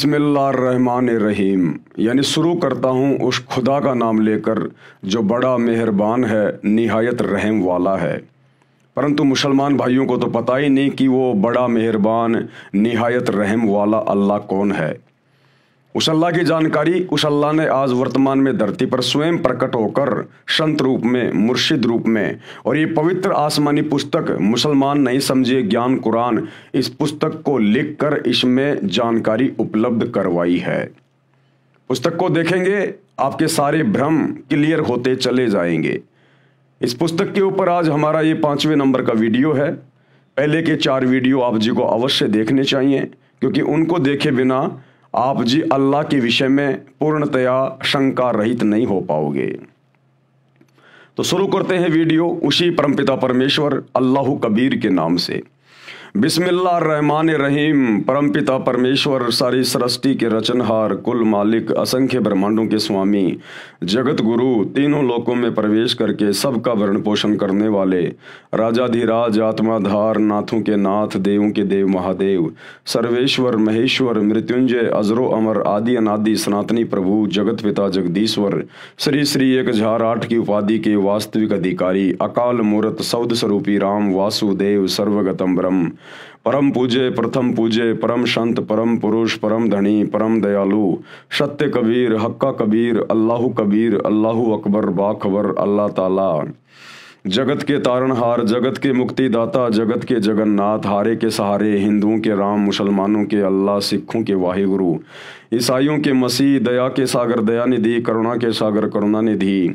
बिस्मिल्लाहिर्रहमानिर्रहीम यानी शुरू करता हूँ उस खुदा का नाम लेकर जो बड़ा मेहरबान है, निहायत रहम वाला है। परंतु मुसलमान भाइयों को तो पता ही नहीं कि वो बड़ा मेहरबान, निहायत रहम वाला अल्लाह कौन है। उस अल्लाह की जानकारी उस अल्लाह ने आज वर्तमान में धरती पर स्वयं प्रकट होकर संत रूप में, मुर्शिद रूप में, और ये पवित्र आसमानी पुस्तक मुसलमान नहीं समझे ज्ञान कुरान, इस पुस्तक को लिखकर इसमें जानकारी उपलब्ध करवाई है। पुस्तक को देखेंगे आपके सारे भ्रम क्लियर होते चले जाएंगे। इस पुस्तक के ऊपर आज हमारा ये 5वें नंबर का वीडियो है। पहले के 4 वीडियो आप जी को अवश्य देखने चाहिए, क्योंकि उनको देखे बिना आप जी अल्लाह के विषय में पूर्णतया शंका रहित नहीं हो पाओगे। तो शुरू करते हैं वीडियो उसी परमपिता परमेश्वर अल्लाह कबीर के नाम से। बिस्मिल्लाहिर्रहमानिर्रहीम। परमपिता परमेश्वर सारी सृष्टि के रचनहार, कुल मालिक, असंख्य ब्रह्मांडों के स्वामी, जगत गुरु, तीनों लोकों में प्रवेश करके सबका भरण पोषण करने वाले, राजाधिराज, आत्माधार, नाथों के नाथ, देवों के देव महादेव, सर्वेश्वर, महेश्वर, मृत्युंजय, अजरो अमर, आदि अनादि, सनातनी प्रभु, जगत पिता जगदीश्वर, श्री श्री 1008 की उपाधि के वास्तविक अधिकारी, अकाल मूर्त, सौद स्वरूपी राम, वासुदेव, सर्वगतम ब्रह्म, परम पूज्य, प्रथम पूज्य, परम संत, परम पुरुष, परम धनी, परम दयालु, सत्य कबीर, हक्का कबीर, अल्लाहु कबीर, अल्लाहु अकबर, बाखबर, अल्लाह ताला, जगत के तारणहार, जगत के मुक्तिदाता, जगत के जगन्नाथ, हारे के सहारे, हिंदुओं के राम, मुसलमानों के अल्लाह, सिखों के वाहिगुरु, ईसाइयों के मसीह, दया के सागर दयानिधि, करुणा के सागर करुणानिधि,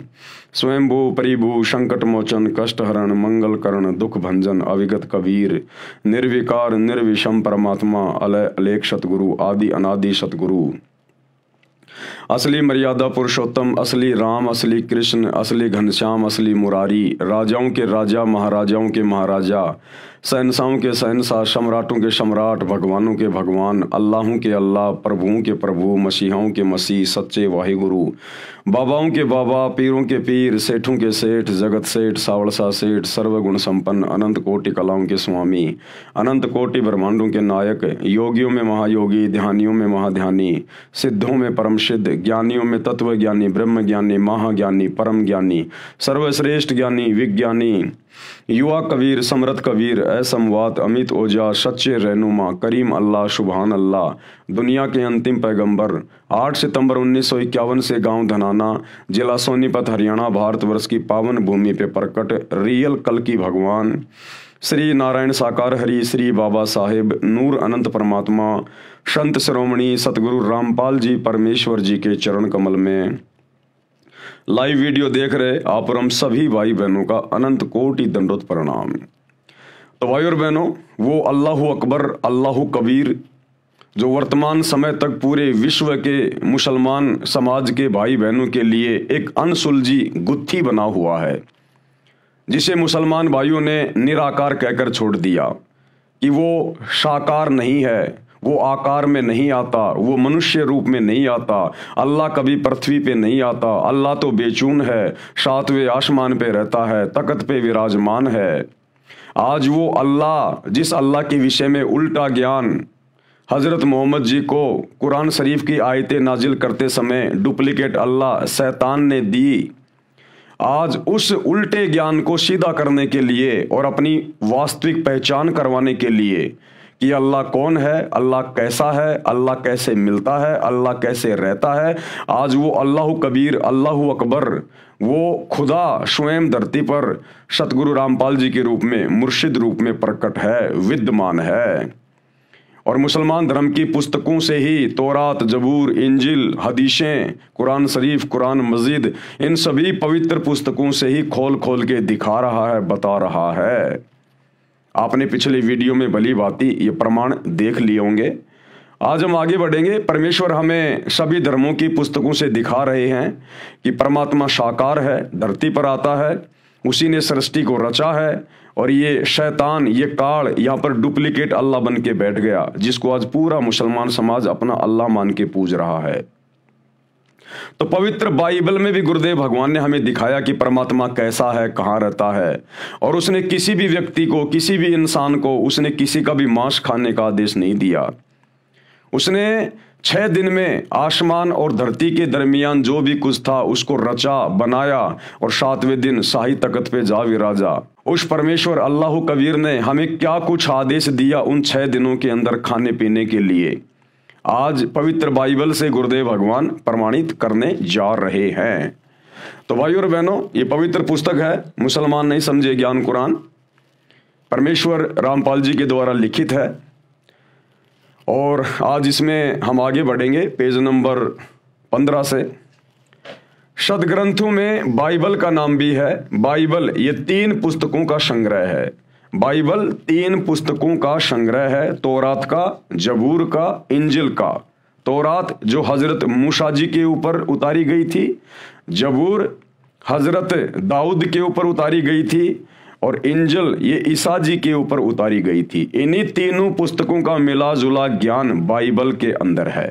स्वयंभू परिभू, संकट मोचन, कष्ट हरण, मंगल करण, दुख भंजन, अविगत कबीर, निर्विकार निर्विषम परमात्मा, अलय अलेख सतगुरु, आदि अनादि सतगुरु, असली मर्यादा पुरुषोत्तम, असली राम, असली कृष्ण, असली घनश्याम, असली मुरारी, राजाओं के राजा, महाराजाओं के महाराजा, शहंशाहों के शहंशाह, सम्राटों के सम्राट, भगवानों के भगवान, अल्लाहों के अल्लाह, प्रभुओं के प्रभु, मसीहाओं के मसीह, सच्चे वाहिगुरु, बाबाओं के बाबा, पीरों के पीर, सेठों के सेठ, जगत सेठ, सावड़सा सेठ, सर्वगुण संपन्न, अनंत कोटि कलाओं के स्वामी, अनंत कोटि ब्रह्मांडों के नायक, योगियों में महायोगी, ध्यानियों में महाध्यानी, सिद्धों में परम सिद्ध, ज्ञानियों में तत्व ज्ञानी, ब्रह्म ज्ञानी, महाज्ञानी, परम ज्ञानी, सर्वश्रेष्ठ ज्ञानी, विज्ञानी, युवा कबीर, समरथ कबीर, असमवात, अमित ओजा, सच्चे रहनुमा, करीम अल्लाह, सुभान अल्लाह, दुनिया के अंतिम पैगंबर, 8 सितंबर 1951 से गांव धनाना, जिला सोनीपत, हरियाणा, भारतवर्ष की पावन भूमि पे प्रकट रियल कल की भगवान, श्री नारायण साकार हरि, श्री बाबा साहेब, नूर अनंत परमात्मा, संत शिरोमणि सतगुरु रामपाल जी परमेश्वर जी के चरण कमल में लाइव वीडियो देख रहे आप और हम सभी भाई बहनों का अनंत कोटि दंडोत प्रणाम। तो भाई और बहनों, वो अल्लाहु अकबर, अल्लाहु कबीर जो वर्तमान समय तक पूरे विश्व के मुसलमान समाज के भाई बहनों के लिए एक अनसुलझी गुत्थी बना हुआ है, जिसे मुसलमान भाइयों ने निराकार कहकर छोड़ दिया कि वो साकार नहीं है, वो आकार में नहीं आता, वो मनुष्य रूप में नहीं आता, अल्लाह कभी पृथ्वी पे नहीं आता, अल्लाह तो बेचून है, 7वें आसमान पे रहता है, तख्त पे विराजमान है। आज वो अल्लाह, जिस अल्लाह के विषय में उल्टा ज्ञान हजरत मोहम्मद जी को कुरान शरीफ की आयतें नाजिल करते समय डुप्लीकेट अल्लाह शैतान ने दी, आज उस उल्टे ज्ञान को सीधा करने के लिए और अपनी वास्तविक पहचान करवाने के लिए कि अल्लाह कौन है, अल्लाह कैसा है, अल्लाह कैसे मिलता है, अल्लाह कैसे रहता है, आज वो अल्लाहु कबीर, अल्लाहु अकबर, वो खुदा स्वयं धरती पर सतगुरु रामपाल जी के रूप में, मुर्शिद रूप में प्रकट है, विद्यमान है। और मुसलमान धर्म की पुस्तकों से ही तौरात, जबूर, इंजिल, हदीसें, कुरान शरीफ, कुरान मजीद, इन सभी पवित्र पुस्तकों से ही खोल खोल के दिखा रहा है, बता रहा है। आपने पिछले वीडियो में भली भांति ये प्रमाण देख लिए होंगे। आज हम आगे बढ़ेंगे। परमेश्वर हमें सभी धर्मों की पुस्तकों से दिखा रहे हैं कि परमात्मा साकार है, धरती पर आता है, उसी ने सृष्टि को रचा है, और ये शैतान, ये काल यहाँ पर डुप्लीकेट अल्लाह बन के बैठ गया, जिसको आज पूरा मुसलमान समाज अपना अल्लाह मान के पूज रहा है। तो पवित्र बाइबल में भी गुरुदेव भगवान ने हमें दिखाया कि परमात्मा कैसा है, कहाँ रहता है, और उसने किसी भी व्यक्ति को, किसी भी इंसान को, उसने किसी का भी मांस खाने का आदेश नहीं दिया। उसने 6 दिन में आसमान और धरती के दरमियान जो भी कुछ था उसको रचा बनाया और 7वें दिन शाही तख्त पे जा विराजा। उस परमेश्वर अल्लाह कबीर ने हमें क्या कुछ आदेश दिया उन 6 दिनों के अंदर खाने पीने के लिए, आज पवित्र बाइबल से गुरुदेव भगवान प्रमाणित करने जा रहे हैं। तो भाइयों और बहनों, ये पवित्र पुस्तक है मुसलमान नहीं समझे ज्ञान कुरान, परमेश्वर रामपाल जी के द्वारा लिखित है। और आज इसमें हम आगे बढ़ेंगे पेज नंबर 15 से। सदग्रंथों में बाइबल का नाम भी है। बाइबल ये 3 पुस्तकों का संग्रह है। बाइबल 3 पुस्तकों का संग्रह है, तौरात का, जबूर का, इंजिल का। तौरात जो हजरत मूसा जी के ऊपर उतारी गई थी, जबूर हजरत दाऊद के ऊपर उतारी गई थी, और इंजिल ये ईसा जी के ऊपर उतारी गई थी। इन्हीं तीनों पुस्तकों का मिला जुला ज्ञान बाइबल के अंदर है।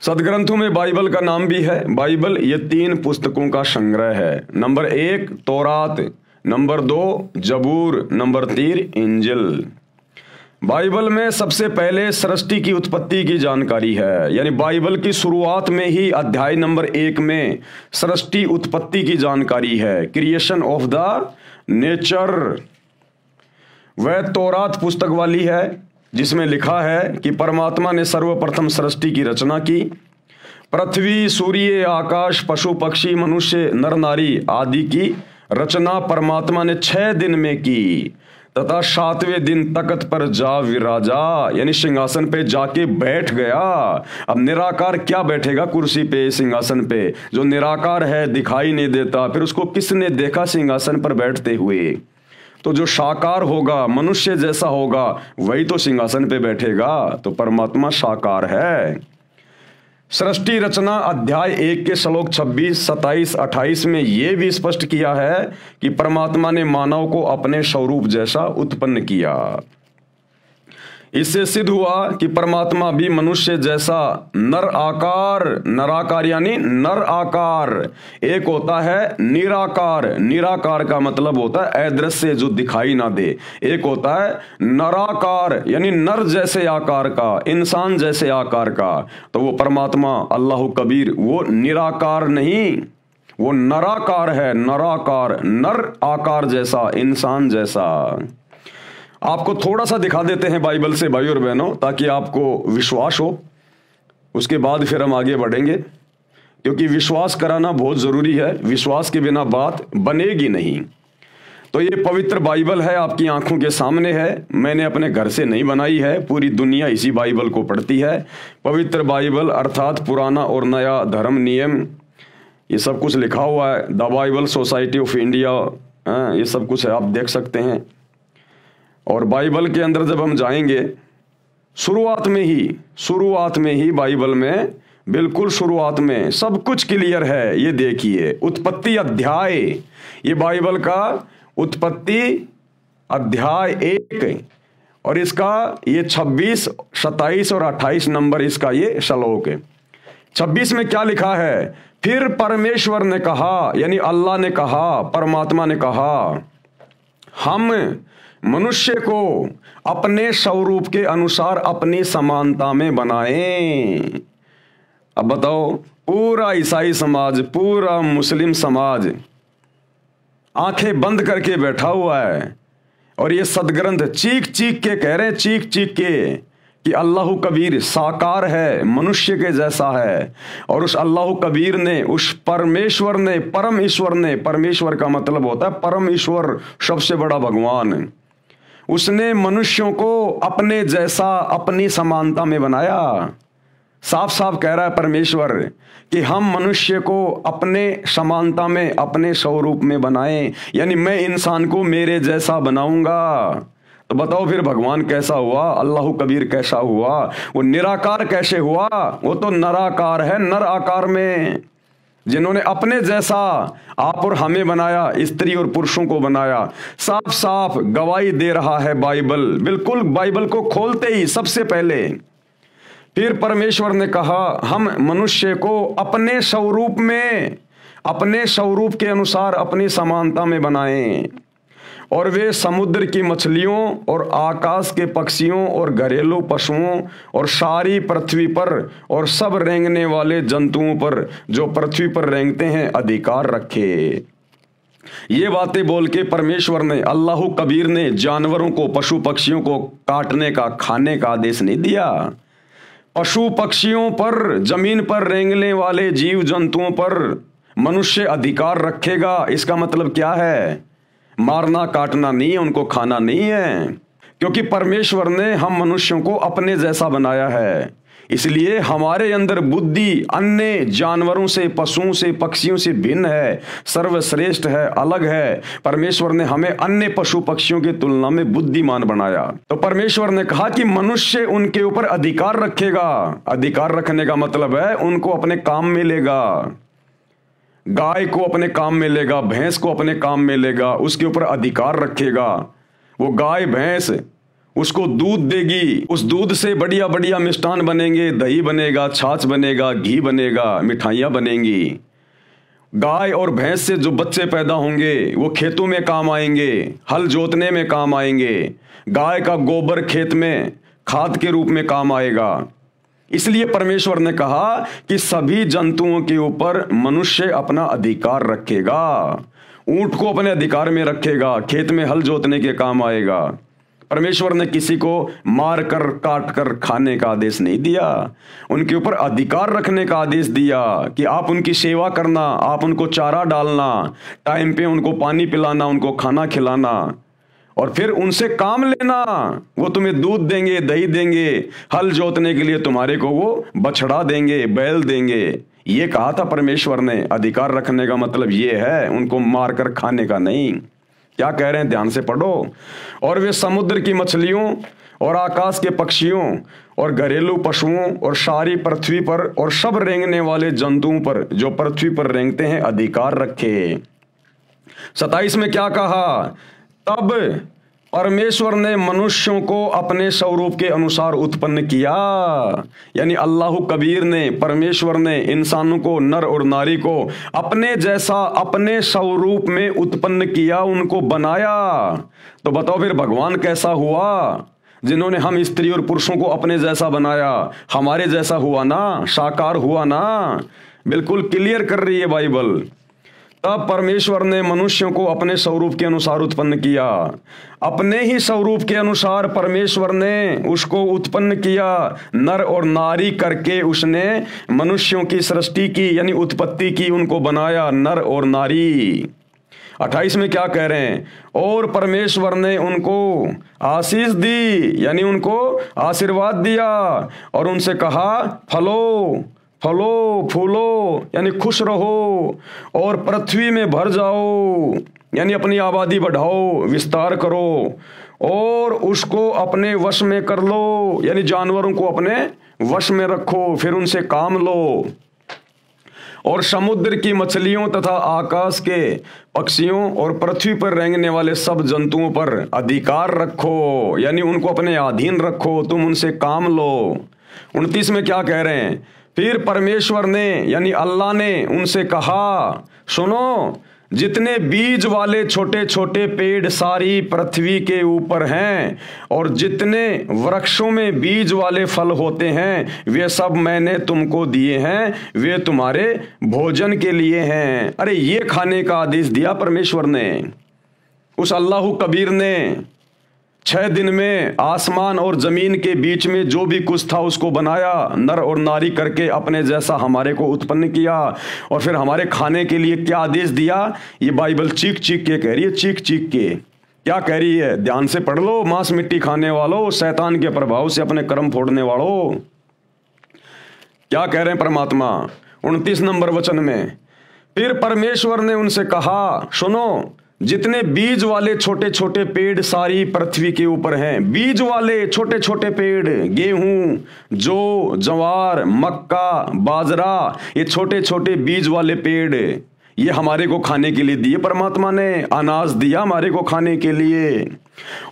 सदग्रंथों में बाइबल का नाम भी है। बाइबल ये 3 पुस्तकों का संग्रह है। नंबर 1 तौरात, नंबर 2 जबूर, नंबर 3 इंजिल। बाइबल में सबसे पहले सृष्टि की उत्पत्ति की जानकारी है, यानी बाइबल की शुरुआत में ही अध्याय नंबर 1 में सृष्टि उत्पत्ति की जानकारी है, क्रिएशन ऑफ द नेचर। वह तौरात पुस्तक वाली है जिसमें लिखा है कि परमात्मा ने सर्वप्रथम सृष्टि की रचना की। पृथ्वी, सूर्य, आकाश, पशु पक्षी, मनुष्य, नर नारी आदि की रचना परमात्मा ने 6 दिन में की तथा 7वें दिन तख्त पर जा विराजा, यानी सिंहासन पे जाके बैठ गया। अब निराकार क्या बैठेगा कुर्सी पे, सिंहासन पे? जो निराकार है, दिखाई नहीं देता, फिर उसको किसने देखा सिंहासन पर बैठते हुए? तो जो साकार होगा, मनुष्य जैसा होगा, वही तो सिंहासन पे बैठेगा। तो परमात्मा साकार है। सृष्टि रचना अध्याय 1 के श्लोक 26, 27, 28 में यह भी स्पष्ट किया है कि परमात्मा ने मानव को अपने स्वरूप जैसा उत्पन्न किया। इससे सिद्ध हुआ कि परमात्मा भी मनुष्य जैसा नराकार यानी नर आकार। एक होता है निराकार, निराकार का मतलब होता है अदृश्य, जो दिखाई ना दे। एक होता है नराकार यानी नर जैसे आकार का, इंसान जैसे आकार का। तो वो परमात्मा अल्लाह कबीर वो निराकार नहीं, वो नराकार है, नराकार, नर आकार जैसा, इंसान जैसा। आपको थोड़ा सा दिखा देते हैं बाइबल से भाइयों और बहनों, ताकि आपको विश्वास हो। उसके बाद फिर हम आगे बढ़ेंगे, क्योंकि विश्वास कराना बहुत ज़रूरी है। विश्वास के बिना बात बनेगी नहीं। तो ये पवित्र बाइबल है, आपकी आंखों के सामने है। मैंने अपने घर से नहीं बनाई है, पूरी दुनिया इसी बाइबल को पढ़ती है। पवित्र बाइबल अर्थात पुराना और नया धर्म नियम, ये सब कुछ लिखा हुआ है। The Bible society of India, ये सब कुछ है, आप देख सकते हैं। और बाइबल के अंदर जब हम जाएंगे, शुरुआत में ही बाइबल में, बिल्कुल शुरुआत में सब कुछ क्लियर है। ये देखिए, उत्पत्ति अध्याय, ये बाइबल का उत्पत्ति अध्याय 1, और इसका ये 26, 27 और 28 नंबर इसका ये श्लोक है। 26 में क्या लिखा है? फिर परमेश्वर ने कहा, यानी अल्लाह ने कहा, परमात्मा ने कहा, हम मनुष्य को अपने स्वरूप के अनुसार अपनी समानता में बनाएं। अब बताओ, पूरा ईसाई समाज, पूरा मुस्लिम समाज आंखें बंद करके बैठा हुआ है, और ये सदग्रंथ चीख चीख के कह रहे हैं, चीख चीख के, कि अल्लाह कबीर साकार है, मनुष्य के जैसा है। और उस अल्लाह कबीर ने, उस परमेश्वर ने, परम ईश्वर ने, परमेश्वर का मतलब होता है परम ईश्वर, सबसे बड़ा भगवान, उसने मनुष्यों को अपने जैसा, अपनी समानता में बनाया। साफ साफ कह रहा है परमेश्वर कि हम मनुष्य को अपने समानता में, अपने स्वरूप में बनाएं, यानी मैं इंसान को मेरे जैसा बनाऊंगा। तो बताओ फिर भगवान कैसा हुआ, अल्लाह कबीर कैसा हुआ, वो निराकार कैसे हुआ? वो तो नराकार है, नर आकार में, जिन्होंने अपने जैसा आप और हमें बनाया, स्त्री और पुरुषों को बनाया। साफ साफ गवाही दे रहा है बाइबल। बिल्कुल बाइबल को खोलते ही सबसे पहले फिर परमेश्वर ने कहा, हम मनुष्य को अपने स्वरूप में, अपने स्वरूप के अनुसार अपनी समानता में बनाएं। और वे समुद्र की मछलियों और आकाश के पक्षियों और घरेलू पशुओं और सारी पृथ्वी पर और सब रेंगने वाले जंतुओं पर जो पृथ्वी पर रेंगते हैं अधिकार रखे। ये बातें बोल के परमेश्वर ने, अल्लाह कबीर ने जानवरों को, पशु पक्षियों को काटने का, खाने का आदेश नहीं दिया। पशु पक्षियों पर, जमीन पर रेंगने वाले जीव जंतुओं पर मनुष्य अधिकार रखेगा। इसका मतलब क्या है? मारना काटना नहीं है, उनको खाना नहीं है, क्योंकि परमेश्वर ने हम मनुष्यों को अपने जैसा बनाया है। इसलिए हमारे अंदर बुद्धि अन्य जानवरों से, पशुओं से, पक्षियों से भिन्न है, सर्वश्रेष्ठ है, अलग है। परमेश्वर ने हमें अन्य पशु पक्षियों की तुलना में बुद्धिमान बनाया। तो परमेश्वर ने कहा कि मनुष्य उनके ऊपर अधिकार रखेगा। अधिकार रखने का मतलब है उनको अपने काम में लेगा। गाय को अपने काम में लेगा, भैंस को अपने काम में लेगा, उसके ऊपर अधिकार रखेगा। वो गाय भैंस उसको दूध देगी, उस दूध से बढ़िया बढ़िया मिष्ठान बनेंगे, दही बनेगा, छाछ बनेगा, घी बनेगा, मिठाइयाँ बनेंगी। गाय और भैंस से जो बच्चे पैदा होंगे वो खेतों में काम आएंगे, हल जोतने में काम आएंगे। गाय का गोबर खेत में खाद के रूप में काम आएगा। इसलिए परमेश्वर ने कहा कि सभी जंतुओं के ऊपर मनुष्य अपना अधिकार रखेगा। ऊंट को अपने अधिकार में रखेगा, खेत में हल जोतने के काम आएगा। परमेश्वर ने किसी को मार कर, काट कर खाने का आदेश नहीं दिया, उनके ऊपर अधिकार रखने का आदेश दिया कि आप उनकी सेवा करना, आप उनको चारा डालना, टाइम पे उनको पानी पिलाना, उनको खाना खिलाना, और फिर उनसे काम लेना। वो तुम्हें दूध देंगे, दही देंगे, हल जोतने के लिए तुम्हारे को वो बछड़ा देंगे, बैल देंगे। ये कहा था परमेश्वर ने। अधिकार रखने का मतलब ये है, उनको मारकर खाने का नहीं। क्या कह रहे हैं, ध्यान से पढ़ो। और वे समुद्र की मछलियों और आकाश के पक्षियों और घरेलू पशुओं और सारी पृथ्वी पर और सब रेंगने वाले जंतुओं पर जो पृथ्वी पर रेंगते हैं अधिकार रखे। 27 में क्या कहा? तब परमेश्वर ने मनुष्यों को अपने स्वरूप के अनुसार उत्पन्न किया। यानी अल्लाह कबीर ने, परमेश्वर ने इंसानों को, नर और नारी को अपने जैसा, अपने स्वरूप में उत्पन्न किया, उनको बनाया। तो बताओ फिर भगवान कैसा हुआ? जिन्होंने हम स्त्री और पुरुषों को अपने जैसा बनाया, हमारे जैसा हुआ ना, साकार हुआ ना। बिल्कुल क्लियर कर रही है बाइबल। तब परमेश्वर ने मनुष्यों को अपने स्वरूप के अनुसार उत्पन्न किया। अपने ही स्वरूप के अनुसार परमेश्वर ने उसको उत्पन्न किया, नर और नारी करके उसने मनुष्यों की सृष्टि की, यानी उत्पत्ति की, उनको बनाया नर और नारी। 28 में क्या कह रहे हैं? और परमेश्वर ने उनको आशीष दी, यानी उनको आशीर्वाद दिया, और उनसे कहा फलो फलो फूलो, यानी खुश रहो और पृथ्वी में भर जाओ, यानी अपनी आबादी बढ़ाओ, विस्तार करो, और उसको अपने वश में कर लो, यानी जानवरों को अपने वश में रखो, फिर उनसे काम लो। और समुद्र की मछलियों तथा आकाश के पक्षियों और पृथ्वी पर रेंगने वाले सब जंतुओं पर अधिकार रखो, यानी उनको अपने अधीन रखो, तुम उनसे काम लो। 29 में क्या कह रहे हैं? फिर परमेश्वर ने, यानी अल्लाह ने उनसे कहा, सुनो, जितने बीज वाले छोटे छोटे पेड़ सारी पृथ्वी के ऊपर हैं और जितने वृक्षों में बीज वाले फल होते हैं, वे सब मैंने तुमको दिए हैं, वे तुम्हारे भोजन के लिए हैं। अरे ये खाने का आदेश दिया परमेश्वर ने। उस अल्लाह कबीर ने 6 दिन में आसमान और जमीन के बीच में जो भी कुछ था उसको बनाया, नर और नारी करके अपने जैसा हमारे को उत्पन्न किया, और फिर हमारे खाने के लिए क्या आदेश दिया? ये बाइबल चीख चीख के कह रही है, चीख चीख के। क्या कह रही है? ध्यान से पढ़ लो। मांस मिट्टी खाने वालों, शैतान के प्रभाव से अपने कर्म फोड़ने वालों, क्या कह रहे हैं परमात्मा 29 नंबर वचन में? फिर परमेश्वर ने उनसे कहा, सुनो, जितने बीज वाले छोटे छोटे पेड़ सारी पृथ्वी के ऊपर हैं, बीज वाले छोटे छोटे पेड़, गेहूं, जौ, जवार, मक्का, बाजरा, ये छोटे छोटे बीज वाले पेड़, ये हमारे को खाने के लिए दिए। परमात्मा ने अनाज दिया हमारे को खाने के लिए।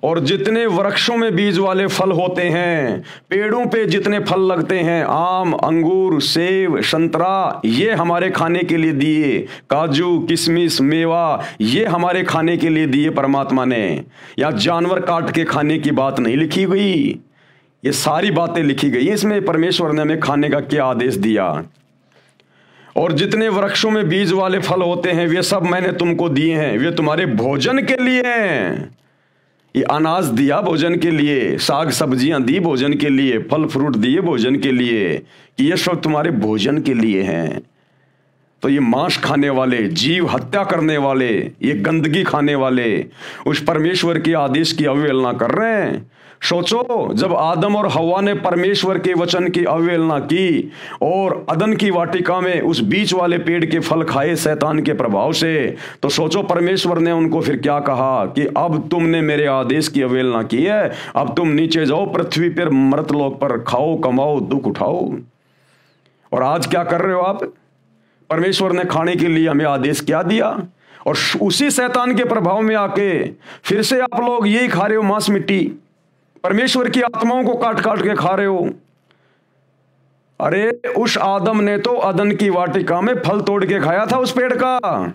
और जितने वृक्षों में बीज वाले फल होते हैं, पेड़ों पे जितने फल लगते हैं, आम, अंगूर, सेब, संतरा, ये हमारे खाने के लिए दिए, काजू, किशमिश, मेवा, ये हमारे खाने के लिए दिए परमात्मा ने। या जानवर काट के खाने की बात नहीं लिखी गई, ये सारी बातें लिखी गई। इसमें परमेश्वर ने हमें खाने का क्या आदेश दिया। और जितने वृक्षों में बीज वाले फल होते हैं वे सब मैंने तुमको दिए हैं, वे तुम्हारे भोजन के लिए हैं। ये अनाज दिया भोजन के लिए, साग सब्जियां दी भोजन के लिए, फल फ्रूट दिए भोजन के लिए, कि ये सब तुम्हारे भोजन के लिए हैं। तो ये मांस खाने वाले, जीव हत्या करने वाले, ये गंदगी खाने वाले उस परमेश्वर के आदेश की अवहेलना कर रहे हैं। सोचो, जब आदम और हवा ने परमेश्वर के वचन की अवहेलना की और अदन की वाटिका में उस बीच वाले पेड़ के फल खाए शैतान के प्रभाव से, तो सोचो परमेश्वर ने उनको फिर क्या कहा कि अब तुमने मेरे आदेश की अवहेलना की है, अब तुम नीचे जाओ पृथ्वी पर, मर्तलोक पर खाओ, कमाओ, दुख उठाओ। और आज क्या कर रहे हो आप? परमेश्वर ने खाने के लिए हमें आदेश क्या दिया, और उसी शैतान के प्रभाव में आके फिर से आप लोग यही खा रहे हो, मांस मिट्टी, परमेश्वर की आत्माओं को काट काट के खा रहे हो। अरे उस आदम ने तो अदन की वाटिका में फल तोड़ के खाया था उस पेड़ का,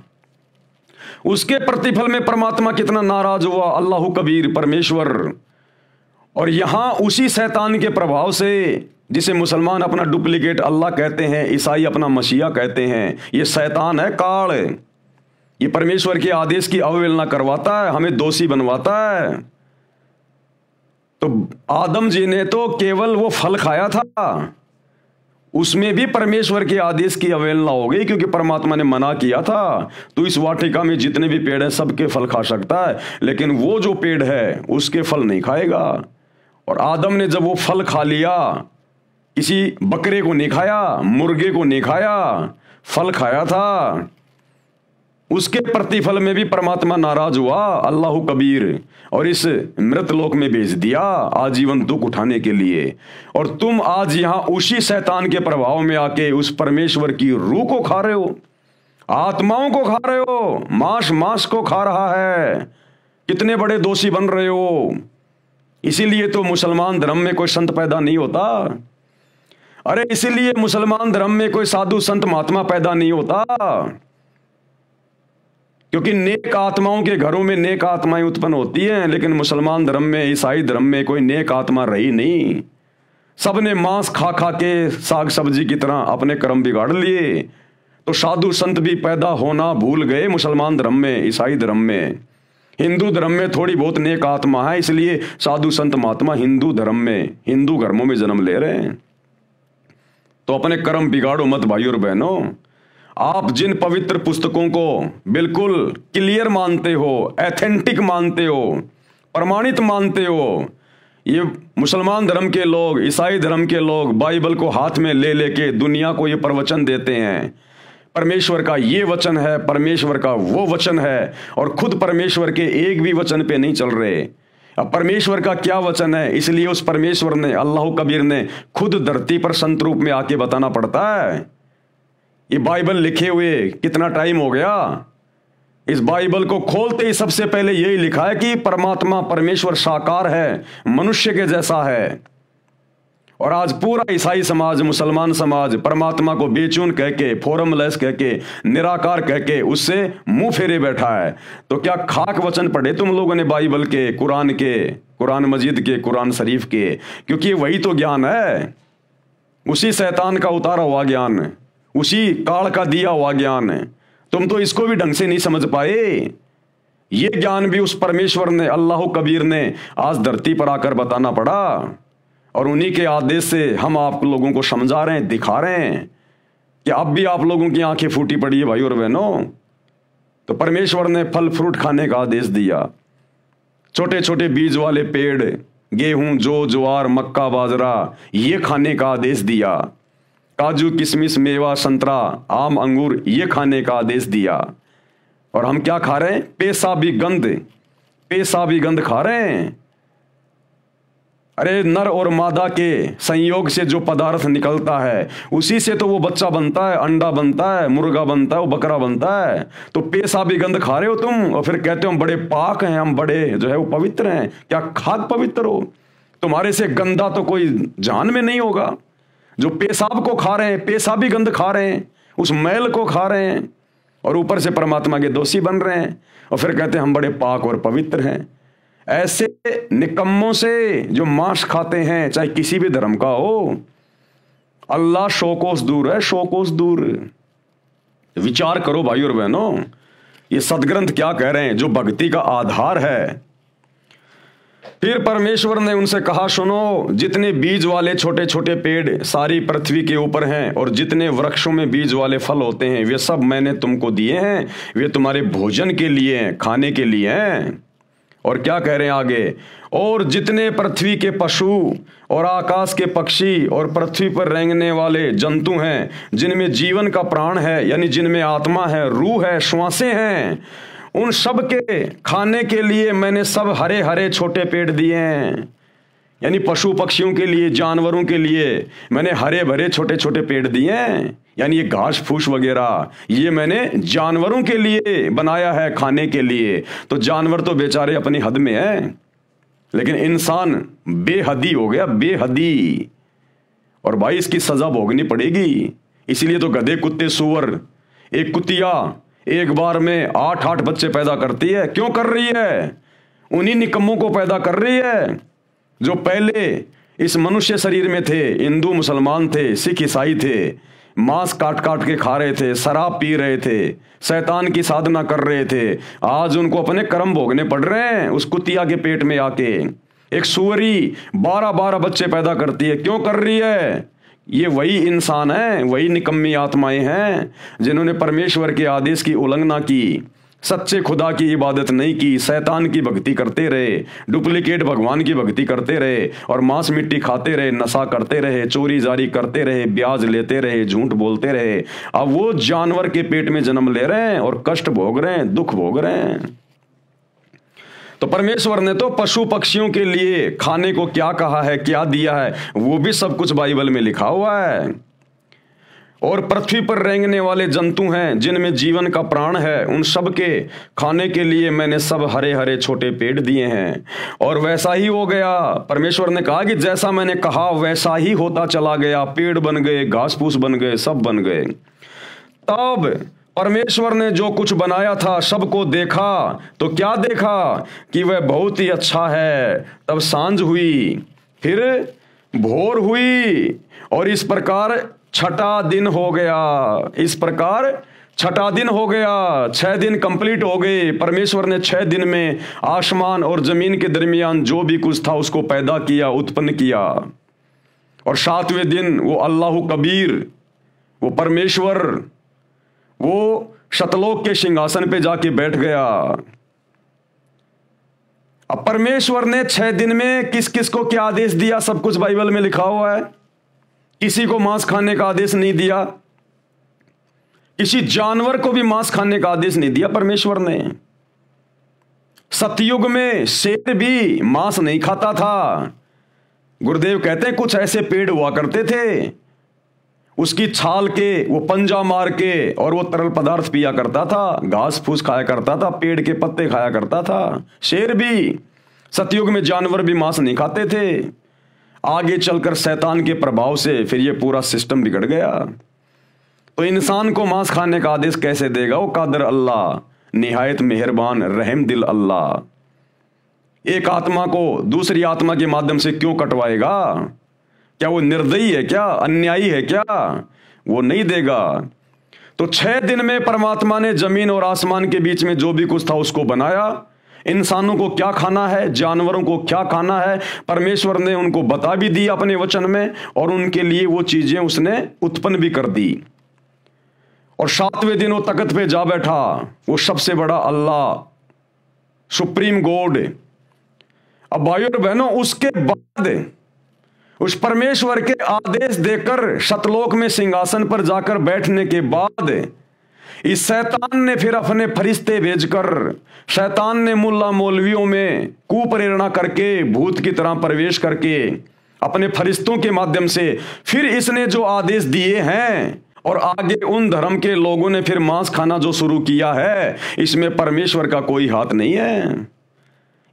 उसके प्रतिफल में परमात्मा कितना नाराज हुआ, अल्लाह कबीर परमेश्वर। और यहां उसी शैतान के प्रभाव से, जिसे मुसलमान अपना डुप्लीकेट अल्लाह कहते हैं, ईसाई अपना मसीहा कहते हैं, ये शैतान है, काल, ये परमेश्वर के आदेश की अवहेलना करवाता है, हमें दोषी बनवाता है। तो आदम जी ने तो केवल वो फल खाया था, उसमें भी परमेश्वर के आदेश की अवहेलना हो गई, क्योंकि परमात्मा ने मना किया था तो इस वाटिका में जितने भी पेड़ हैं सबके फल खा सकता है, लेकिन वो जो पेड़ है उसके फल नहीं खाएगा। और आदम ने जब वो फल खा लिया, किसी बकरे को नहीं खाया, मुर्गे को नहीं खाया, फल खाया था, उसके प्रतिफल में भी परमात्मा नाराज हुआ, अल्लाह कबीर, और इस मृत लोक में भेज दिया आजीवन दुख उठाने के लिए। और तुम आज यहां उसी शैतान के प्रभाव में आके उस परमेश्वर की रूह को खा रहे हो, आत्माओं को खा रहे हो, मांस को खा रहा है। कितने बड़े दोषी बन रहे हो। इसीलिए तो मुसलमान धर्म में कोई संत पैदा नहीं होता। अरे इसीलिए मुसलमान धर्म में कोई साधु संत महात्मा पैदा नहीं होता, क्योंकि नेक आत्माओं के घरों में नेक आत्माएं उत्पन्न होती हैं, लेकिन मुसलमान धर्म में, ईसाई धर्म में कोई नेक आत्मा रही नहीं। सबने मांस खा खा के साग सब्जी की तरह अपने कर्म बिगाड़ लिए। तो साधु संत भी पैदा होना भूल गए मुसलमान धर्म में, ईसाई धर्म में। हिंदू धर्म में थोड़ी बहुत नेक आत्मा है, इसलिए साधु संत महात्मा हिंदू धर्म में, हिंदू धर्मों में जन्म ले रहे हैं। तो अपने कर्म बिगाड़ो मत भाइयों और बहनों। आप जिन पवित्र पुस्तकों को बिल्कुल क्लियर मानते हो, एथेंटिक मानते हो, प्रमाणित मानते हो, ये मुसलमान धर्म के लोग, ईसाई धर्म के लोग बाइबल को हाथ में ले लेके दुनिया को ये प्रवचन देते हैं, परमेश्वर का ये वचन है, परमेश्वर का वो वचन है, और खुद परमेश्वर के एक भी वचन पे नहीं चल रहे। अब परमेश्वर का क्या वचन है, इसलिए उस परमेश्वर ने, अल्लाह कबीर ने खुद धरती पर संत रूप में आके बताना पड़ता है। ये बाइबल लिखे हुए कितना टाइम हो गया। इस बाइबल को खोलते ही सबसे पहले यही लिखा है कि परमात्मा, परमेश्वर साकार है, मनुष्य के जैसा है। और आज पूरा ईसाई समाज, मुसलमान समाज परमात्मा को बेचैन कह के, फॉर्मलेस कह के, निराकार कह के उससे मुंह फेरे बैठा है। तो क्या खाक वचन पढ़े तुम लोगों ने बाइबल के, कुरान मजीद के, कुरान शरीफ के? क्योंकि वही तो ज्ञान है, उसी शैतान का उतारा हुआ ज्ञान, उसी काल का दिया हुआ ज्ञान है। तुम तो इसको भी ढंग से नहीं समझ पाए। ये ज्ञान भी उस परमेश्वर ने, अल्लाह कबीर ने आज धरती पर आकर बताना पड़ा, और उन्हीं के आदेश से हम आप लोगों को समझा रहे हैं, दिखा रहे हैं कि अब भी आप लोगों की आंखें फूटी पड़ी है भाई और बहनों। तो परमेश्वर ने फल फ्रूट खाने का आदेश दिया। छोटे छोटे बीज वाले पेड़, गेहूं, जौ, ज्वार, मक्का, बाजरा, ये खाने का आदेश दिया। काजू, किशमिश, मेवा, संतरा, आम, अंगूर, ये खाने का आदेश दिया। और हम क्या खा रहे हैं? पेशाबी गंध खा रहे हैं। अरे नर और मादा के संयोग से जो पदार्थ निकलता है उसी से तो वो बच्चा बनता है, अंडा बनता है, मुर्गा बनता है, वो बकरा बनता है। तो पेशाबी गंध खा रहे हो तुम और फिर कहते हो हम बड़े पाक हैं, हम बड़े जो है वो पवित्र हैं। क्या खाक पवित्र हो? तुम्हारे से गंदा तो कोई जान में नहीं होगा। जो पेशाब को खा रहे हैं, पेशाबी गंध खा रहे हैं, उस मैल को खा रहे हैं और ऊपर से परमात्मा के दोषी बन रहे हैं और फिर कहते हैं हम बड़े पाक और पवित्र हैं। ऐसे निकम्मों से जो मांस खाते हैं, चाहे किसी भी धर्म का हो, अल्लाह शोकोस दूर है, शोकोस दूर। विचार करो भाई और बहनों, ये सदग्रंथ क्या कह रहे हैं, जो भक्ति का आधार है। फिर परमेश्वर ने उनसे कहा, सुनो, जितने बीज वाले छोटे छोटे पेड़ सारी पृथ्वी के ऊपर हैं और जितने वृक्षों में बीज वाले फल होते हैं वे सब मैंने तुमको दिए हैं, वे तुम्हारे भोजन के लिए हैं, खाने के लिए हैं। और क्या कह रहे हैं आगे, और जितने पृथ्वी के पशु और आकाश के पक्षी और पृथ्वी पर रेंगने वाले जंतु हैं, जिनमें जीवन का प्राण है, यानी जिनमें आत्मा है, रूह है, श्वासें हैं, उन सब के खाने के लिए मैंने सब हरे हरे छोटे पेड़ दिए हैं। यानी पशु पक्षियों के लिए, जानवरों के लिए मैंने हरे भरे छोटे छोटे पेड़ दिए हैं। यानी ये घास फूस वगैरह ये मैंने जानवरों के लिए बनाया है, खाने के लिए। तो जानवर तो बेचारे अपनी हद में है, लेकिन इंसान बेहदी हो गया, बेहदी। और भाई इसकी सजा भोगनी पड़ेगी। इसलिए तो गधे, कुत्ते, सुअर, एक कुतिया एक बार में 8-8 बच्चे पैदा करती है। क्यों कर रही है? उन्हीं निकम्मों को पैदा कर रही है जो पहले इस मनुष्य शरीर में थे, हिंदू मुसलमान थे, सिख ईसाई थे, मांस काट काट के खा रहे थे, शराब पी रहे थे, शैतान की साधना कर रहे थे। आज उनको अपने कर्म भोगने पड़ रहे हैं उस कुतिया के पेट में आके। एक सुअरी 12-12 बच्चे पैदा करती है। क्यों कर रही है? ये वही इंसान है, वही निकम्मी आत्माएं हैं जिन्होंने परमेश्वर के आदेश की उल्लंघना की, सच्चे खुदा की इबादत नहीं की, शैतान की भक्ति करते रहे, डुप्लीकेट भगवान की भक्ति करते रहे और मांस मिट्टी खाते रहे, नशा करते रहे, चोरी जारी करते रहे, ब्याज लेते रहे, झूठ बोलते रहे। अब वो जानवर के पेट में जन्म ले रहे हैं और कष्ट भोग रहे हैं, दुख भोग रहे हैं। तो परमेश्वर ने तो पशु पक्षियों के लिए खाने को क्या कहा है, क्या दिया है, वो भी सब कुछ बाइबल में लिखा हुआ है। और पृथ्वी पर रेंगने वाले जंतु हैं जिनमें जीवन का प्राण है, उन सब के खाने के लिए मैंने सब हरे हरे छोटे पेड़ दिए हैं। और वैसा ही हो गया। परमेश्वर ने कहा कि जैसा मैंने कहा वैसा ही होता चला गया। पेड़ बन गए, घास फूस बन गए, सब बन गए। तब परमेश्वर ने जो कुछ बनाया था सबको देखा तो क्या देखा कि वह बहुत ही अच्छा है। तब सांझ हुई, फिर भोर हुई और इस प्रकार छठा दिन हो गया। इस प्रकार छठा दिन हो गया। 6 दिन कंप्लीट हो गए। परमेश्वर ने 6 दिन में आसमान और जमीन के दरमियान जो भी कुछ था उसको पैदा किया, उत्पन्न किया। और 7वें दिन वो अल्लाह कबीर, वो परमेश्वर, वो शतलोक के सिंहासन पे जाके बैठ गया। अब परमेश्वर ने 6 दिन में किस किस को क्या आदेश दिया, सब कुछ बाइबल में लिखा हुआ है। किसी को मांस खाने का आदेश नहीं दिया, किसी जानवर को भी मांस खाने का आदेश नहीं दिया परमेश्वर ने। सतयुग में शेर भी मांस नहीं खाता था। गुरुदेव कहते हैं कुछ ऐसे पेड़ हुआ करते थे, उसकी छाल के वो पंजा मार के और वो तरल पदार्थ पिया करता था, घास फूस खाया करता था, पेड़ के पत्ते खाया करता था। शेर भी, सतयुग में जानवर भी मांस नहीं खाते थे। आगे चलकर शैतान के प्रभाव से फिर ये पूरा सिस्टम बिगड़ गया। तो इंसान को मांस खाने का आदेश कैसे देगा? वो कादर अल्लाह, निहायत मेहरबान रहम दिल अल्लाह। एक आत्मा को दूसरी आत्मा के माध्यम से क्यों कटवाएगा? क्या वो निर्दयी है क्या, अन्यायी है क्या? वो नहीं देगा। तो 6 दिन में परमात्मा ने जमीन और आसमान के बीच में जो भी कुछ था उसको बनाया। इंसानों को क्या खाना है, जानवरों को क्या खाना है, परमेश्वर ने उनको बता भी दिया अपने वचन में, और उनके लिए वो चीजें उसने उत्पन्न भी कर दी। और 7वें दिन वो तख्त पे जा बैठा, वो सबसे बड़ा अल्लाह, सुप्रीम गॉड। अब भाइयों और बहनों, उसके बाद उस परमेश्वर के आदेश देकर शतलोक में सिंहासन पर जाकर बैठने के बाद इस शैतान ने फिर अपने फरिश्ते भेजकर, शैतान ने मुल्ला मौलवियों में कुप्रेरणा करके, भूत की तरह प्रवेश करके, अपने फरिश्तों के माध्यम से फिर इसने जो आदेश दिए हैं, और आगे उन धर्म के लोगों ने फिर मांस खाना जो शुरू किया है, इसमें परमेश्वर का कोई हाथ नहीं है।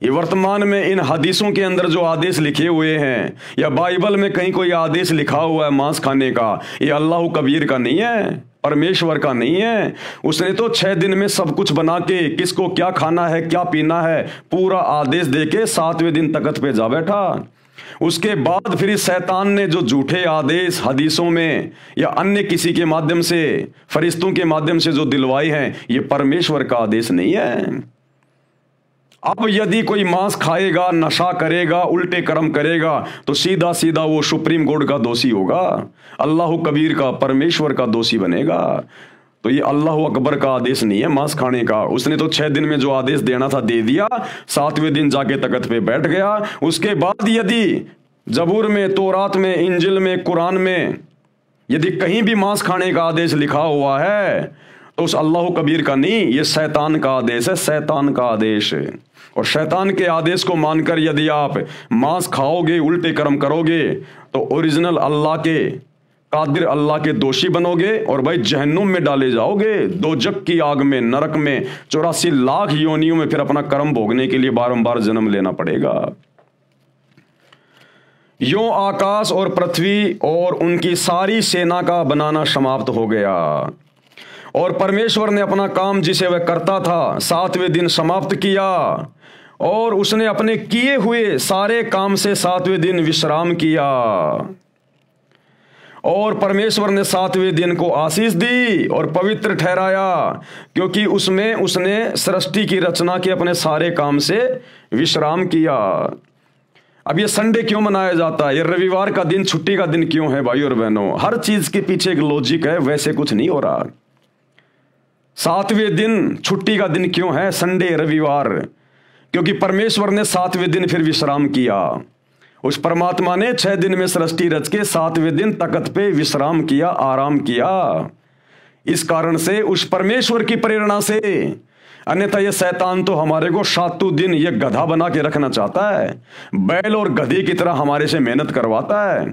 ये वर्तमान में इन हदीसों के अंदर जो आदेश लिखे हुए हैं, या बाइबल में कहीं कोई आदेश लिखा हुआ है मांस खाने का, ये अल्लाह कबीर का नहीं है, परमेश्वर का नहीं है। उसने तो 6 दिन में सब कुछ बना के, किसको क्या खाना है, क्या पीना है, पूरा आदेश देके 7वें दिन तख्त पे जा बैठा। उसके बाद फिर इस शैतान ने जो झूठे आदेश हदीसों में या अन्य किसी के माध्यम से, फरिश्तों के माध्यम से जो दिलवाए हैं, ये परमेश्वर का आदेश नहीं है। अब यदि कोई मांस खाएगा, नशा करेगा, उल्टे कर्म करेगा, तो सीधा सीधा वो सुप्रीम कोर्ट का दोषी होगा, अल्लाह कबीर का, परमेश्वर का दोषी बनेगा। तो ये अल्लाह अकबर का आदेश नहीं है मांस खाने का। उसने तो 6 दिन में जो आदेश देना था दे दिया, 7वें दिन जाके तख्त पे बैठ गया। उसके बाद यदि जबूर में, तौरात में, इंजिल में, कुरान में यदि कहीं भी मांस खाने का आदेश लिखा हुआ है, तो उस अल्लाह कबीर का नहीं, ये शैतान का आदेश है, शैतान का आदेश। और शैतान के आदेश को मानकर यदि आप मांस खाओगे, उल्टे कर्म करोगे, तो ओरिजिनल अल्लाह के, कादिर अल्लाह के दोषी बनोगे, और भाई जहन्नुम में डाले जाओगे, दोजक की आग में, नरक में 84 लाख योनियों में फिर अपना कर्म भोगने के लिए बारंबार जन्म लेना पड़ेगा। यूं आकाश और पृथ्वी और उनकी सारी सेना का बनाना समाप्त हो गया, और परमेश्वर ने अपना काम जिसे वह करता था 7वें दिन समाप्त किया, और उसने अपने किए हुए सारे काम से 7वें दिन विश्राम किया। और परमेश्वर ने 7वें दिन को आशीष दी और पवित्र ठहराया, क्योंकि उसमें उसने सृष्टि की रचना के अपने सारे काम से विश्राम किया। अब ये संडे क्यों मनाया जाता है, ये रविवार का दिन, छुट्टी का दिन क्यों है भाई और बहनों? हर चीज के पीछे एक लॉजिक है, वैसे कुछ नहीं हो रहा। 7वें दिन छुट्टी का दिन क्यों है, संडे, रविवार? क्योंकि परमेश्वर ने 7वें दिन फिर विश्राम किया। उस परमात्मा ने 6 दिन में सृष्टि रच के 7वें दिन तख्त पे विश्राम किया, आराम किया। इस कारण से, उस परमेश्वर की प्रेरणा से, अन्यथा यह शैतान तो हमारे को 7 दिन ये गधा बना के रखना चाहता है, बैल और गधे की तरह हमारे से मेहनत करवाता है।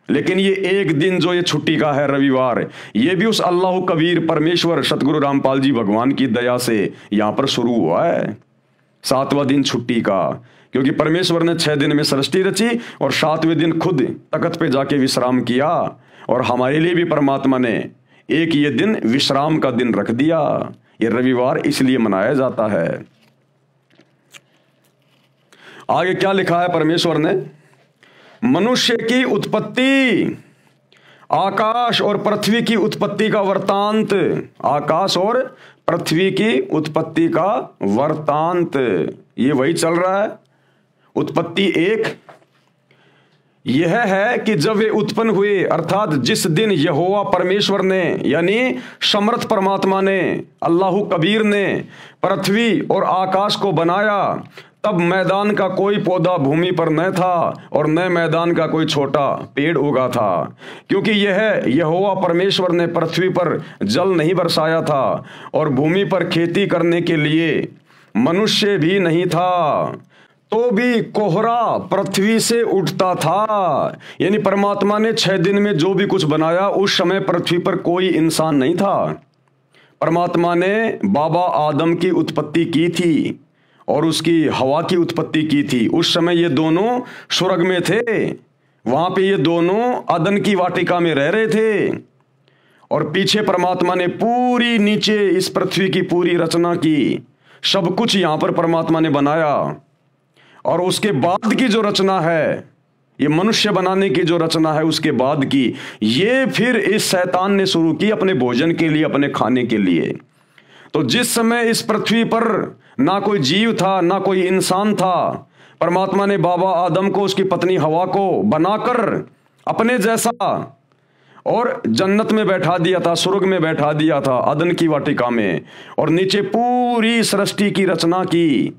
लेकिन ये एक दिन जो ये छुट्टी का है, रविवार, ये भी उस अल्लाह कबीर परमेश्वर सतगुरु रामपाल जी भगवान की दया से यहां पर शुरू हुआ है, 7वां दिन छुट्टी का। क्योंकि परमेश्वर ने 6 दिन में सृष्टि रची और 7वें दिन खुद तख्त पे जाके विश्राम किया, और हमारे लिए भी परमात्मा ने एक ये दिन विश्राम का दिन रख दिया। ये रविवार इसलिए मनाया जाता है। आगे क्या लिखा है परमेश्वर ने? मनुष्य की उत्पत्ति, आकाश और पृथ्वी की उत्पत्ति का वृतांत, आकाश और पृथ्वी की उत्पत्ति का वृतांत, ये वही चल रहा है। उत्पत्ति 1 यह है कि जब वे उत्पन्न हुए, अर्थात जिस दिन यहोवा परमेश्वर ने, यानी समर्थ परमात्मा ने, अल्लाह कबीर ने पृथ्वी और आकाश को बनाया, तब मैदान का कोई पौधा भूमि पर न था और न मैदान का कोई छोटा पेड़ उगा था, क्योंकि यह यहोवा परमेश्वर ने पृथ्वी पर जल नहीं बरसाया था और भूमि पर खेती करने के लिए मनुष्य भी नहीं था, तो भी कोहरा पृथ्वी से उठता था। यानी परमात्मा ने 6 दिन में जो भी कुछ बनाया, उस समय पृथ्वी पर कोई इंसान नहीं था। परमात्मा ने बाबा आदम की उत्पत्ति की थी और उसकी हवा की उत्पत्ति की थी। उस समय ये दोनों स्वर्ग में थे, वहां पे ये दोनों अदन की वाटिका में रह रहे थे, और पीछे परमात्मा ने पूरी नीचे इस पृथ्वी की पूरी रचना की, सब कुछ यहां पर परमात्मा ने बनाया। और उसके बाद की जो रचना है, ये मनुष्य बनाने की जो रचना है, उसके बाद की, ये फिर इस शैतान ने शुरू की अपने भोजन के लिए, अपने खाने के लिए। तो जिस समय इस पृथ्वी पर ना कोई जीव था, ना कोई इंसान था, परमात्मा ने बाबा आदम को, उसकी पत्नी हवा को बनाकर अपने जैसा और जन्नत में बैठा दिया था, स्वर्ग में बैठा दिया था, अदन की वाटिका में, और नीचे पूरी सृष्टि की रचना की,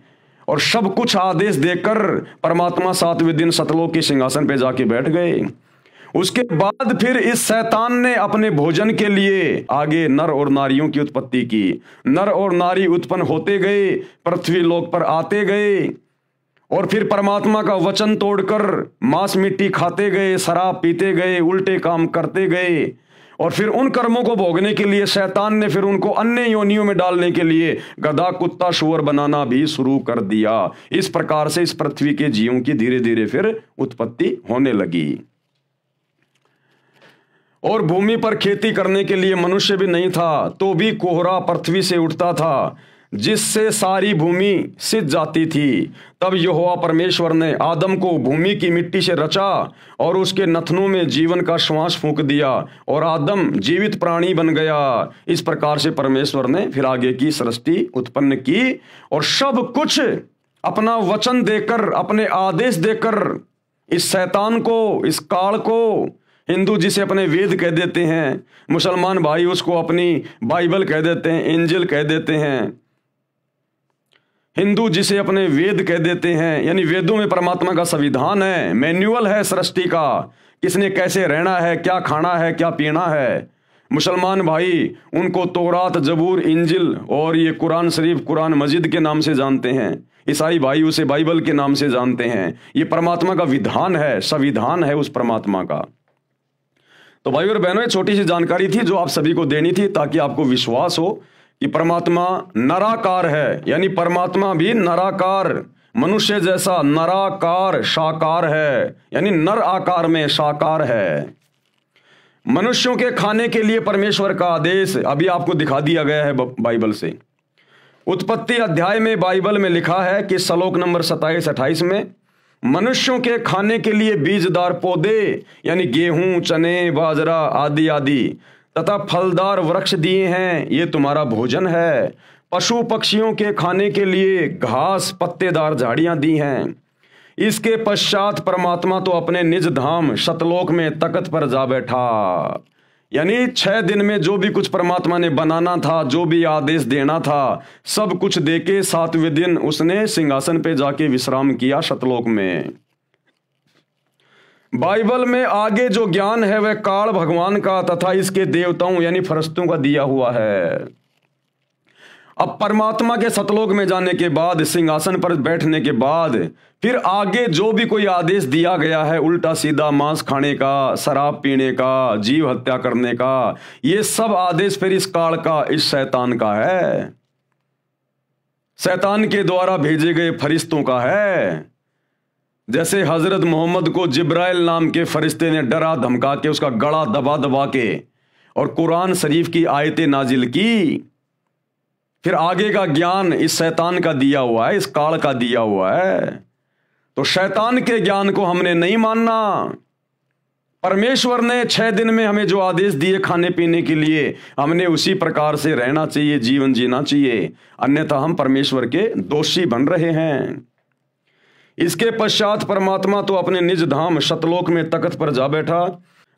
और सब कुछ आदेश देकर परमात्मा 7वें दिन सतलोक के सिंहासन पे जाके बैठ गए। उसके बाद फिर इस शैतान ने अपने भोजन के लिए आगे नर और नारियों की उत्पत्ति की। नर और नारी उत्पन्न होते गए, पृथ्वी लोक पर आते गए, और फिर परमात्मा का वचन तोड़कर मांस मिट्टी खाते गए, शराब पीते गए, उल्टे काम करते गए, और फिर उन कर्मों को भोगने के लिए शैतान ने फिर उनको अन्य योनियों में डालने के लिए गधा, कुत्ता, शुअर बनाना भी शुरू कर दिया। इस प्रकार से इस पृथ्वी के जीवों की धीरे धीरे फिर उत्पत्ति होने लगी। और भूमि पर खेती करने के लिए मनुष्य भी नहीं था, तो भी कोहरा पृथ्वी से उठता था, जिससे सारी भूमि सिज जाती थी। तब यहोवा परमेश्वर ने आदम को भूमि की मिट्टी से रचा और उसके नथनों में जीवन का श्वास फूंक दिया, और आदम जीवित प्राणी बन गया। इस प्रकार से परमेश्वर ने फिर आगे की सृष्टि उत्पन्न की, और सब कुछ अपना वचन देकर, अपने आदेश देकर इस शैतान को, इस काल को, हिंदू जिसे अपने वेद कह देते हैं, मुसलमान भाई उसको अपनी बाइबल कह देते हैं, इंजिल कह देते हैं। हिंदू जिसे अपने वेद कह देते हैं, यानी वेदों में परमात्मा का संविधान है, मैन्युअल है सृष्टि का, किसने कैसे रहना है, क्या खाना है, क्या पीना है। मुसलमान भाई उनको तौरात, जबूर, इंजिल और ये कुरान शरीफ, कुरान मजिद के नाम से जानते हैं। ईसाई भाई उसे बाइबल के नाम से जानते हैं। ये परमात्मा का विधान है, संविधान है उस परमात्मा का। तो भाई और बहनों, छोटी सी जानकारी थी जो आप सभी को देनी थी, ताकि आपको विश्वास हो कि परमात्मा नराकार है, यानी परमात्मा भी नराकार, मनुष्य जैसा नराकार साकार है, यानी नर आकार में साकार है। मनुष्यों के खाने के लिए परमेश्वर का आदेश अभी आपको दिखा दिया गया है बाइबल से। उत्पत्ति अध्याय में बाइबल में लिखा है कि श्लोक नंबर 27-28 में मनुष्यों के खाने के लिए बीजदार पौधे यानी गेहूं, चने, बाजरा आदि आदि तथा फलदार वृक्ष दिए हैं, ये तुम्हारा भोजन है। पशु पक्षियों के खाने के लिए घास, पत्तेदार झाड़ियां दी हैं। इसके पश्चात परमात्मा तो अपने निज धाम शतलोक में तख्त पर जा बैठा। यानी 6 दिन में जो भी कुछ परमात्मा ने बनाना था, जो भी आदेश देना था, सब कुछ देके 7वें दिन उसने सिंहासन पे जाके विश्राम किया शतलोक में। बाइबल में आगे जो ज्ञान है वह काल भगवान का तथा इसके देवताओं यानी फरिश्तों का दिया हुआ है। अब परमात्मा के सतलोक में जाने के बाद, सिंहासन पर बैठने के बाद, फिर आगे जो भी कोई आदेश दिया गया है, उल्टा सीधा मांस खाने का, शराब पीने का, जीव हत्या करने का, ये सब आदेश फिर इस काल का, इस शैतान का है, शैतान के द्वारा भेजे गए फरिश्तों का है। जैसे हजरत मोहम्मद को जिब्राइल नाम के फरिश्ते ने डरा धमका के उसका गला दबा दबा के और कुरान शरीफ की आयतें नाजिल की। फिर आगे का ज्ञान इस शैतान का दिया हुआ है, इस काल का दिया हुआ है। तो शैतान के ज्ञान को हमने नहीं मानना। परमेश्वर ने 6 दिन में हमें जो आदेश दिए खाने पीने के लिए, हमने उसी प्रकार से रहना चाहिए, जीवन जीना चाहिए, अन्यथा हम परमेश्वर के दोषी बन रहे हैं। इसके पश्चात परमात्मा तो अपने निज धाम शतलोक में तख्त पर जा बैठा।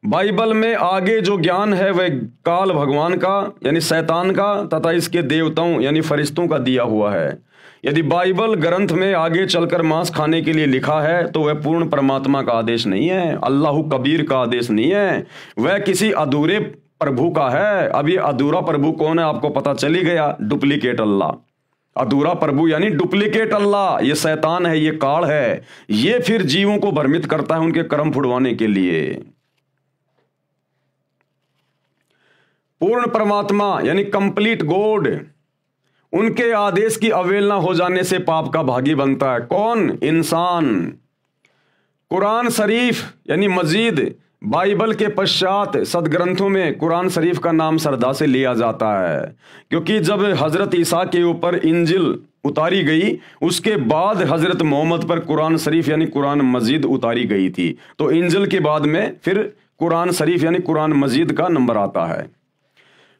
बाइबल में आगे जो ज्ञान है वह काल भगवान का यानी शैतान का तथा इसके देवताओं यानी फरिश्तों का दिया हुआ है। यदि बाइबल ग्रंथ में आगे चलकर मांस खाने के लिए लिखा है तो वह पूर्ण परमात्मा का आदेश नहीं है, अल्लाह कबीर का आदेश नहीं है, वह किसी अधूरे प्रभु का है। अब ये अधूरा प्रभु कौन है आपको पता चली गया, डुप्लीकेट अल्लाह। अधूरा प्रभु यानी डुप्लीकेट अल्लाह, ये शैतान है, ये काल है। ये फिर जीवों को भ्रमित करता है उनके कर्म फुड़वाने के लिए। पूर्ण परमात्मा यानी कंप्लीट गॉड, उनके आदेश की अवहेलना हो जाने से पाप का भागी बनता है। कौन? इंसान। कुरान शरीफ यानी मजीद, बाइबल के पश्चात सदग्रंथों में कुरान शरीफ का नाम श्रद्धा से लिया जाता है, क्योंकि जब हजरत ईसा के ऊपर इंजिल उतारी गई उसके बाद हजरत मोहम्मद पर कुरान शरीफ यानी कुरान मजीद उतारी गई थी। तो इंजिल के बाद में फिर कुरान शरीफ यानी कुरान मजीद का नंबर आता है।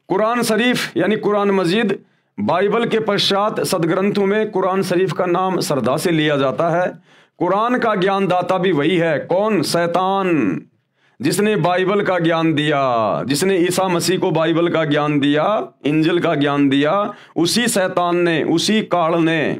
कुरान शरीफ यानी कुरान मजीद बाइबल के पश्चात सदग्रंथों में कुरान शरीफ का नाम श्रद्धा से लिया जाता है। कुरान का ज्ञानदाता भी वही है। कौन? शैतान, जिसने बाइबल का ज्ञान दिया, जिसने ईसा मसीह को बाइबल का ज्ञान दिया, इंजिल का ज्ञान दिया, उसी शैतान ने, उसी काल ने,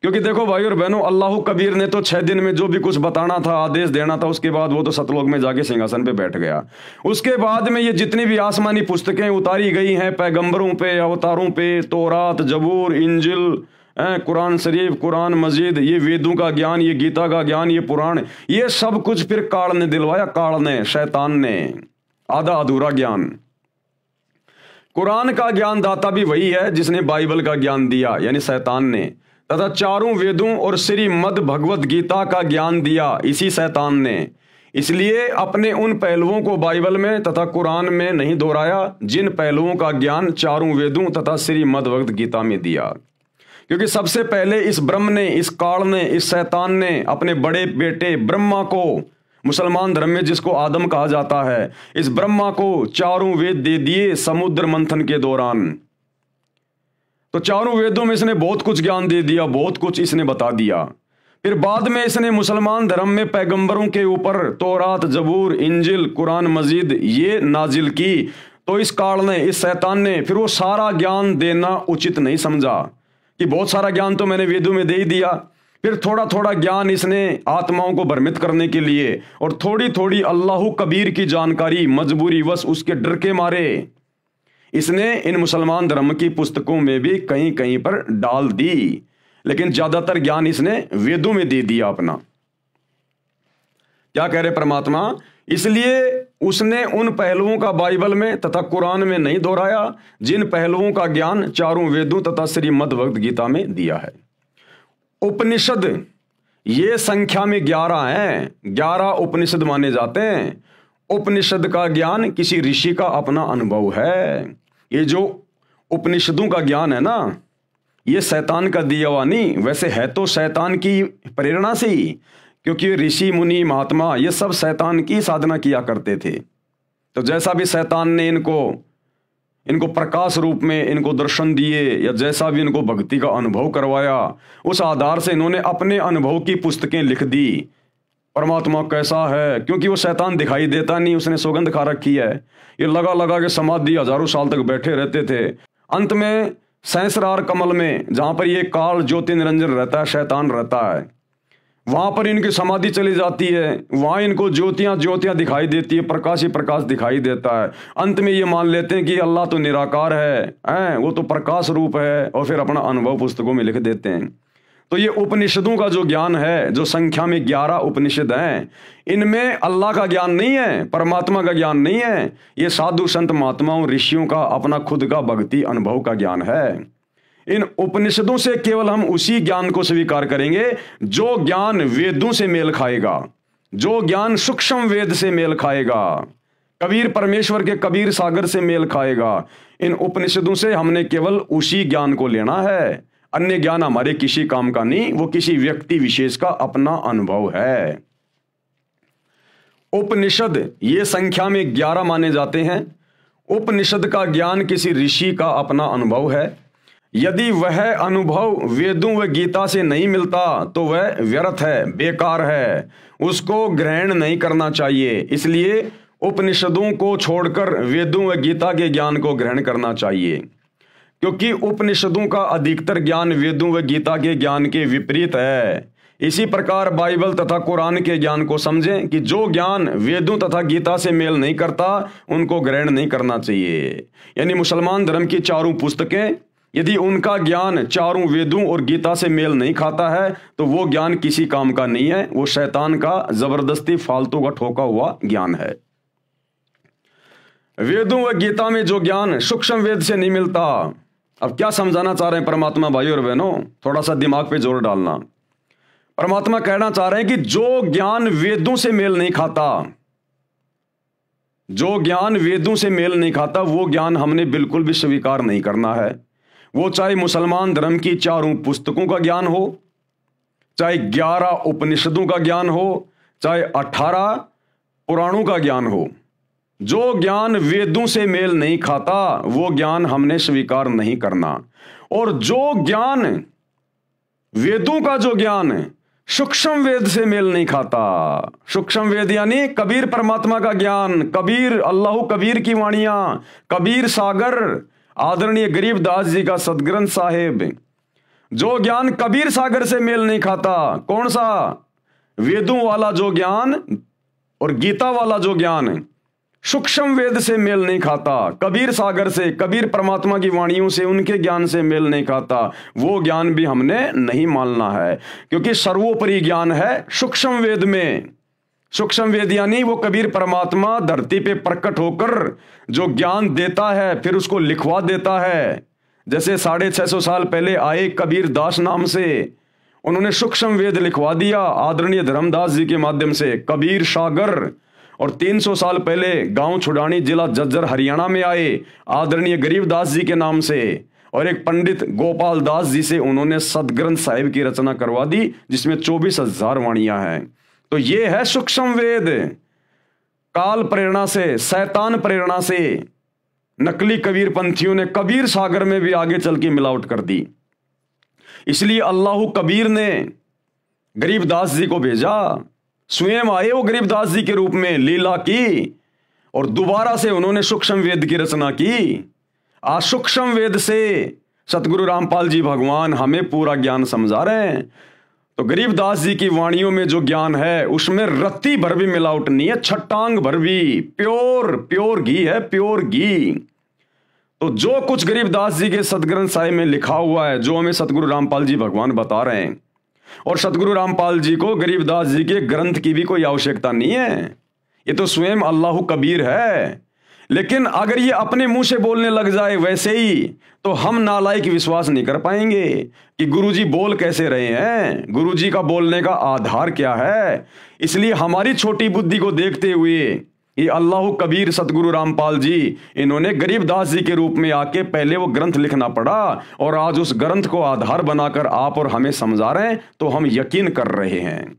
क्योंकि देखो भाई और बहनों, अल्लाह कबीर ने तो 6 दिन में जो भी कुछ बताना था, आदेश देना था, उसके बाद वो तो सतलोक में जाके सिंहासन पे बैठ गया। उसके बाद में ये जितनी भी आसमानी पुस्तकें उतारी गई हैं पैगंबरों पे, अवतारों पे, तौरात, जबूर, इंजिल, कुरान शरीफ, कुरान मजीद, ये वेदों का ज्ञान, ये गीता का ज्ञान, ये पुराण, ये सब कुछ फिर काल ने दिलवाया, काल ने, शैतान ने, आधा अधूरा ज्ञान। कुरान का ज्ञान दाता भी वही है जिसने बाइबल का ज्ञान दिया, यानी शैतान ने, तथा चारों वेदों और श्रीमद् भगवत गीता का ज्ञान दिया इसी शैतान ने। इसलिए अपने उन पहलुओं को बाइबल में तथा कुरान में नहीं दोहराया जिन पहलुओं का ज्ञान चारों वेदों तथा श्रीमद् भगवत गीता में दिया। क्योंकि सबसे पहले इस ब्रह्म ने, इस काल ने, इस शैतान ने अपने बड़े बेटे ब्रह्मा को, मुसलमान धर्म में जिसको आदम कहा जाता है, इस ब्रह्मा को चारों वेद दे दिए समुद्र मंथन के दौरान। तो चारों वेदों में इसने बहुत कुछ ज्ञान दे दिया, बहुत कुछ इसने बता दिया। फिर बाद में इसने मुसलमान धर्म में पैगंबरों के ऊपर तौरात, जबूर, इंजिल, कुरान मजीद ये नाजिल की। तो इस काल ने, इस शैतान ने फिर वो सारा ज्ञान देना उचित नहीं समझा कि बहुत सारा ज्ञान तो मैंने वेदों में दे ही दिया। फिर थोड़ा थोड़ा ज्ञान इसने आत्माओं को भ्रमित करने के लिए और थोड़ी थोड़ी अल्लाह कबीर की जानकारी मजबूरी वश उसके डर के मारे इसने इन मुसलमान धर्म की पुस्तकों में भी कहीं कहीं पर डाल दी, लेकिन ज्यादातर ज्ञान इसने वेदों में दे दिया अपना। क्या कह रहे परमात्मा? इसलिए उसने उन पहलुओं का बाइबल में तथा कुरान में नहीं दोहराया जिन पहलुओं का ज्ञान चारों वेदों तथा श्रीमद् भगवत गीता में दिया है। उपनिषद ये संख्या में 11 हैं, 11 उपनिषद माने जाते हैं। उपनिषद का ज्ञान किसी ऋषि का अपना अनुभव है। ये जो उपनिषदों का ज्ञान है ना, ये शैतान का दिया हुआ नहीं, वैसे है तो शैतान की प्रेरणा से ही, क्योंकि ऋषि मुनि महात्मा ये सब शैतान की साधना किया करते थे। तो जैसा भी शैतान ने इनको प्रकाश रूप में इनको दर्शन दिए या जैसा भी इनको भक्ति का अनुभव करवाया, उस आधार से इन्होंने अपने अनुभव की पुस्तकें लिख दी। परमात्मा कैसा है, क्योंकि वो शैतान दिखाई देता नहीं, उसने सौगंध खा रखी है। ये लगा लगा के समाधि हजारों साल तक बैठे रहते थे। अंत में सहस्रार कमल में, जहां पर ये काल ज्योति निरंजन रहता है, शैतान रहता है, वहां पर इनकी समाधि चली जाती है। वहां इनको ज्योतियां दिखाई देती है, प्रकाश ही प्रकाश दिखाई देता है। अंत में ये मान लेते हैं कि अल्लाह तो निराकार है, वो तो प्रकाश रूप है, और फिर अपना अनुभव पुस्तकों में लिख देते हैं। तो ये उपनिषदों का जो ज्ञान है, जो संख्या में 11 उपनिषद हैं, इनमें अल्लाह का ज्ञान नहीं है, परमात्मा का ज्ञान नहीं है। ये साधु संत महात्माओं ऋषियों का अपना खुद का भक्ति अनुभव का ज्ञान है। इन उपनिषदों से केवल हम उसी ज्ञान को स्वीकार करेंगे जो ज्ञान वेदों से मेल खाएगा, जो ज्ञान सूक्ष्म वेद से मेल खाएगा, कबीर परमेश्वर के कबीर सागर से मेल खाएगा। इन उपनिषदों से हमने केवल उसी ज्ञान को लेना है। अन्य ज्ञान हमारे किसी काम का नहीं, वो किसी व्यक्ति विशेष का अपना अनुभव है। उपनिषद ये संख्या में 11 माने जाते हैं। उपनिषद का ज्ञान किसी ऋषि का अपना अनुभव है। यदि वह अनुभव वेदों व गीता से नहीं मिलता तो वह व्यर्थ है, बेकार है, उसको ग्रहण नहीं करना चाहिए। इसलिए उपनिषदों को छोड़कर वेदों व गीता के ज्ञान को ग्रहण करना चाहिए, क्योंकि उपनिषदों का अधिकतर ज्ञान वेदों व गीता के ज्ञान के विपरीत है। इसी प्रकार बाइबल तथा कुरान के ज्ञान को समझें कि जो ज्ञान वेदों तथा गीता से मेल नहीं करता उनको ग्रहण नहीं करना चाहिए। यानी मुसलमान धर्म की चारों पुस्तकें, यदि उनका ज्ञान चारों वेदों और गीता से मेल नहीं खाता है तो वो ज्ञान किसी काम का नहीं है, वो शैतान का जबरदस्ती फालतू का ठोका हुआ ज्ञान है। वेदों व गीता में जो ज्ञान सूक्ष्म वेद से नहीं मिलता, अब क्या समझाना चाह रहे हैं परमात्मा भाई और बहनों, थोड़ा सा दिमाग पे जोर डालना। परमात्मा कहना चाह रहे हैं कि जो ज्ञान वेदों से मेल नहीं खाता, जो ज्ञान वेदों से मेल नहीं खाता, वो ज्ञान हमने बिल्कुल भी स्वीकार नहीं करना है। वो चाहे मुसलमान धर्म की चारों पुस्तकों का ज्ञान हो, चाहे 11 उपनिषदों का ज्ञान हो, चाहे 18 पुराणों का ज्ञान हो। जो ज्ञान वेदों से मेल नहीं खाता वो ज्ञान हमने स्वीकार नहीं करना। और जो ज्ञान वेदों का जो ज्ञान सूक्ष्म वेद से मेल नहीं खाता, सूक्ष्म वेद यानी कबीर परमात्मा का ज्ञान, कबीर अल्लाह कबीर की वाणियां, कबीर सागर आदरणीय गरीबदास जी का सदग्रंथ साहिब, जो ज्ञान कबीर सागर से मेल नहीं खाता, कौन सा? वेदों वाला जो ज्ञान और गीता वाला जो ज्ञान सूक्ष्म वेद से मेल नहीं खाता, कबीर सागर से, कबीर परमात्मा की वाणियों से, उनके ज्ञान से मेल नहीं खाता, वो ज्ञान भी हमने नहीं मानना है। क्योंकि सर्वोपरि ज्ञान है सूक्ष्म वेद में। सूक्ष्म वेद यानी वो कबीर परमात्मा धरती पे प्रकट होकर जो ज्ञान देता है फिर उसको लिखवा देता है। जैसे 650 साल पहले आए कबीर दास नाम से, उन्होंने सूक्ष्म वेद लिखवा दिया आदरणीय धर्मदास जी के माध्यम से, कबीर सागर। और 300 साल पहले गांव छुड़ानी जिला झज्जर हरियाणा में आए आदरणीय गरीबदास जी के नाम से, और एक पंडित गोपाल दास जी से उन्होंने सदग्रंथ साहिब की रचना करवा दी जिसमें 24,000 वाणियां हैं। तो ये है सूक्ष्म वेद। काल प्रेरणा से, शैतान प्रेरणा से नकली कबीर पंथियों ने कबीर सागर में भी आगे चल के मिलावट कर दी। इसलिए अल्लाह कबीर ने गरीबदास जी को भेजा, स्वयं आए वो गरीबदास जी के रूप में, लीला की, और दोबारा से उन्होंने सूक्ष्म वेद की रचना की। आज सूक्ष्म वेद से सतगुरु रामपाल जी भगवान हमें पूरा ज्ञान समझा रहे हैं। तो गरीबदास जी की वाणियों में जो ज्ञान है उसमें रत्ती भर भी मिलावट नहीं है, छटांग भर भी प्योर घी है, प्योर घी। तो जो कुछ गरीबदास जी के सदग्रंथ साहिब में लिखा हुआ है, जो हमें सतगुरु रामपाल जी भगवान बता रहे हैं, और सतगुरु रामपाल जी को गरीबदास जी के ग्रंथ की भी कोई आवश्यकता नहीं है, ये तो स्वयं अल्लाह कबीर है। लेकिन अगर ये अपने मुंह से बोलने लग जाए वैसे ही, तो हम नालायक विश्वास नहीं कर पाएंगे कि गुरुजी बोल कैसे रहे हैं, गुरुजी का बोलने का आधार क्या है। इसलिए हमारी छोटी बुद्धि को देखते हुए ये अल्लाह कबीर सतगुरु रामपाल जी, इन्होंने गरीबदास जी के रूप में आके पहले वो ग्रंथ लिखना पड़ा, और आज उस ग्रंथ को आधार बनाकर आप और हमें समझा रहे हैं, तो हम यकीन कर रहे हैं।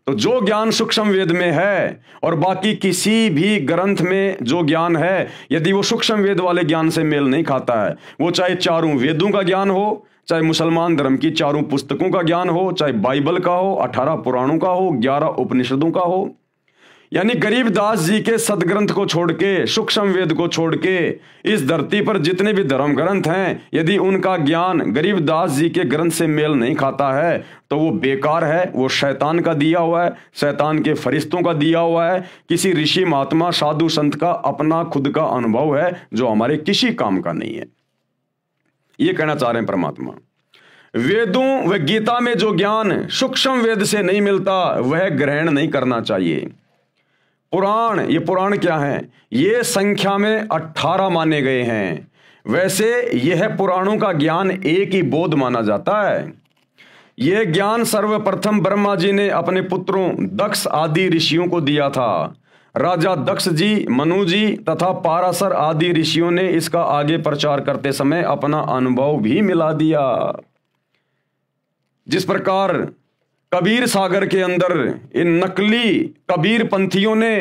तो जो ज्ञान सूक्ष्म वेद में है और बाकी किसी भी ग्रंथ में जो ज्ञान है, यदि वो सूक्ष्म वेद वाले ज्ञान से मेल नहीं खाता है, वो चाहे चारों वेदों का ज्ञान हो, चाहे मुसलमान धर्म की चारों पुस्तकों का ज्ञान हो, चाहे बाइबल का हो, 18 पुराणों का हो, 11 उपनिषदों का हो, यानी गरीबदास जी के सदग्रंथ को छोड़ के, सूक्ष्म वेद को छोड़ के इस धरती पर जितने भी धर्म ग्रंथ हैं, यदि उनका ज्ञान गरीबदास जी के ग्रंथ से मेल नहीं खाता है तो वो बेकार है, वो शैतान का दिया हुआ है, शैतान के फरिश्तों का दिया हुआ है, किसी ऋषि महात्मा साधु संत का अपना खुद का अनुभव है जो हमारे किसी काम का नहीं है। ये कहना चाह रहे हैं परमात्मा। वेदों व गीता में जो ज्ञान सूक्ष्म वेद से नहीं मिलता वह ग्रहण नहीं करना चाहिए। पुराण, ये पुराण क्या है? ये संख्या में 18 माने गए हैं। वैसे यह पुराणों का ज्ञान एक ही बोध माना जाता है। यह ज्ञान सर्वप्रथम ब्रह्मा जी ने अपने पुत्रों दक्ष आदि ऋषियों को दिया था। राजा दक्ष जी, मनु जी तथा पाराशर आदि ऋषियों ने इसका आगे प्रचार करते समय अपना अनुभव भी मिला दिया। जिस प्रकार कबीर सागर के अंदर इन नकली कबीर पंथियों ने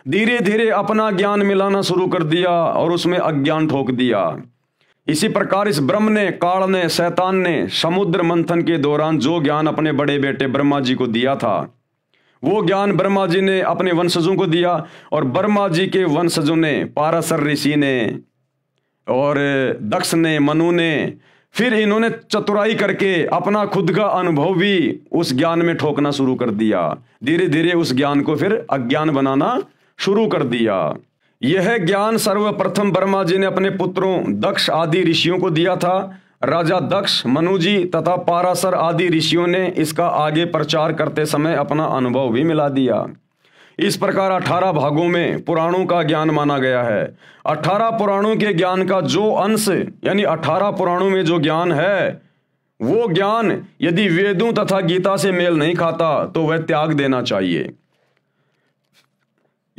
धीरे धीरे अपना ज्ञान मिलाना शुरू कर दिया और उसमें अज्ञान ठोक दिया, इसी प्रकार इस ब्रह्म ने, काल ने, शैतान ने समुद्र मंथन के दौरान जो ज्ञान अपने बड़े बेटे ब्रह्मा जी को दिया था, वो ज्ञान ब्रह्मा जी ने अपने वंशजों को दिया, और ब्रह्मा जी के वंशजों ने, पाराशर ऋषि ने और दक्ष ने, मनु ने, फिर इन्होंने चतुराई करके अपना खुद का अनुभव भी उस ज्ञान में ठोकना शुरू कर दिया। धीरे धीरे उस ज्ञान को फिर अज्ञान बनाना शुरू कर दिया। यह ज्ञान सर्वप्रथम ब्रह्मा जी ने अपने पुत्रों दक्ष आदि ऋषियों को दिया था। राजा दक्ष, मनु जी तथा पाराशर आदि ऋषियों ने इसका आगे प्रचार करते समय अपना अनुभव भी मिला दिया। इस प्रकार 18 भागों में पुराणों का ज्ञान माना गया है। 18 पुराणों के ज्ञान का जो अंश, यानी 18 पुराणों में जो ज्ञान है, वो ज्ञान यदि वेदों तथा गीता से मेल नहीं खाता तो वह त्याग देना चाहिए।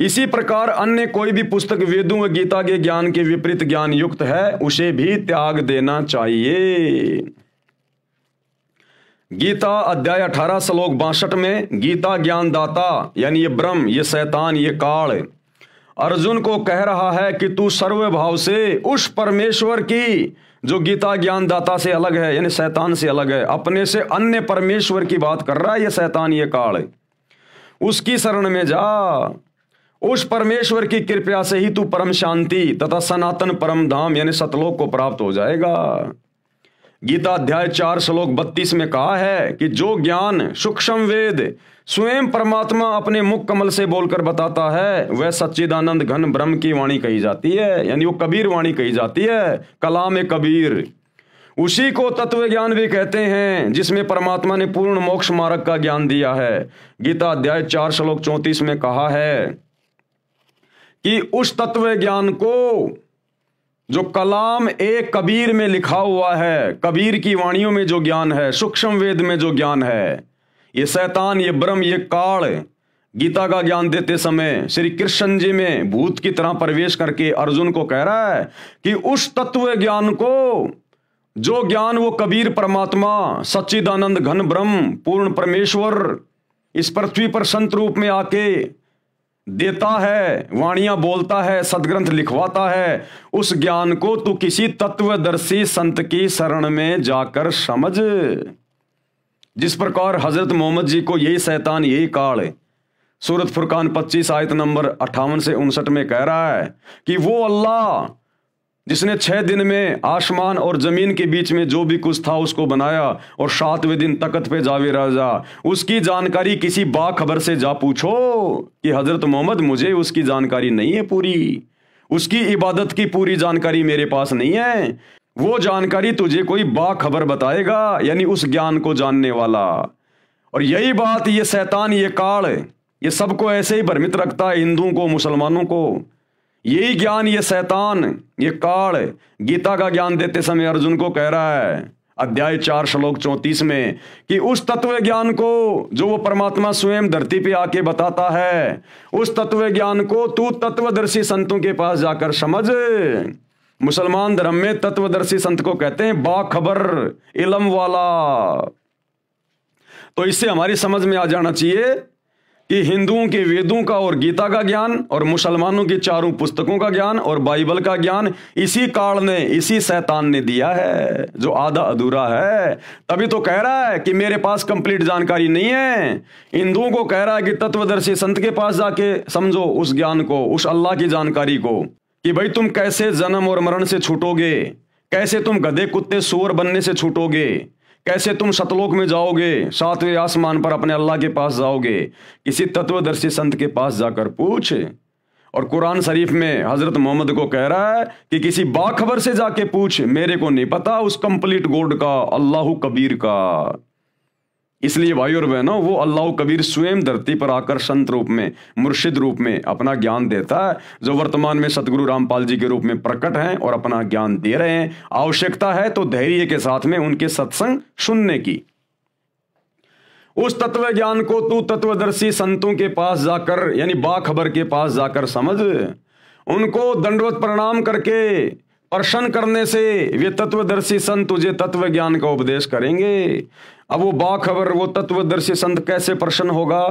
इसी प्रकार अन्य कोई भी पुस्तक वेदों व गीता के ज्ञान के विपरीत ज्ञान युक्त है, उसे भी त्याग देना चाहिए। गीता अध्याय 18 श्लोक 62 में गीता ज्ञानदाता यानी ये ब्रह्म, ये शैतान, ये काल अर्जुन को कह रहा है कि तू सर्वभाव से उस परमेश्वर की जो गीता ज्ञानदाता से अलग है, यानी शैतान से अलग है, अपने से अन्य परमेश्वर की बात कर रहा है ये शैतान, ये काल, उसकी शरण में जा। उस परमेश्वर की कृपा से ही तू परम शांति तथा सनातन परम धाम यानी सतलोक को प्राप्त हो जाएगा। गीता अध्याय 4 श्लोक 32 में कहा है कि जो ज्ञान सूक्ष्म वेद स्वयं परमात्मा अपने मुख कमल से बोलकर बताता है वह सच्चिदानंद घन ब्रह्म की वाणी कही जाती है, यानी वो कबीर वाणी कही जाती है, कलाम कबीर। उसी को तत्व ज्ञान भी कहते हैं जिसमें परमात्मा ने पूर्ण मोक्ष मार्ग का ज्ञान दिया है। गीता अध्याय 4 श्लोक 34 में कहा है कि उस तत्व ज्ञान को जो कलाम ए कबीर में लिखा हुआ है, कबीर की वाणियों में जो ज्ञान है, सूक्ष्म वेद में जो ज्ञान है, ये शैतान, ये ब्रह्म, ये काल गीता का ज्ञान देते समय श्री कृष्ण जी में भूत की तरह प्रवेश करके अर्जुन को कह रहा है कि उस तत्व ज्ञान को, जो ज्ञान वो कबीर परमात्मा सच्चिदानंद घन ब्रह्म पूर्ण परमेश्वर इस पृथ्वी पर संत रूप में आके देता है, वाणियां बोलता है, सदग्रंथ लिखवाता है, उस ज्ञान को तू किसी तत्वदर्शी संत की शरण में जाकर समझ। जिस प्रकार हजरत मोहम्मद जी को यही शैतान, यही काल सूरत फुरकान 25 आयत नंबर 58 से 59 में कह रहा है कि वो अल्लाह जिसने 6 दिन में आसमान और जमीन के बीच में जो भी कुछ था उसको बनाया और 7वें दिन तख्त पे जावे राजा, उसकी जानकारी किसी बाखबर से जा पूछो कि हजरत मोहम्मद मुझे उसकी जानकारी नहीं है पूरी, उसकी इबादत की पूरी जानकारी मेरे पास नहीं है, वो जानकारी तुझे कोई बाखबर बताएगा, यानी उस ज्ञान को जानने वाला। और यही बात ये शैतान, ये काल, ये सबको ऐसे ही भ्रमित रखता है, हिंदुओं को, मुसलमानों को। यही ज्ञान ये शैतान, ये काल गीता का ज्ञान देते समय अर्जुन को कह रहा है अध्याय 4 श्लोक 34 में कि उस तत्व ज्ञान को जो वो परमात्मा स्वयं धरती पे आके बताता है, उस तत्व ज्ञान को तू तत्वदर्शी संतों के पास जाकर समझ। मुसलमान धर्म में तत्वदर्शी संत को कहते हैं बाखबर, इल्म वाला। तो इससे हमारी समझ में आ जाना चाहिए कि हिंदुओं के वेदों का और गीता का ज्ञान और मुसलमानों की चारों पुस्तकों का ज्ञान और बाइबल का ज्ञान इसी काल ने, इसी शैतान ने दिया है, जो आधा अधूरा है। तभी तो कह रहा है कि मेरे पास कंप्लीट जानकारी नहीं है। हिंदुओं को कह रहा है कि तत्वदर्शी संत के पास जाके समझो उस ज्ञान को, उस अल्लाह की जानकारी को, कि भाई तुम कैसे जन्म और मरण से छूटोगे, कैसे तुम गधे कुत्ते सूअर बनने से छूटोगे, कैसे तुम सतलोक में जाओगे, 7वें आसमान पर अपने अल्लाह के पास जाओगे। किसी तत्वदर्शी संत के पास जाकर पूछ। और कुरान शरीफ में हजरत मोहम्मद को कह रहा है कि किसी बाखबर से जाके पूछ, मेरे को नहीं पता उस कंप्लीट गॉड का, अल्लाह कबीर का। इसलिए भाई और बहनों, वो अल्लाह कबीर स्वयं धरती पर आकर संत रूप में, मुर्शिद रूप में अपना ज्ञान देता है, जो वर्तमान में सतगुरु रामपाल जी के रूप में प्रकट हैं और अपना ज्ञान दे रहे हैं। आवश्यकता है तो धैर्य के साथ में उनके सत्संग सुनने की। उस तत्व ज्ञान को तू तत्वदर्शी संतों के पास जाकर, यानी बाखबर के पास जाकर समझ। उनको दंडवत प्रणाम करके प्रश्न करने से वे तत्वदर्शी संत तुझे तत्व ज्ञान का उपदेश करेंगे। अब वो बाखबर, वो तत्वदर्शी संत कैसे प्रश्न होगा?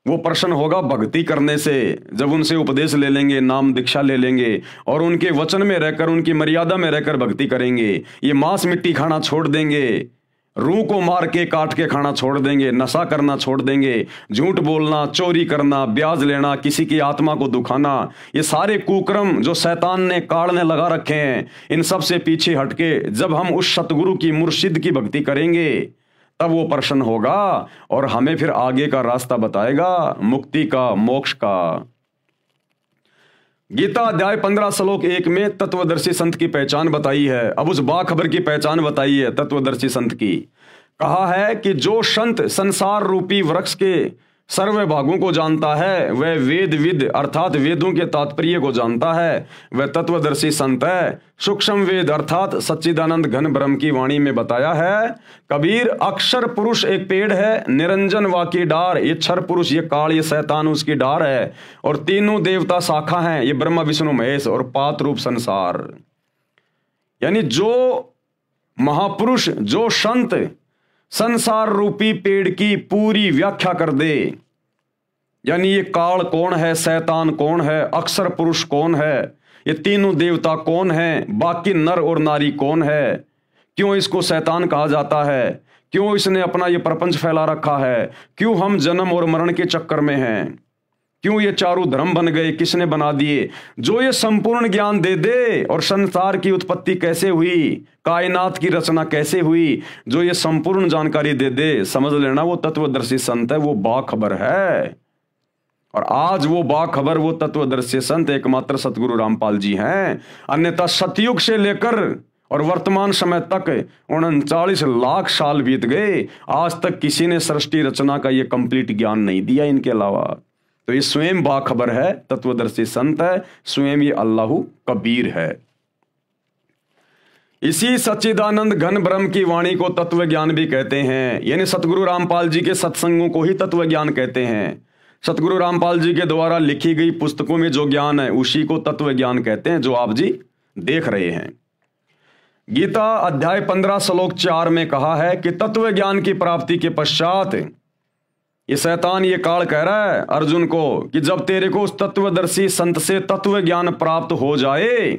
वो प्रश्न होगा भक्ति करने से। जब उनसे उपदेश ले लेंगे, नाम दीक्षा ले लेंगे और उनके वचन में रहकर, उनकी मर्यादा में रहकर भक्ति करेंगे। ये मांस मिट्टी खाना छोड़ देंगे, रूह को मार के काट के खाना छोड़ देंगे, नशा करना छोड़ देंगे, झूठ बोलना, चोरी करना, ब्याज लेना, किसी की आत्मा को दुखाना, ये सारे कुकर्म जो शैतान ने, काल ने लगा रखे हैं, इन सब से पीछे हटके जब हम उस सतगुरु की, मुर्शिद की भक्ति करेंगे, तब वो प्रसन्न होगा और हमें फिर आगे का रास्ता बताएगा, मुक्ति का, मोक्ष का। गीता अध्याय 15 श्लोक 1 में तत्वदर्शी संत की पहचान बताई है। अब उस बाखबर की पहचान बताई है तत्वदर्शी संत की। कहा है कि जो संत संसार रूपी वृक्ष के सर्व भागों को जानता है, वह वेद विद अर्थात वेदों के तात्पर्य को जानता है, वह तत्वदर्शी संत है। सूक्ष्म वेद अर्थात सच्चिदानंद घन ब्रह्म की वाणी में बताया है। कबीर अक्षर पुरुष एक पेड़ है, निरंजन वाकी डार, ये क्षर पुरुष, ये काल, ये शैतान उसकी डार है, और तीनों देवता शाखा हैं, ये ब्रह्मा विष्णु महेश, और पात रूप संसार। यानी जो महापुरुष, जो संत संसार रूपी पेड़ की पूरी व्याख्या कर दे, यानी ये काल कौन है, शैतान कौन है, अक्षर पुरुष कौन है, ये तीनों देवता कौन है, बाकी नर और नारी कौन है, क्यों इसको शैतान कहा जाता है, क्यों इसने अपना ये प्रपंच फैला रखा है, क्यों हम जन्म और मरण के चक्कर में हैं, क्यों ये चारों धर्म बन गए, किसने बना दिए? जो ये संपूर्ण ज्ञान दे दे और संसार की उत्पत्ति कैसे हुई, कायनात की रचना कैसे हुई, जो ये संपूर्ण जानकारी दे दे, समझ लेना वो तत्वदर्शी संत है, वो बाखबर है। और आज वो बाखबर, वो तत्वदर्शी संत एकमात्र सतगुरु रामपाल जी हैं। अन्यथा सतयुग से लेकर और वर्तमान समय तक 39 लाख साल बीत गए, आज तक किसी ने सृष्टि रचना का ये कंप्लीट ज्ञान नहीं दिया इनके अलावा। तो ये स्वयं बाखबर है, तत्वदर्शी संत है, स्वयं ये अल्लाहु कबीर है। इसी सच्चिदानंद घन ब्रह्म की वाणी को तत्व ज्ञान भी कहते हैं, यानी सतगुरु रामपाल जी के सत्संगों को ही तत्व ज्ञान कहते हैं। सतगुरु रामपाल जी के द्वारा लिखी गई पुस्तकों में जो ज्ञान है उसी को तत्व ज्ञान कहते हैं, जो आप जी देख रहे हैं। गीता अध्याय 15 श्लोक 4 में कहा है कि तत्व ज्ञान की प्राप्ति के पश्चात ये शैतान ये काल कह रहा है अर्जुन को कि जब तेरे को उस तत्वदर्शी संत से तत्व ज्ञान प्राप्त हो जाए,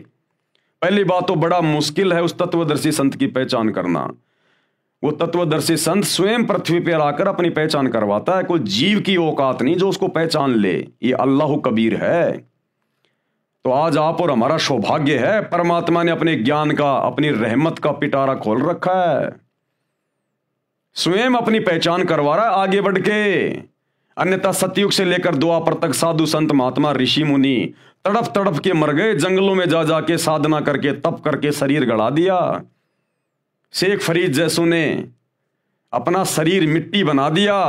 पहली बात तो बड़ा मुश्किल है उस तत्वदर्शी संत की पहचान करना। वो तत्वदर्शी संत स्वयं पृथ्वी पर आकर अपनी पहचान करवाता है, कोई जीव की औकात नहीं जो उसको पहचान ले। ये अल्लाह कबीर है। तो आज आप और हमारा सौभाग्य है, परमात्मा ने अपने ज्ञान का, अपनी रहमत का पिटारा खोल रखा है, स्वयं अपनी पहचान करवा रहा है आगे बढ़ के। अन्यथा सतयुग से लेकर द्वापर तक साधु संत महात्मा ऋषि मुनि तड़प तड़प के मर गए, जंगलों में जा जाके साधना करके तप करके शरीर गड़ा दिया। शेख फरीद जैसों ने अपना शरीर मिट्टी बना दिया,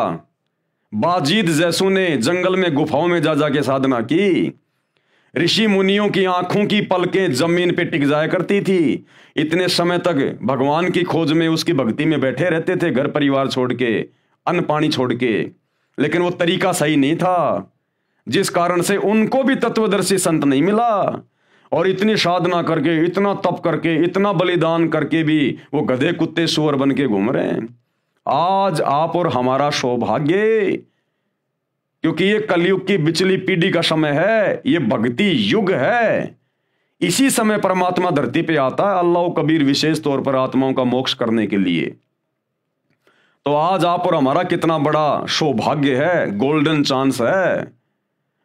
बाजीद जैसों ने जंगल में गुफाओं में जा जाके साधना की। ऋषि मुनियों की आंखों की पलकें जमीन पे टिक जाया करती थी, इतने समय तक भगवान की खोज में उसकी भक्ति में बैठे रहते थे, घर परिवार छोड़ के, अन्न पानी छोड़ के, लेकिन वो तरीका सही नहीं था, जिस कारण से उनको भी तत्वदर्शी संत नहीं मिला। और इतनी साधना करके, इतना तप करके, इतना बलिदान करके भी वो गधे कुत्ते सुअर बन के घूम रहे हैं। आज आप और हमारा सौभाग्य, क्योंकि ये कलयुग की बिचली पीढ़ी का समय है, ये भक्ति युग है। इसी समय परमात्मा धरती पे आता है, अल्लाह कबीर विशेष तौर पर आत्माओं का मोक्ष करने के लिए। तो आज आप और हमारा कितना बड़ा सौभाग्य है, गोल्डन चांस है।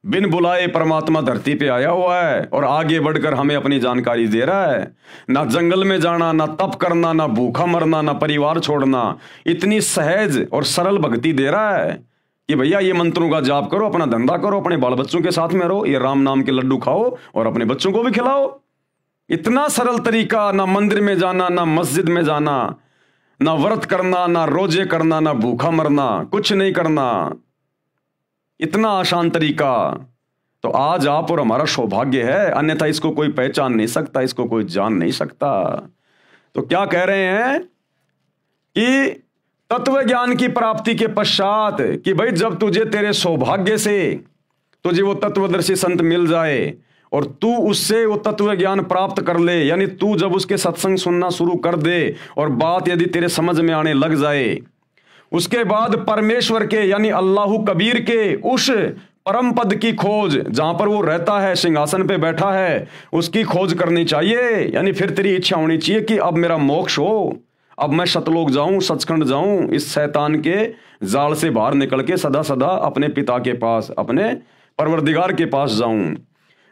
बिन बुलाए परमात्मा धरती पे आया हुआ है और आगे बढ़कर हमें अपनी जानकारी दे रहा है। ना जंगल में जाना, ना तप करना, ना भूखा मरना, ना परिवार छोड़ना, इतनी सहज और सरल भक्ति दे रहा है कि भैया ये मंत्रों का जाप करो, अपना धंधा करो, अपने बाल बच्चों के साथ में रहो, ये राम नाम के लड्डू खाओ और अपने बच्चों को भी खिलाओ। इतना सरल तरीका, ना मंदिर में जाना, ना मस्जिद में जाना, ना व्रत करना, ना रोजे करना, ना भूखा मरना, कुछ नहीं करना, इतना आसान तरीका। तो आज आप और हमारा सौभाग्य है, अन्यथा इसको कोई पहचान नहीं सकता, इसको कोई जान नहीं सकता। तो क्या कह रहे हैं कि तत्व ज्ञान की प्राप्ति के पश्चात कि भाई जब तुझे तेरे सौभाग्य से तुझे वो तत्वदर्शी संत मिल जाए और तू उससे वो तत्व ज्ञान प्राप्त कर ले, यानी तू जब उसके सत्संग सुनना शुरू कर दे और बात यदि तेरे समझ में आने लग जाए, उसके बाद परमेश्वर के यानी अल्लाह कबीर के उस परम पद की खोज, जहां पर वो रहता है, सिंहासन पे बैठा है, उसकी खोज करनी चाहिए। यानी फिर तेरी इच्छा होनी चाहिए कि अब मेरा मोक्ष हो, अब मैं सतलोक जाऊं, सचखंड जाऊं, इस शैतान के जाल से बाहर निकल के सदा सदा अपने पिता के पास, अपने परवरदिगार के पास जाऊं।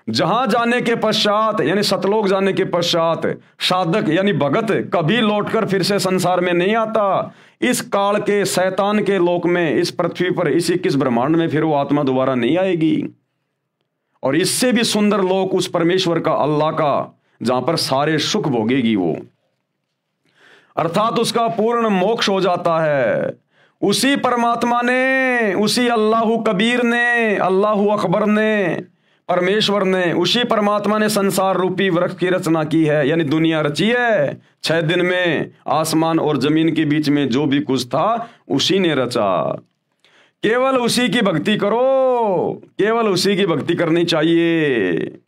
जहां जाने के पश्चात यानी सतलोक जाने के पश्चात साधक यानी भगत कभी लौटकर फिर से संसार में नहीं आता। इस काल के शैतान के लोक में, इस पृथ्वी पर, इस 21 ब्रह्मांड में फिर वो आत्मा दोबारा नहीं आएगी। और इससे भी सुंदर लोक उस परमेश्वर का, अल्लाह का, जहां पर सारे सुख भोगेगी वो, अर्थात उसका पूर्ण मोक्ष हो जाता है। उसी परमात्मा ने, उसी अल्लाह कबीर ने, अल्लाह अकबर ने, परमेश्वर ने, उसी परमात्मा ने संसार रूपी वृक्ष की रचना की है, यानी दुनिया रची है। 6 दिन में आसमान और जमीन के बीच में जो भी कुछ था उसी ने रचा। केवल उसी की भक्ति करो, केवल उसी की भक्ति करनी चाहिए।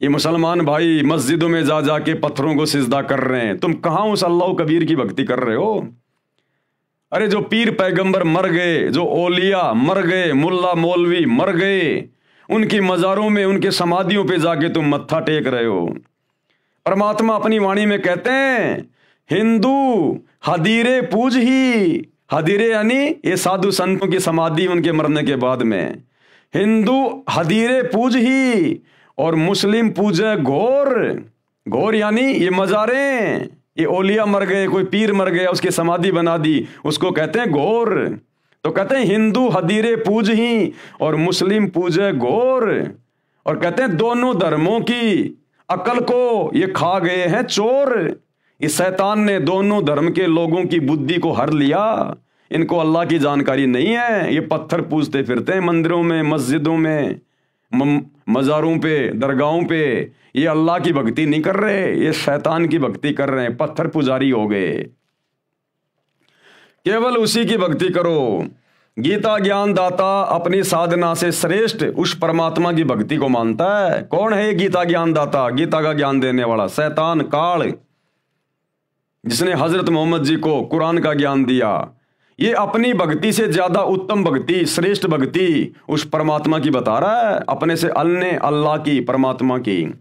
ये मुसलमान भाई मस्जिदों में जा जाके पत्थरों को सिजदा कर रहे हैं, तुम कहां उस अल्लाह कबीर की भक्ति कर रहे हो? अरे जो पीर पैगंबर मर गए, जो ओलिया मर गए, मुल्ला मौलवी मर गए, उनकी मज़ारों में, उनके समाधियों पे जाके तुम मत्था टेक रहे हो। परमात्मा अपनी वाणी में कहते हैं, हिंदू हदीरे पूज ही, हदीरे यानी ये साधु संतों की समाधि उनके मरने के बाद में, हिंदू हदीरे पूज ही और मुस्लिम पूजे घोर। घोर यानी ये मजारें, ये ओलिया मर गए, कोई पीर मर गया, उसकी समाधि बना दी, उसको कहते हैं घोर। तो कहते हैं हिंदू हदीरे पूज ही और मुस्लिम पूजे घोर। और कहते हैं दोनों धर्मों की अकल को ये खा गए हैं चोर। इस शैतान ने दोनों धर्म के लोगों की बुद्धि को हर लिया। इनको अल्लाह की जानकारी नहीं है, ये पत्थर पूजते फिरते हैं मंदिरों में, मस्जिदों में, मज़ारों पे, दरगाहों पे। ये अल्लाह की भक्ति नहीं कर रहे, ये शैतान की भक्ति कर रहे हैं, पत्थर पुजारी हो गए। केवल उसी की भक्ति करो। गीता ज्ञान दाता अपनी साधना से श्रेष्ठ उस परमात्मा की भक्ति को मानता है। कौन है ये गीता ज्ञान दाता? गीता का ज्ञान देने वाला शैतान काल, जिसने हजरत मोहम्मद जी को कुरान का ज्ञान दिया। ये अपनी भक्ति से ज्यादा उत्तम भक्ति, श्रेष्ठ भक्ति उस परमात्मा की बता रहा है, अपने से अन्य अल्लाह की, परमात्मा की।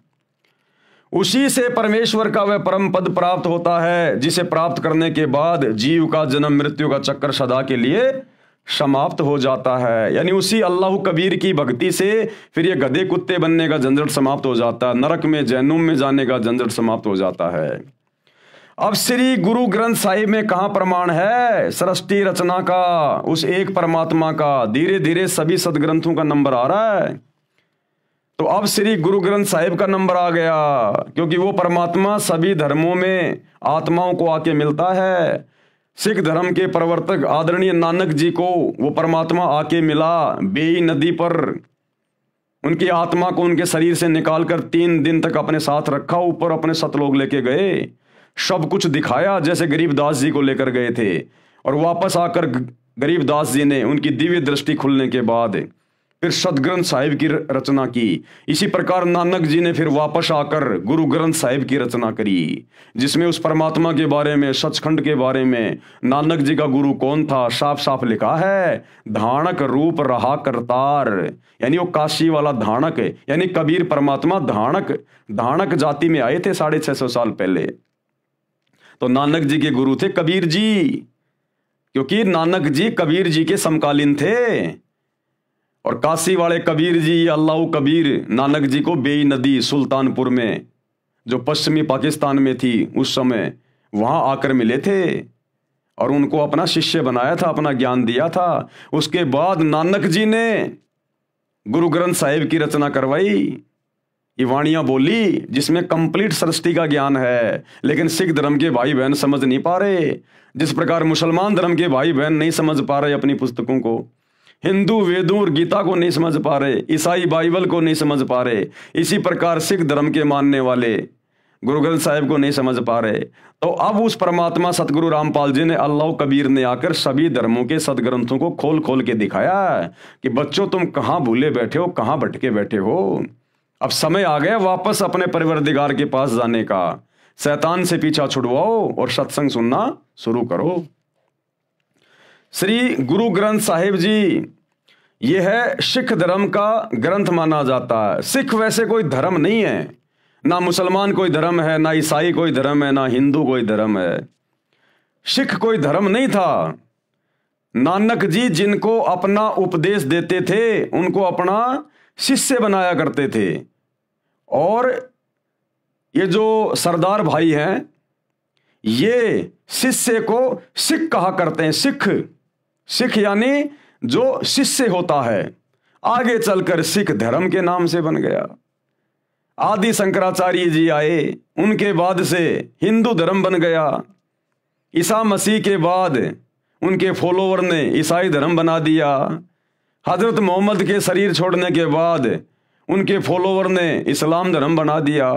उसी से परमेश्वर का वह परम पद प्राप्त होता है, जिसे प्राप्त करने के बाद जीव का जन्म मृत्यु का चक्कर सदा के लिए समाप्त हो जाता है। यानी उसी अल्लाह कबीर की भक्ति से फिर ये गधे कुत्ते बनने का झंझट समाप्त हो जाता है, नरक में जहन्नुम में जाने का झंझट समाप्त हो जाता है। अब श्री गुरु ग्रंथ साहिब में कहां प्रमाण है सृष्टि रचना का, उस एक परमात्मा का? धीरे धीरे सभी सदग्रंथों का नंबर आ रहा है। तो अब श्री गुरु ग्रंथ साहिब का नंबर आ गया, क्योंकि वो परमात्मा सभी धर्मों में आत्माओं को आके मिलता है। सिख धर्म के प्रवर्तक आदरणीय नानक जी को वो परमात्मा आके मिला बेई नदी पर। उनकी आत्मा को उनके शरीर से निकालकर 3 दिन तक अपने साथ रखा, ऊपर अपने सतलोक लेके गए, सब कुछ दिखाया जैसे गरीबदास जी को लेकर गए थे। और वापस आकर गरीबदास जी ने उनकी दिव्य दृष्टि खुलने के बाद फिर सदग्रंथ साहिब की रचना की। इसी प्रकार नानक जी ने फिर वापस आकर गुरु ग्रंथ साहिब की रचना करी, जिसमें उस परमात्मा के बारे में, सचखंड के बारे में, नानक जी का गुरु कौन था, साफ साफ लिखा है। धाणक रूप रहा करतार, यानी वो काशी वाला धाणक, यानी कबीर परमात्मा धाणक जाति में आए थे 650 साल पहले। तो नानक जी के गुरु थे कबीर जी, क्योंकि नानक जी कबीर जी के समकालीन थे। और काशी वाले कबीर जी, अल्लाह कबीर, नानक जी को बेई नदी सुल्तानपुर में, जो पश्चिमी पाकिस्तान में थी उस समय, वहां आकर मिले थे और उनको अपना शिष्य बनाया था, अपना ज्ञान दिया था। उसके बाद नानक जी ने गुरु ग्रंथ साहिब की रचना करवाई, ये वाणियां बोली, जिसमें कंप्लीट सृष्टि का ज्ञान है। लेकिन सिख धर्म के भाई बहन समझ नहीं पा रहे, जिस प्रकार मुसलमान धर्म के भाई बहन नहीं समझ पा रहे अपनी पुस्तकों को, हिंदू वेदों और गीता को नहीं समझ पा रहे, ईसाई बाइबल को नहीं समझ पा रहे, इसी प्रकार सिख धर्म के मानने वाले गुरु ग्रंथ साहिब को नहीं समझ पा रहे। तो अब उस परमात्मा सतगुरु रामपाल जी ने, अल्लाह कबीर ने आकर सभी धर्मों के सदग्रंथों को खोल खोल के दिखाया कि बच्चों तुम कहाँ भूले बैठे हो, कहाँ भटके बैठे हो। अब समय आ गया वापस अपने परवरदिगार के पास जाने का। शैतान से पीछा छुड़वाओ और सत्संग सुनना शुरू करो। श्री गुरु ग्रंथ साहिब जी ये है सिख धर्म का ग्रंथ माना जाता है। सिख वैसे कोई धर्म नहीं है, ना मुसलमान कोई धर्म है, ना ईसाई कोई धर्म है, ना हिंदू कोई धर्म है। सिख कोई धर्म नहीं था। नानक जी जिनको अपना उपदेश देते थे उनको अपना शिष्य बनाया करते थे। और ये जो सरदार भाई हैं ये शिष्य को सिख कहा करते हैं। सिख यानी जो शिष्य होता है, आगे चलकर सिख धर्म के नाम से बन गया। आदि शंकराचार्य जी आए, उनके बाद से हिंदू धर्म बन गया। ईसा मसीह के बाद उनके फॉलोवर ने ईसाई धर्म बना दिया। हजरत मोहम्मद के शरीर छोड़ने के बाद उनके फॉलोवर ने इस्लाम धर्म बना दिया।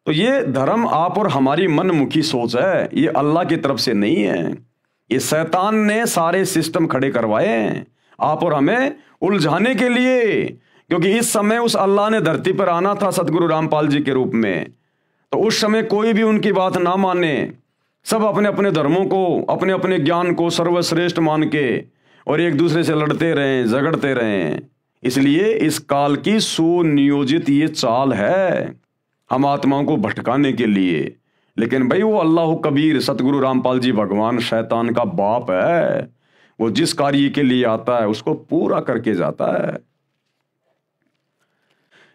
तो ये धर्म आप और हमारी मनमुखी सोच है, ये अल्लाह की तरफ से नहीं है। ये शैतान ने सारे सिस्टम खड़े करवाए हैं आप और हमें उलझाने के लिए, क्योंकि इस समय उस अल्लाह ने धरती पर आना था सतगुरु रामपाल जी के रूप में। तो उस समय कोई भी उनकी बात ना माने, सब अपने अपने धर्मों को, अपने अपने ज्ञान को सर्वश्रेष्ठ मान के और एक दूसरे से लड़ते रहें, झगड़ते रहें। इसलिए इस काल की सुनियोजित ये चाल है हम आत्माओं को भटकाने के लिए। लेकिन भाई वो अल्लाह कबीर सतगुरु रामपाल जी भगवान शैतान का बाप है। वो जिस कार्य के लिए आता है उसको पूरा करके जाता है।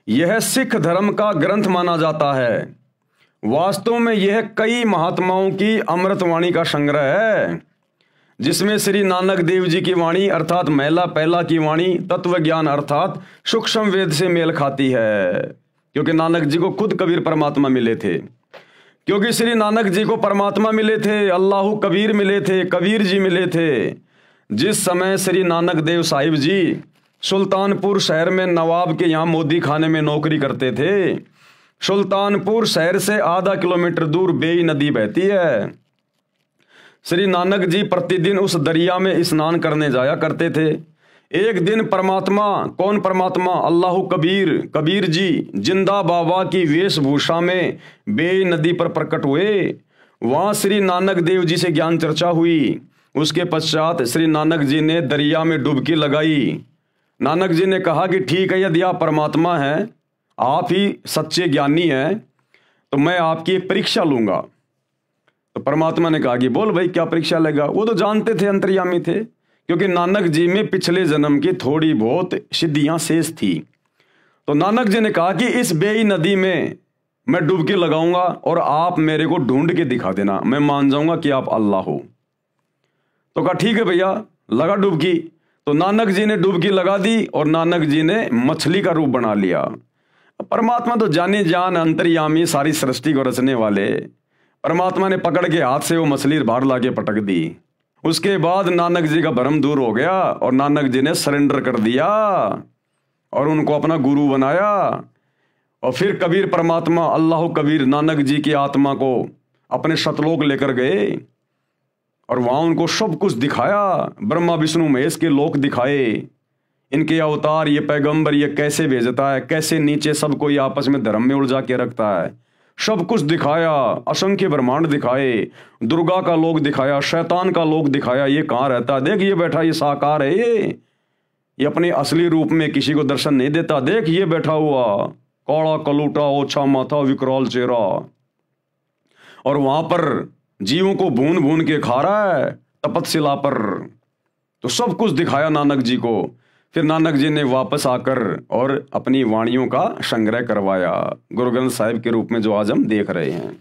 यह सिख धर्म का ग्रंथ माना जाता है। वास्तव में यह कई महात्माओं की अमृतवाणी का संग्रह है, जिसमें श्री नानक देव जी की वाणी अर्थात महिला पहला की वाणी तत्व ज्ञान अर्थात सूक्ष्म वेद से मेल खाती है, क्योंकि नानक जी को खुद कबीर परमात्मा मिले थे। क्योंकि श्री नानक जी को परमात्मा मिले थे, अल्लाह कबीर मिले थे, कबीर जी मिले थे। जिस समय श्री नानक देव साहिब जी सुल्तानपुर शहर में नवाब के यहाँ मोदी खाने में नौकरी करते थे, सुल्तानपुर शहर से आधा किलोमीटर दूर बेई नदी बहती है। श्री नानक जी प्रतिदिन उस दरिया में स्नान करने जाया करते थे। एक दिन परमात्मा, कौन परमात्मा? अल्लाह कबीर, कबीर जी जिंदा बाबा की वेशभूषा में बेई नदी पर प्रकट हुए। वहां श्री नानक देव जी से ज्ञान चर्चा हुई। उसके पश्चात श्री नानक जी ने दरिया में डुबकी लगाई। नानक जी ने कहा कि ठीक है, यदि आप परमात्मा हैं, आप ही सच्चे ज्ञानी हैं, तो मैं आपकी एक परीक्षा लूंगा। तो परमात्मा ने कहा कि बोल भाई, क्या परीक्षा लेगा? वो तो जानते थे, अंतर्यामी थे, क्योंकि नानक जी में पिछले जन्म की थोड़ी बहुत सिद्धियां शेष थी। तो नानक जी ने कहा कि इस बेई नदी में मैं डुबकी लगाऊंगा और आप मेरे को ढूंढ के दिखा देना, मैं मान जाऊंगा कि आप अल्लाह हो। तो कहा ठीक है भैया, लगा डुबकी। तो नानक जी ने डुबकी लगा दी और नानक जी ने मछली का रूप बना लिया। परमात्मा तो जाने जान अंतर्यामी, सारी सृष्टि को रचने वाले परमात्मा ने पकड़ के हाथ से वो मछली बाहर लाके पटक दी। उसके बाद नानक जी का भ्रम दूर हो गया और नानक जी ने सरेंडर कर दिया और उनको अपना गुरु बनाया। और फिर कबीर परमात्मा अल्लाह कबीर नानक जी की आत्मा को अपने शतलोक लेकर गए और वहां उनको सब कुछ दिखाया। ब्रह्मा विष्णु महेश के लोक दिखाए, इनके अवतार, ये पैगंबर ये कैसे भेजता है, कैसे नीचे सबको ये आपस में धर्म में उलझा के रखता है, सब कुछ दिखाया। असंख्य ब्रह्मांड दिखाए, दुर्गा का लोक दिखाया, शैतान का लोक दिखाया, ये कहाँ रहता है, देख ये बैठा, ये साकार है, ये अपने असली रूप में किसी को दर्शन नहीं देता, देख ये बैठा हुआ, कौड़ा कलूटा ओछा माथा विकराल चेहरा, और वहां पर जीवों को भून भून के खा रहा है तपतशिला पर। तो सब कुछ दिखाया नानक जी को। फिर नानक जी ने वापस आकर और अपनी वाणियों का संग्रह करवाया, गुरु ग्रंथ साहिब के रूप में जो आज हम देख रहे हैं।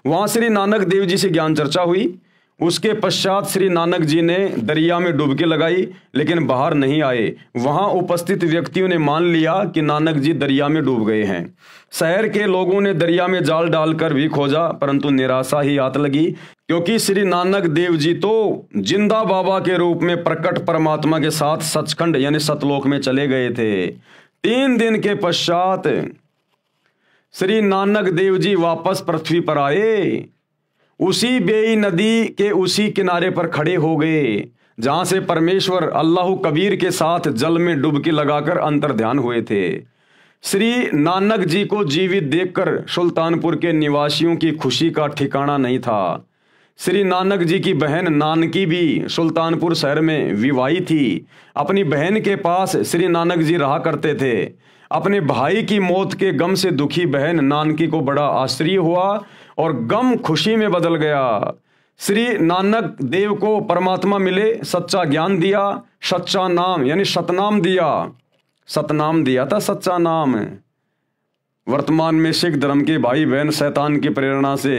वहां श्री नानक देव जी से ज्ञान चर्चा हुई। उसके पश्चात श्री नानक जी ने दरिया में डुबकी लगाई, लेकिन बाहर नहीं आए। वहां उपस्थित व्यक्तियों ने मान लिया कि नानक जी दरिया में डूब गए हैं। शहर के लोगों ने दरिया में जाल डालकर भी खोजा, परंतु निराशा ही हाथ लगी, क्योंकि श्री नानक देव जी तो जिंदा बाबा के रूप में प्रकट परमात्मा के साथ सचखंड यानी सतलोक में चले गए थे। 3 दिन के पश्चात श्री नानक देव जी वापस पृथ्वी पर आए। उसी बेई नदी के उसी किनारे पर खड़े हो गए जहां से परमेश्वर अल्लाह कबीर के साथ जल में डुबकी लगाकर अंतर ध्यान हुए थे। श्री नानक जी को जीवित देखकर सुल्तानपुर के निवासियों की खुशी का ठिकाना नहीं था। श्री नानक जी की बहन नानकी भी सुल्तानपुर शहर में विवाही थी। अपनी बहन के पास श्री नानक जी रहा करते थे। अपने भाई की मौत के गम से दुखी बहन नानकी को बड़ा आश्चर्य हुआ और गम खुशी में बदल गया। श्री नानक देव को परमात्मा मिले, सच्चा ज्ञान दिया, सच्चा नाम यानी सतनाम दिया। सतनाम दिया था, सच्चा नाम। वर्तमान में सिख धर्म के भाई बहन शैतान की प्रेरणा से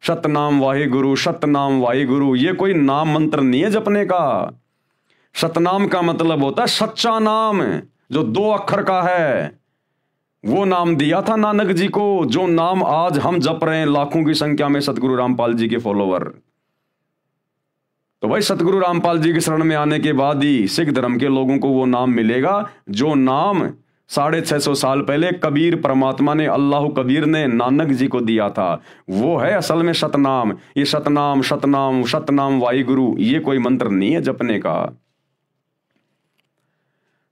सतनाम वाहिगुरु, सतनाम वाहिगुरु, ये कोई नाम मंत्र नहीं है जपने का। सतनाम का मतलब होता है सच्चा नाम, जो 2 अक्षर का है। वो नाम दिया था नानक जी को, जो नाम आज हम जप रहे हैं लाखों की संख्या में सतगुरु रामपाल जी के फॉलोवर। तो भाई सतगुरु रामपाल जी की शरण में आने के बाद ही सिख धर्म के लोगों को वो नाम मिलेगा जो नाम 650 साल पहले कबीर परमात्मा ने, अल्लाह कबीर ने नानक जी को दिया था। वो है असल में सतनाम। ये सतनाम सतनाम सतनाम वाहिगुरु ये कोई मंत्र नहीं है जपने का।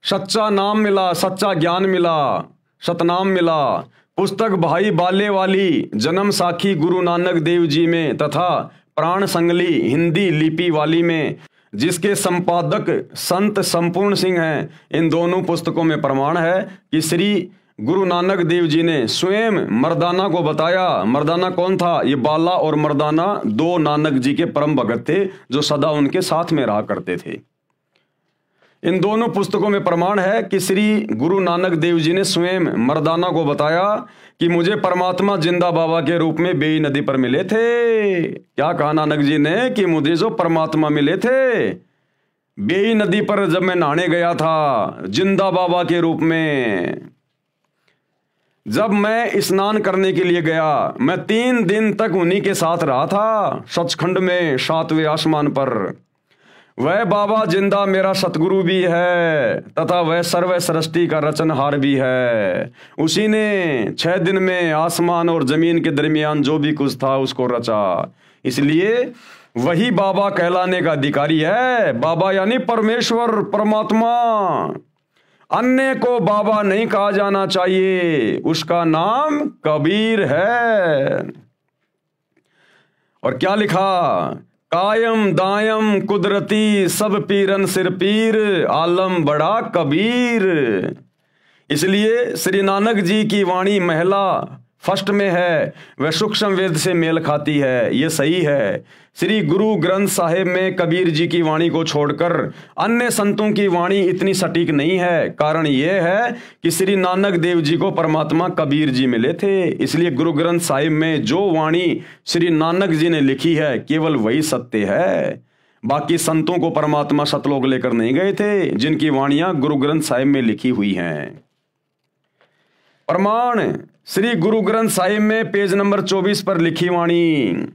सच्चा नाम मिला, सच्चा ज्ञान मिला, सतनाम मिला। पुस्तक भाई बाले वाली जन्म साखी गुरु नानक देव जी में तथा प्राण संगली हिंदी लिपि वाली में, जिसके संपादक संत संपूर्ण सिंह हैं, इन दोनों पुस्तकों में प्रमाण है कि श्री गुरु नानक देव जी ने स्वयं मर्दाना को बताया। मर्दाना कौन था? ये बाला और मर्दाना 2 नानक जी के परम भगत थे जो सदा उनके साथ में रहा करते थे। इन दोनों पुस्तकों में प्रमाण है कि श्री गुरु नानक देव जी ने स्वयं मर्दाना को बताया कि मुझे परमात्मा जिंदा बाबा के रूप में बेई नदी पर मिले थे। क्या कहा नानक जी ने कि मुझे जो परमात्मा मिले थे बेई नदी पर जब मैं नहाने गया था जिंदा बाबा के रूप में। जब मैं स्नान करने के लिए गया मैं 3 दिन तक उन्हीं के साथ रहा था सचखंड में 7वें आसमान पर। वह बाबा जिंदा मेरा सतगुरु भी है तथा वह सर्व सृष्टि का रचनहार भी है। उसी ने 6 दिन में आसमान और जमीन के दरमियान जो भी कुछ था उसको रचा, इसलिए वही बाबा कहलाने का अधिकारी है। बाबा यानी परमेश्वर परमात्मा। अन्य को बाबा नहीं कहा जाना चाहिए, उसका नाम कबीर है। और क्या लिखा, कायम दायम कुदरती सब पीरन सिर पीर आलम बड़ा कबीर। इसलिए श्री नानक जी की वाणी महिला फर्स्ट में है, वह सूक्ष्म वेद से मेल खाती है, ये सही है। श्री गुरु ग्रंथ साहिब में कबीर जी की वाणी को छोड़कर अन्य संतों की वाणी इतनी सटीक नहीं है। कारण यह है कि श्री नानक देव जी को परमात्मा कबीर जी मिले थे, इसलिए गुरु ग्रंथ साहिब में जो वाणी श्री नानक जी ने लिखी है केवल वही सत्य है। बाकी संतों को परमात्मा सतलोक लेकर नहीं गए थे जिनकी वाणियां गुरु ग्रंथ साहिब में लिखी हुई हैं। प्रमाण श्री गुरु ग्रंथ साहिब में पेज नंबर 24 पर लिखी वाणी,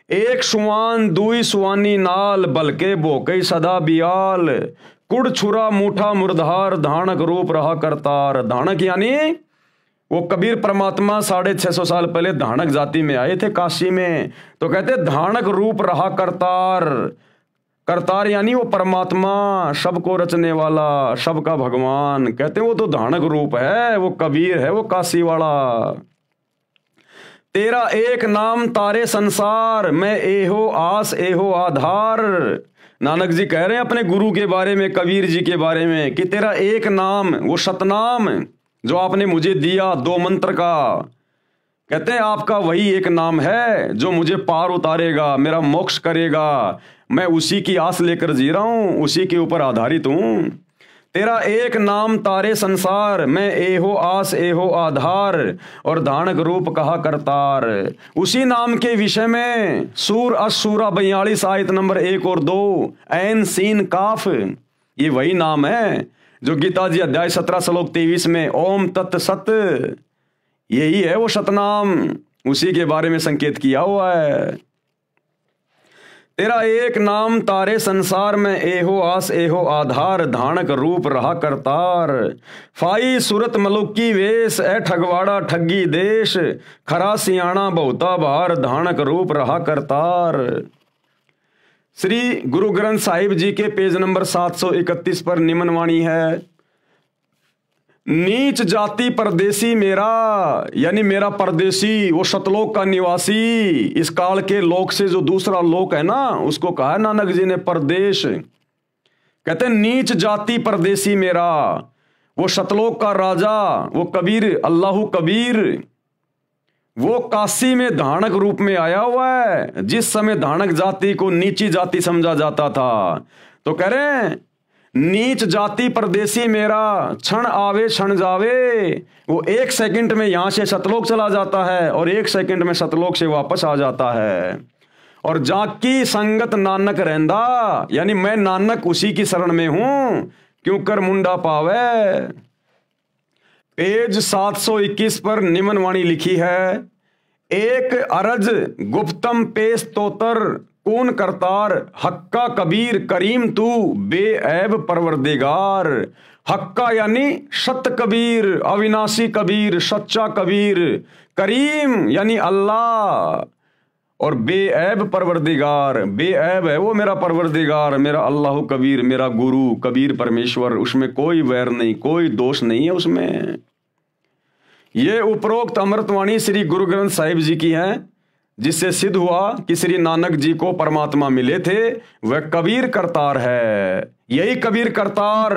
एक सुवान दुई सुवानी नाल बलके बोकई सदा बियाल कुड़ छुरा मूठा मुर्धार धानक रूप रहा करतार। धानक यानी वो कबीर परमात्मा 650 साल पहले धानक जाति में आए थे काशी में, तो कहते धानक रूप रहा करतार। करतार यानी वो परमात्मा, सबको रचने वाला, सबका भगवान। कहते हैं वो तो धानक रूप है, वो कबीर है, वो काशी वाला। तेरा एक नाम तारे संसार मैं एहो आस एहो आधार। नानक जी कह रहे हैं अपने गुरु के बारे में, कबीर जी के बारे में, कि तेरा एक नाम, वो सतनाम जो आपने मुझे दिया 2 मंत्र का, कहते हैं आपका वही एक नाम है जो मुझे पार उतारेगा, मेरा मोक्ष करेगा। मैं उसी की आस लेकर जी रहा हूं, उसी के ऊपर आधारित हूं। तेरा एक नाम तारे संसार मैं एहो आस एहो आधार और धानक रूप कहा करतार। उसी नाम के विषय में सूर असूरा 42 आयत नंबर 1 और 2 ऐन सीन काफ, ये वही नाम है जो गीता जी अध्याय 17 श्लोक 23 में ओम तत् सत, यही है वो सतनाम, उसी के बारे में संकेत किया हुआ है। तेरा एक नाम तारे संसार में एहो आस एहो आधार धानक रूप रहा करतार। फाई सूरत मलुकी वेश ए ठगवाड़ा ठगी देश खरा सियाणा बहुता बार धानक रूप रहा करतार। श्री गुरु ग्रंथ साहिब जी के पेज नंबर 731 पर निम्न वाणी है, नीच जाति परदेसी मेरा, यानी मेरा परदेसी वो सतलोक का निवासी, इस काल के लोक से जो दूसरा लोक है ना उसको कहा है नानक जी ने परदेश। कहते हैं नीच जाति परदेसी मेरा, वो सतलोक का राजा, वो कबीर अल्लाह कबीर, वो काशी में धानक रूप में आया हुआ है। जिस समय धानक जाति को नीची जाति समझा जाता था, तो कह रहे हैं नीच जाति परदेसी मेरा, क्षण आवे क्षण जावे। वो 1 सेकंड में यहां से सतलोक चला जाता है और 1 सेकंड में सतलोक से वापस आ जाता है। और जाकी संगत नानक रहंदा, यानी मैं नानक उसी की शरण में हूं, क्यों कर मुंडा पावे। पेज 721 पर निम्न वाणी लिखी है, एक अरज गुप्तम पेश तोतर कौन करतार हक्का कबीर करीम तू बेऐब परवरदिगार। हक्का यानी सत्य कबीर, अविनाशी कबीर, सच्चा कबीर। करीम यानी अल्लाह, और बेऐब परवरदिगार, बेऐब है वो मेरा परवरदिगार, मेरा अल्लाह कबीर, मेरा गुरु कबीर परमेश्वर, उसमें कोई वैर नहीं, कोई दोष नहीं है उसमें। ये उपरोक्त अमृतवाणी श्री गुरु ग्रंथ साहिब जी की है, जिससे सिद्ध हुआ कि श्री नानक जी को परमात्मा मिले थे, वह कबीर करतार है। यही कबीर करतार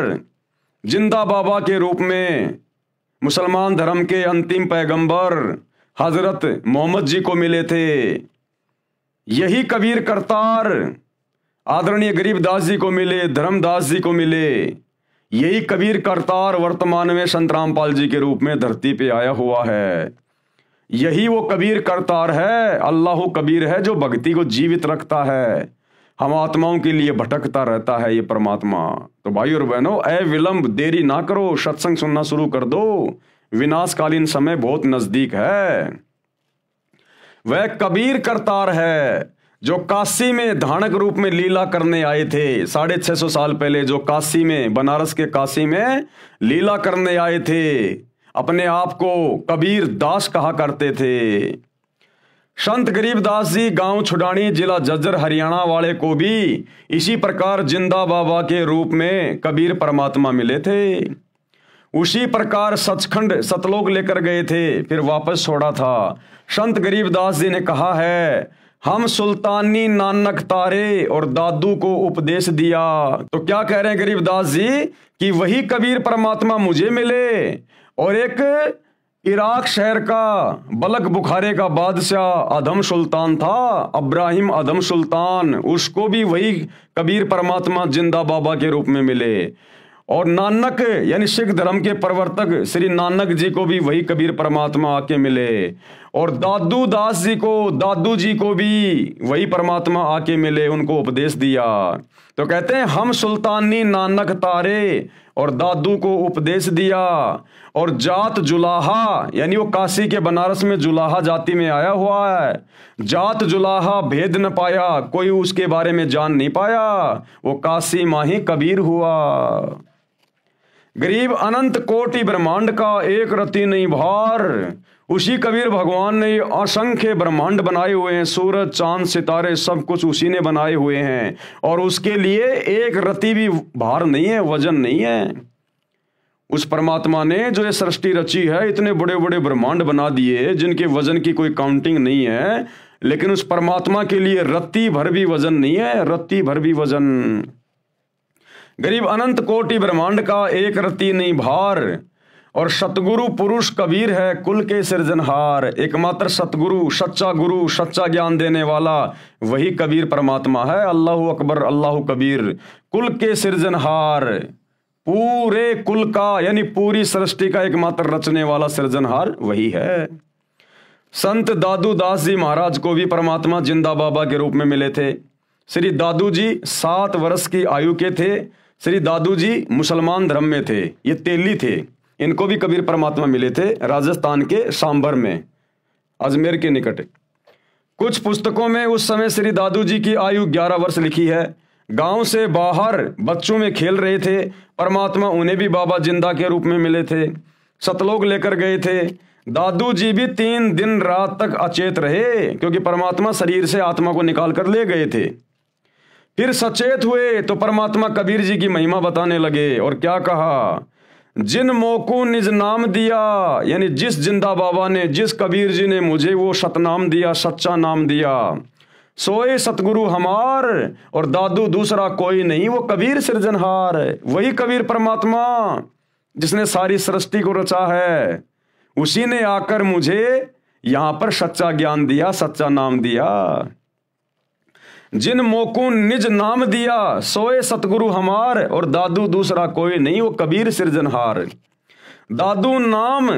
जिंदा बाबा के रूप में मुसलमान धर्म के अंतिम पैगंबर हजरत मोहम्मद जी को मिले थे। यही कबीर करतार आदरणीय गरीबदास जी को मिले, धर्मदास जी को मिले, यही कबीर करतार वर्तमान में संत रामपाल जी के रूप में धरती पे आया हुआ है। यही वो कबीर करतार है, अल्लाह कबीर है, जो भक्ति को जीवित रखता है, हम आत्माओं के लिए भटकता रहता है ये परमात्मा। तो भाई और बहनों, ए विलंब, देरी ना करो, सत्संग सुनना शुरू कर दो, विनाशकालीन समय बहुत नजदीक है। वह कबीर करतार है जो काशी में धानक रूप में लीला करने आए थे 650 साल पहले, जो काशी में, बनारस के काशी में लीला करने आए थे, अपने आप को कबीर दास कहा करते थे। संत गरीबदास जी गांव छुडानी, जिला झज्जर, हरियाणा वाले को भी इसी प्रकार जिंदा बाबा के रूप में कबीर परमात्मा मिले थे। उसी प्रकार सचखंड सतलोक लेकर गए थे, फिर वापस छोड़ा था। संत गरीबदास जी ने कहा है, हम सुल्तानी नानक तारे और दादू को उपदेश दिया। तो क्या कह रहे हैं गरीबदास जी कि वही कबीर परमात्मा मुझे मिले, और एक इराक शहर का बलक बुखारे का बादशाह अदम सुल्तान था, अब्राहिम अदम सुल्तान, उसको भी वही कबीर परमात्मा जिंदा बाबा के रूप में मिले। और नानक यानी सिख धर्म के प्रवर्तक श्री नानक जी को भी वही कबीर परमात्मा आके मिले। और दादू दास जी को, दादू जी को भी वही परमात्मा आके मिले, उनको उपदेश दिया। तो कहते हैं, हम सुल्तानी नानक तारे और दादू को उपदेश दिया। और जात जुलाहा, यानी वो काशी के बनारस में जुलाहा जाति में आया हुआ है। जात जुलाहा भेद न पाया, कोई उसके बारे में जान नहीं पाया, वो काशी माही कबीर हुआ। गरीब अनंत कोटि ब्रह्मांड का एक रति नहीं भार, उसी कबीर भगवान ने असंख्य ब्रह्मांड बनाए हुए हैं, सूरज चांद सितारे सब कुछ उसी ने बनाए हुए हैं, और उसके लिए एक रति भी भार नहीं है, वजन नहीं है। उस परमात्मा ने जो ये सृष्टि रची है, इतने बड़े बड़े ब्रह्मांड बना दिए जिनके वजन की कोई काउंटिंग नहीं है, लेकिन उस परमात्मा के लिए रत्ती भर भी वजन नहीं है, रत्ती भर भी वजन। गरीब अनंत कोटि ब्रह्मांड का एक रत्ती नहीं भार, और सतगुरु पुरुष कबीर है कुल के सृजनहार। एकमात्र सतगुरु, सच्चा गुरु, सच्चा ज्ञान देने वाला वही कबीर परमात्मा है। अल्लाहु अकबर, अल्लाहु कबीर। कुल के सृजनहार, पूरे कुल का यानी पूरी सृष्टि का एकमात्र रचने वाला सृजनहार वही है। संत दादू दास जी महाराज को भी परमात्मा जिंदा बाबा के रूप में मिले थे। श्री दादू जी 7 वर्ष की आयु के थे। श्री दादू जी मुसलमान धर्म में थे, ये तेली थे। इनको भी कबीर परमात्मा मिले थे राजस्थान के सांबर में, अजमेर के निकट। कुछ पुस्तकों में उस समय श्री दादू जी की आयु 11 वर्ष लिखी है। गांव से बाहर बच्चों में खेल रहे थे, परमात्मा उन्हें भी बाबा जिंदा के रूप में मिले थे, सतलोक लेकर गए थे। दादू जी भी 3 दिन रात तक अचेत रहे, क्योंकि परमात्मा शरीर से आत्मा को निकाल कर ले गए थे। फिर सचेत हुए तो परमात्मा कबीर जी की महिमा बताने लगे, और क्या कहा, जिन मोको निज नाम दिया, यानी जिस जिंदा बाबा ने, जिस कबीर जी ने मुझे वो सतनाम दिया, सच्चा नाम दिया, सोए सतगुरु हमार, और दादू दूसरा कोई नहीं, वो कबीर सृजनहार। वही कबीर परमात्मा जिसने सारी सृष्टि को रचा है, उसी ने आकर मुझे यहां पर सच्चा ज्ञान दिया, सच्चा नाम दिया। जिन मोको निज नाम दिया, सोए सतगुरु हमार, और दादू दूसरा कोई नहीं, वो कबीर सृजनहार। दादू नाम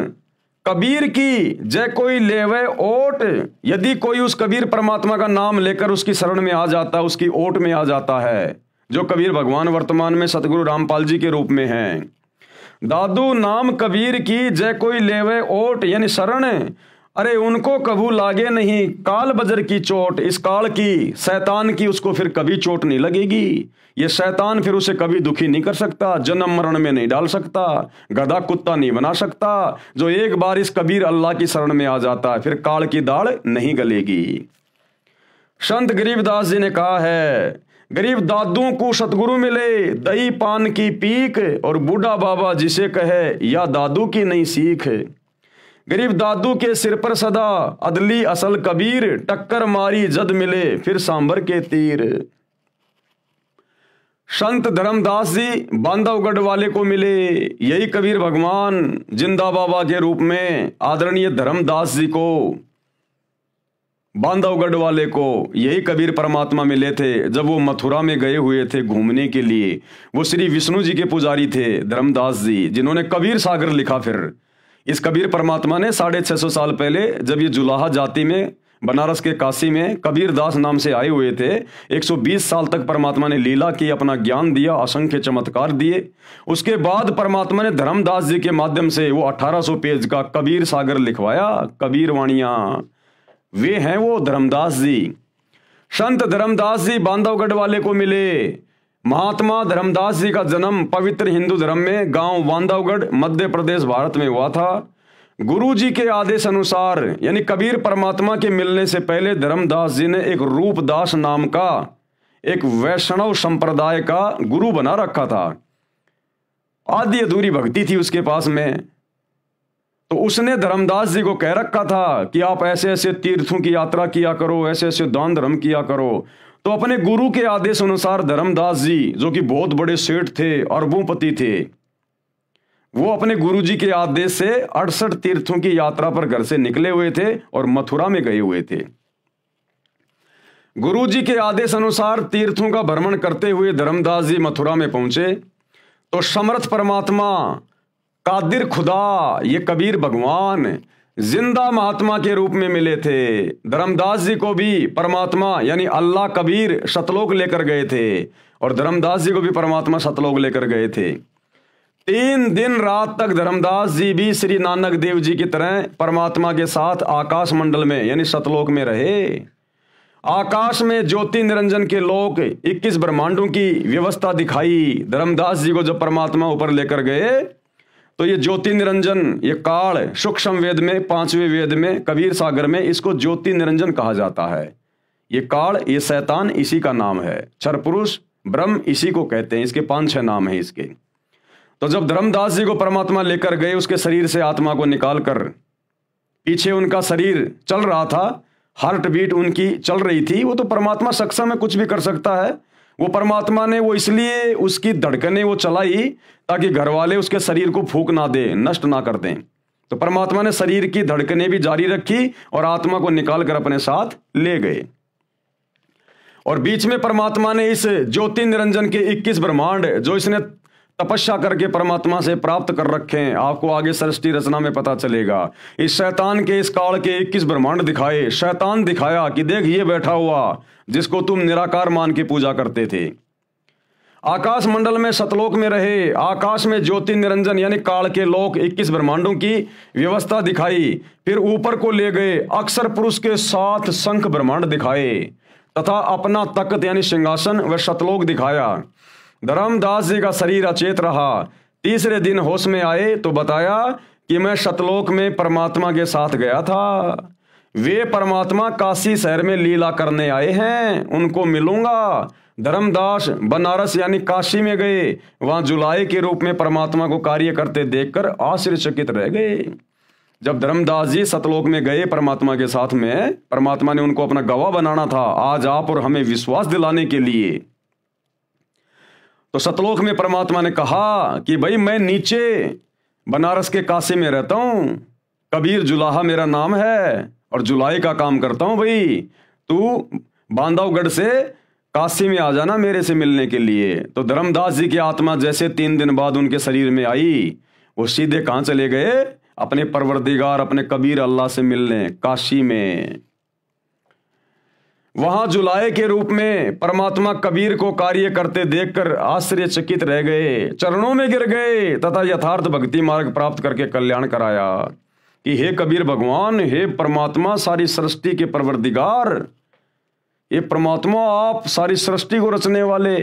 कबीर की जय कोई लेवे ओट, यदि कोई उस कबीर परमात्मा का नाम लेकर उसकी शरण में आ जाता है, उसकी ओट में आ जाता है, जो कबीर भगवान वर्तमान में सतगुरु रामपाल जी के रूप में हैं। दादू नाम कबीर की जय कोई लेवे ओट, यानी शरण, अरे उनको कभू लागे नहीं काल बजर की चोट। इस काल की, शैतान की, उसको फिर कभी चोट नहीं लगेगी। ये शैतान फिर उसे कभी दुखी नहीं कर सकता, जन्म मरण में नहीं डाल सकता, गधा कुत्ता नहीं बना सकता। जो एक बार इस कबीर अल्लाह की शरण में आ जाता है, फिर काल की दाढ़ नहीं गलेगी। संत गरीबदास जी ने कहा है, गरीब दादू को सतगुरु मिले, दही पान की पीक, और बूढ़ा बाबा जिसे कहे या दादू की नहीं सीख। गरीब दादू के सिर पर सदा अदली असल कबीर, टक्कर मारी जद मिले फिर सांबर के तीर। संत धर्मदास जी बांधवगढ़ वाले को मिले, यही कबीर भगवान जिंदा बाबा के रूप में आदरणीय धर्मदास जी को बांधवगढ़ वाले को यही कबीर परमात्मा मिले थे जब वो मथुरा में गए हुए थे घूमने के लिए। वो श्री विष्णु जी के पुजारी थे धर्मदास जी, जिन्होंने कबीर सागर लिखा। फिर इस कबीर परमात्मा ने 650 साल पहले जब ये जुलाहा जाति में बनारस के काशी में कबीर दास नाम से आए हुए थे, 120 साल तक परमात्मा ने लीला की, अपना ज्ञान दिया, असंख्य चमत्कार दिए। उसके बाद परमात्मा ने धर्मदास जी के माध्यम से वो 1800 पेज का कबीर सागर लिखवाया, कबीर वाणियां। वे हैं वो धर्मदास जी। संत धर्मदास जी बांधवगढ़ वाले को मिले। महात्मा धर्मदास जी का जन्म पवित्र हिंदू धर्म में गांव बांधवगढ़ मध्य प्रदेश भारत में हुआ था। गुरु जी के आदेश अनुसार यानी कबीर परमात्मा के मिलने से पहले धर्मदास जी ने एक रूपदास नाम का एक वैष्णव संप्रदाय का गुरु बना रखा था। आधी अधूरी भक्ति थी उसके पास में, तो उसने धर्मदास जी को कह रखा था कि आप ऐसे ऐसे तीर्थों की यात्रा किया करो, ऐसे ऐसे दान धर्म किया करो। तो अपने गुरु के आदेश अनुसार धर्मदास जी, जो कि बहुत बड़े सेठ थे, अरबोंपति थे, वो अपने गुरु जी के आदेश से 68 तीर्थों की यात्रा पर घर से निकले हुए थे और मथुरा में गए हुए थे। गुरु जी के आदेश अनुसार तीर्थों का भ्रमण करते हुए धर्मदास जी मथुरा में पहुंचे तो समर्थ परमात्मा, कादिर खुदा, ये कबीर भगवान जिंदा महात्मा के रूप में मिले थे। धर्मदास जी को भी परमात्मा यानी अल्लाह कबीर सतलोक लेकर गए थे और धर्मदास जी को भी परमात्मा सतलोक लेकर गए थे। 3 दिन रात तक धर्मदास जी भी श्री नानक देव जी की तरह परमात्मा के साथ आकाश मंडल में यानी सतलोक में रहे। आकाश में ज्योति निरंजन के लोक 21 ब्रह्मांडों की व्यवस्था दिखाई। धर्मदास जी को जब परमात्मा ऊपर लेकर गए तो ये ज्योति निरंजन, ये काल सूक्ष्म वेद में 5वें वेद में कबीर सागर में इसको ज्योति निरंजन कहा जाता है। ये काल, ये शैतान इसी का नाम है। क्षर पुरुष ब्रह्म इसी को कहते हैं। इसके 5-6 नाम हैं इसके। तो जब धर्मदास जी को परमात्मा लेकर गए, उसके शरीर से आत्मा को निकालकर, पीछे उनका शरीर चल रहा था, हार्ट बीट उनकी चल रही थी। वो तो परमात्मा सक्षम है, कुछ भी कर सकता है। वो परमात्मा ने वो इसलिए उसकी धड़कनें वो चलाई ताकि घर वाले उसके शरीर को फूंक ना दे, नष्ट ना कर दें। तो परमात्मा ने शरीर की धड़कनें भी जारी रखी और आत्मा को निकाल कर अपने साथ ले गए। और बीच में परमात्मा ने इस ज्योति निरंजन के 21 ब्रह्मांड जो इसने तपस्या करके परमात्मा से प्राप्त कर रखे हैं, आपको आगे सृष्टि रचना में पता चलेगा। इस शैतान के, इस काल के 21 ब्रह्मांड दिखाए। शैतान दिखाया कि देख ये बैठा हुआ जिसको तुम निराकार मान के पूजा करते थे। आकाश मंडल में सतलोक में रहे। आकाश में ज्योति निरंजन यानी काल के लोक 21 ब्रह्मांडों की व्यवस्था दिखाई। फिर ऊपर को ले गए, अक्षर पुरुष के 7 शंख ब्रह्मांड दिखाए तथा अपना तख्त यानी सिंहासन व सतलोक दिखाया। धर्मदास जी का शरीर अचेत रहा। तीसरे दिन होश में आए तो बताया कि मैं सतलोक में परमात्मा के साथ गया था। वे परमात्मा काशी शहर में लीला करने आए हैं, उनको मिलूंगा। धर्मदास बनारस यानी काशी में गए। वहां जुलाई के रूप में परमात्मा को कार्य करते देखकर आश्चर्यचकित रह गए। जब धर्मदास जी सतलोक में गए परमात्मा के साथ में, परमात्मा ने उनको अपना गवाह बनाना था आज आप और हमें विश्वास दिलाने के लिए। तो सतलोक में परमात्मा ने कहा कि भाई मैं नीचे बनारस के काशी में रहता हूं, कबीर जुलाहा मेरा नाम है और जुलाई का काम करता हूं। भाई तू बांधवगढ़ से काशी में आ जाना मेरे से मिलने के लिए। तो धर्मदास जी की आत्मा जैसे 3 दिन बाद उनके शरीर में आई, वो सीधे कहां चले गए? अपने परवरदिगार, अपने कबीर अल्लाह से मिलने काशी में। वहां जुलाए के रूप में परमात्मा कबीर को कार्य करते देखकर आश्चर्यचकित रह गए, चरणों में गिर गए तथा यथार्थ भक्ति मार्ग प्राप्त करके कल्याण कराया कि हे कबीर भगवान, हे परमात्मा, सारी सृष्टि के परवरदिगार, ये परमात्मा आप सारी सृष्टि को रचने वाले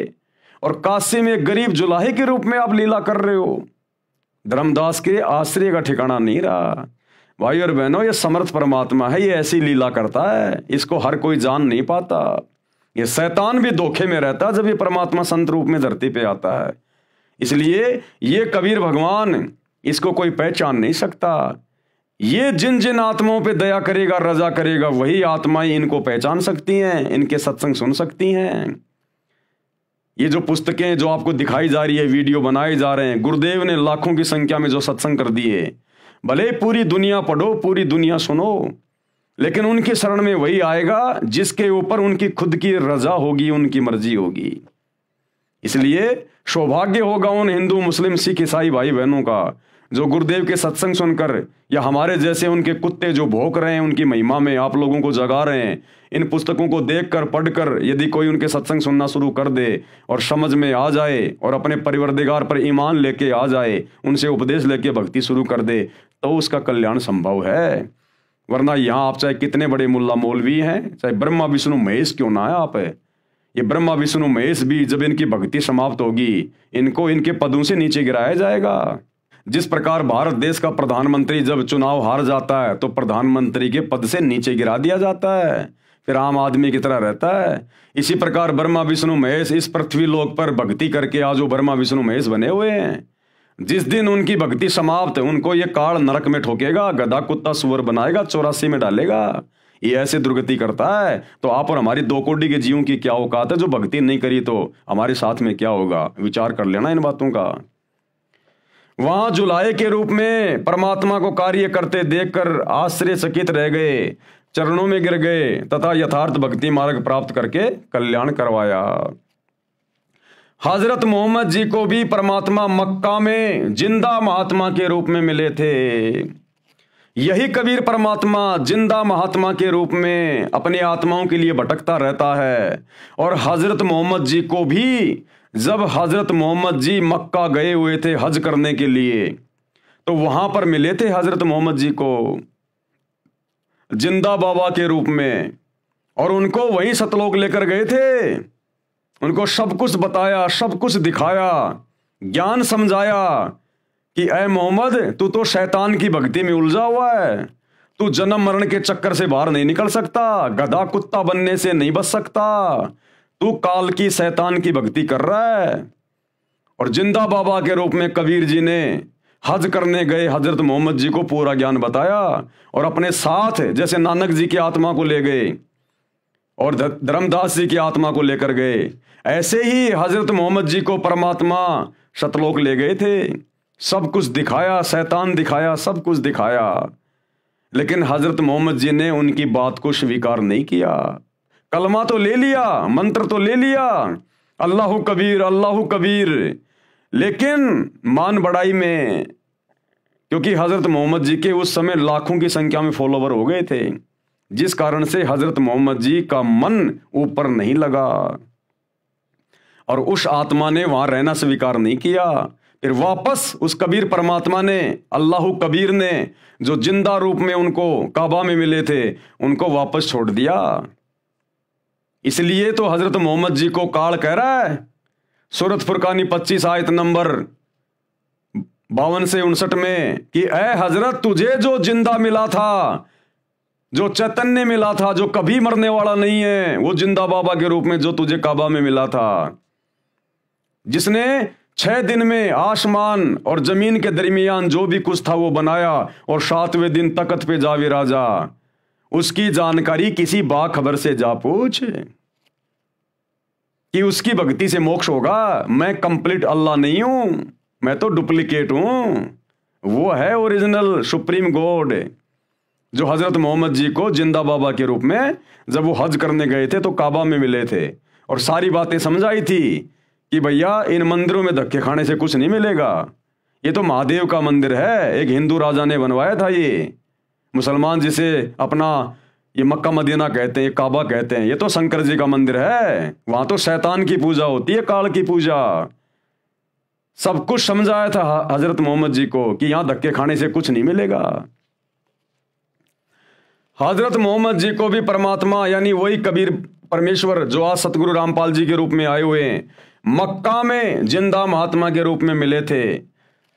और काशी में गरीब जुलाहे के रूप में आप लीला कर रहे हो। धर्मदास के आश्चर्य का ठिकाना नहीं रहा। भाई और बहनों, ये समर्थ परमात्मा है, ये ऐसी लीला करता है, इसको हर कोई जान नहीं पाता। ये शैतान भी धोखे में रहता है जब ये परमात्मा संत रूप में धरती पे आता है। इसलिए ये कबीर भगवान, इसको कोई पहचान नहीं सकता। ये जिन जिन आत्माओं पे दया करेगा, रजा करेगा, वही आत्माएं इनको पहचान सकती हैं, इनके सत्संग सुन सकती हैं। ये जो पुस्तकें जो आपको दिखाई जा रही है, वीडियो बनाए जा रहे हैं, गुरुदेव ने लाखों की संख्या में जो सत्संग कर दिए, भले पूरी दुनिया पढ़ो, पूरी दुनिया सुनो, लेकिन उनकी शरण में वही आएगा जिसके ऊपर उनकी खुद की रजा होगी, उनकी मर्जी होगी। इसलिए सौभाग्य होगा उन हिंदू, मुस्लिम, सिख, ईसाई भाई बहनों का जो गुरुदेव के सत्संग सुनकर या हमारे जैसे उनके कुत्ते जो भौंक रहे हैं उनकी महिमा में आप लोगों को जगा रहे हैं, इन पुस्तकों को देखकर पढ़कर यदि कोई उनके सत्संग सुनना शुरू कर दे और समझ में आ जाए और अपने परिवरदिगार पर ईमान लेके आ जाए, उनसे उपदेश लेके भक्ति शुरू कर दे, तो उसका कल्याण संभव है। वरना यहाँ आप चाहे कितने बड़े मुल्ला मौलवी हैं, चाहे ब्रह्मा विष्णु महेश क्यों ना है आप, ये ब्रह्मा विष्णु महेश भी जब इनकी भक्ति समाप्त होगी इनको इनके पदों से नीचे गिराया जाएगा। जिस प्रकार भारत देश का प्रधानमंत्री जब चुनाव हार जाता है तो प्रधानमंत्री के पद से नीचे गिरा दिया जाता है, फिर आम आदमी की तरह रहता है। इसी प्रकार ब्रह्मा विष्णु महेश इस पृथ्वी लोक पर भक्ति करके आज वो ब्रह्मा विष्णु महेश बने हुए हैं। जिस दिन उनकी भक्ति समाप्त उनको ये काल नरक में ठोकेगा, गधा कुत्ता सुअर बनाएगा, 84 में डालेगा। ये ऐसे दुर्गति करता है तो आप और हमारी 2 कोटि के जीवों की क्या औकात है जो भक्ति नहीं करी तो हमारे साथ में क्या होगा, विचार कर लेना इन बातों का। वहां जुलाहे के रूप में परमात्मा को कार्य करते देखकर आश्चर्यचकित रह गए, चरणों में गिर गए तथा यथार्थ भक्ति मार्ग प्राप्त करके कल्याण करवाया। हजरत मोहम्मद जी को भी परमात्मा मक्का में जिंदा महात्मा के रूप में मिले थे। यही कबीर परमात्मा जिंदा महात्मा के रूप में अपनी आत्माओं के लिए भटकता रहता है। और हजरत मोहम्मद जी को भी जब हजरत मोहम्मद जी मक्का गए हुए थे हज करने के लिए तो वहां पर मिले थे हजरत मोहम्मद जी को जिंदा बाबा के रूप में, और उनको वहीं सतलोक लेकर गए थे। उनको सब कुछ बताया, सब कुछ दिखाया, ज्ञान समझाया कि ऐ मोहम्मद तू तो शैतान की भक्ति में उलझा हुआ है, तू जन्म मरण के चक्कर से बाहर नहीं निकल सकता, गधा कुत्ता बनने से नहीं बच सकता, तू काल की शैतान की भक्ति कर रहा है। और जिंदा बाबा के रूप में कबीर जी ने हज करने गए हजरत मोहम्मद जी को पूरा ज्ञान बताया और अपने साथ जैसे नानक जी की आत्मा को ले गए और धर्मदास जी की आत्मा को लेकर गए, ऐसे ही हजरत मोहम्मद जी को परमात्मा सतलोक ले गए थे। सब कुछ दिखाया, शैतान दिखाया, सब कुछ दिखाया, लेकिन हजरत मोहम्मद जी ने उनकी बात को स्वीकार नहीं किया। कलमा तो ले लिया, मंत्र तो ले लिया, अल्लाहु कबीर अल्लाहु कबीर, लेकिन मान बढ़ाई में, क्योंकि हजरत मोहम्मद जी के उस समय लाखों की संख्या में फॉलोवर हो गए थे, जिस कारण से हजरत मोहम्मद जी का मन ऊपर नहीं लगा और उस आत्मा ने वहां रहना स्वीकार नहीं किया। फिर वापस उस कबीर परमात्मा ने, अल्लाहु कबीर ने, जो जिंदा रूप में उनको काबा में मिले थे, उनको वापस छोड़ दिया। इसलिए तो हजरत मोहम्मद जी को काल कह रहा है सूरत फुरकानी 25 आयत नंबर 52 से 59 में कि ऐ हजरत तुझे जो जिंदा मिला था, जो चैतन्य मिला था, जो कभी मरने वाला नहीं है, वो जिंदा बाबा के रूप में जो तुझे काबा में मिला था, जिसने 6 दिन में आसमान और जमीन के दरमियान जो भी कुछ था वो बनाया और 7वें दिन तख्त पे जा विराजा, उसकी जानकारी किसी बाखबर से जा पूछ कि उसकी भक्ति से मोक्ष होगा। मैं कंप्लीट अल्लाह नहीं हूं, मैं तो डुप्लीकेट हूं। वो है ओरिजिनल सुप्रीम गॉड जो हजरत मोहम्मद जी को जिंदा बाबा के रूप में जब वो हज करने गए थे तो काबा में मिले थे और सारी बातें समझाई थी कि भैया इन मंदिरों में धक्के खाने से कुछ नहीं मिलेगा, ये तो महादेव का मंदिर है, एक हिंदू राजा ने बनवाया था, ये मुसलमान जिसे अपना ये मक्का मदीना कहते हैं, काबा कहते हैं, ये तो शंकर जी का मंदिर है, वहां तो शैतान की पूजा होती है, काल की पूजा। सब कुछ समझाया था हजरत मोहम्मद जी को कि यहां धक्के खाने से कुछ नहीं मिलेगा। हजरत मोहम्मद जी को भी परमात्मा यानी वही कबीर परमेश्वर जो आज सतगुरु रामपाल जी के रूप में आए हुए हैं, मक्का में जिंदा महात्मा के रूप में मिले थे।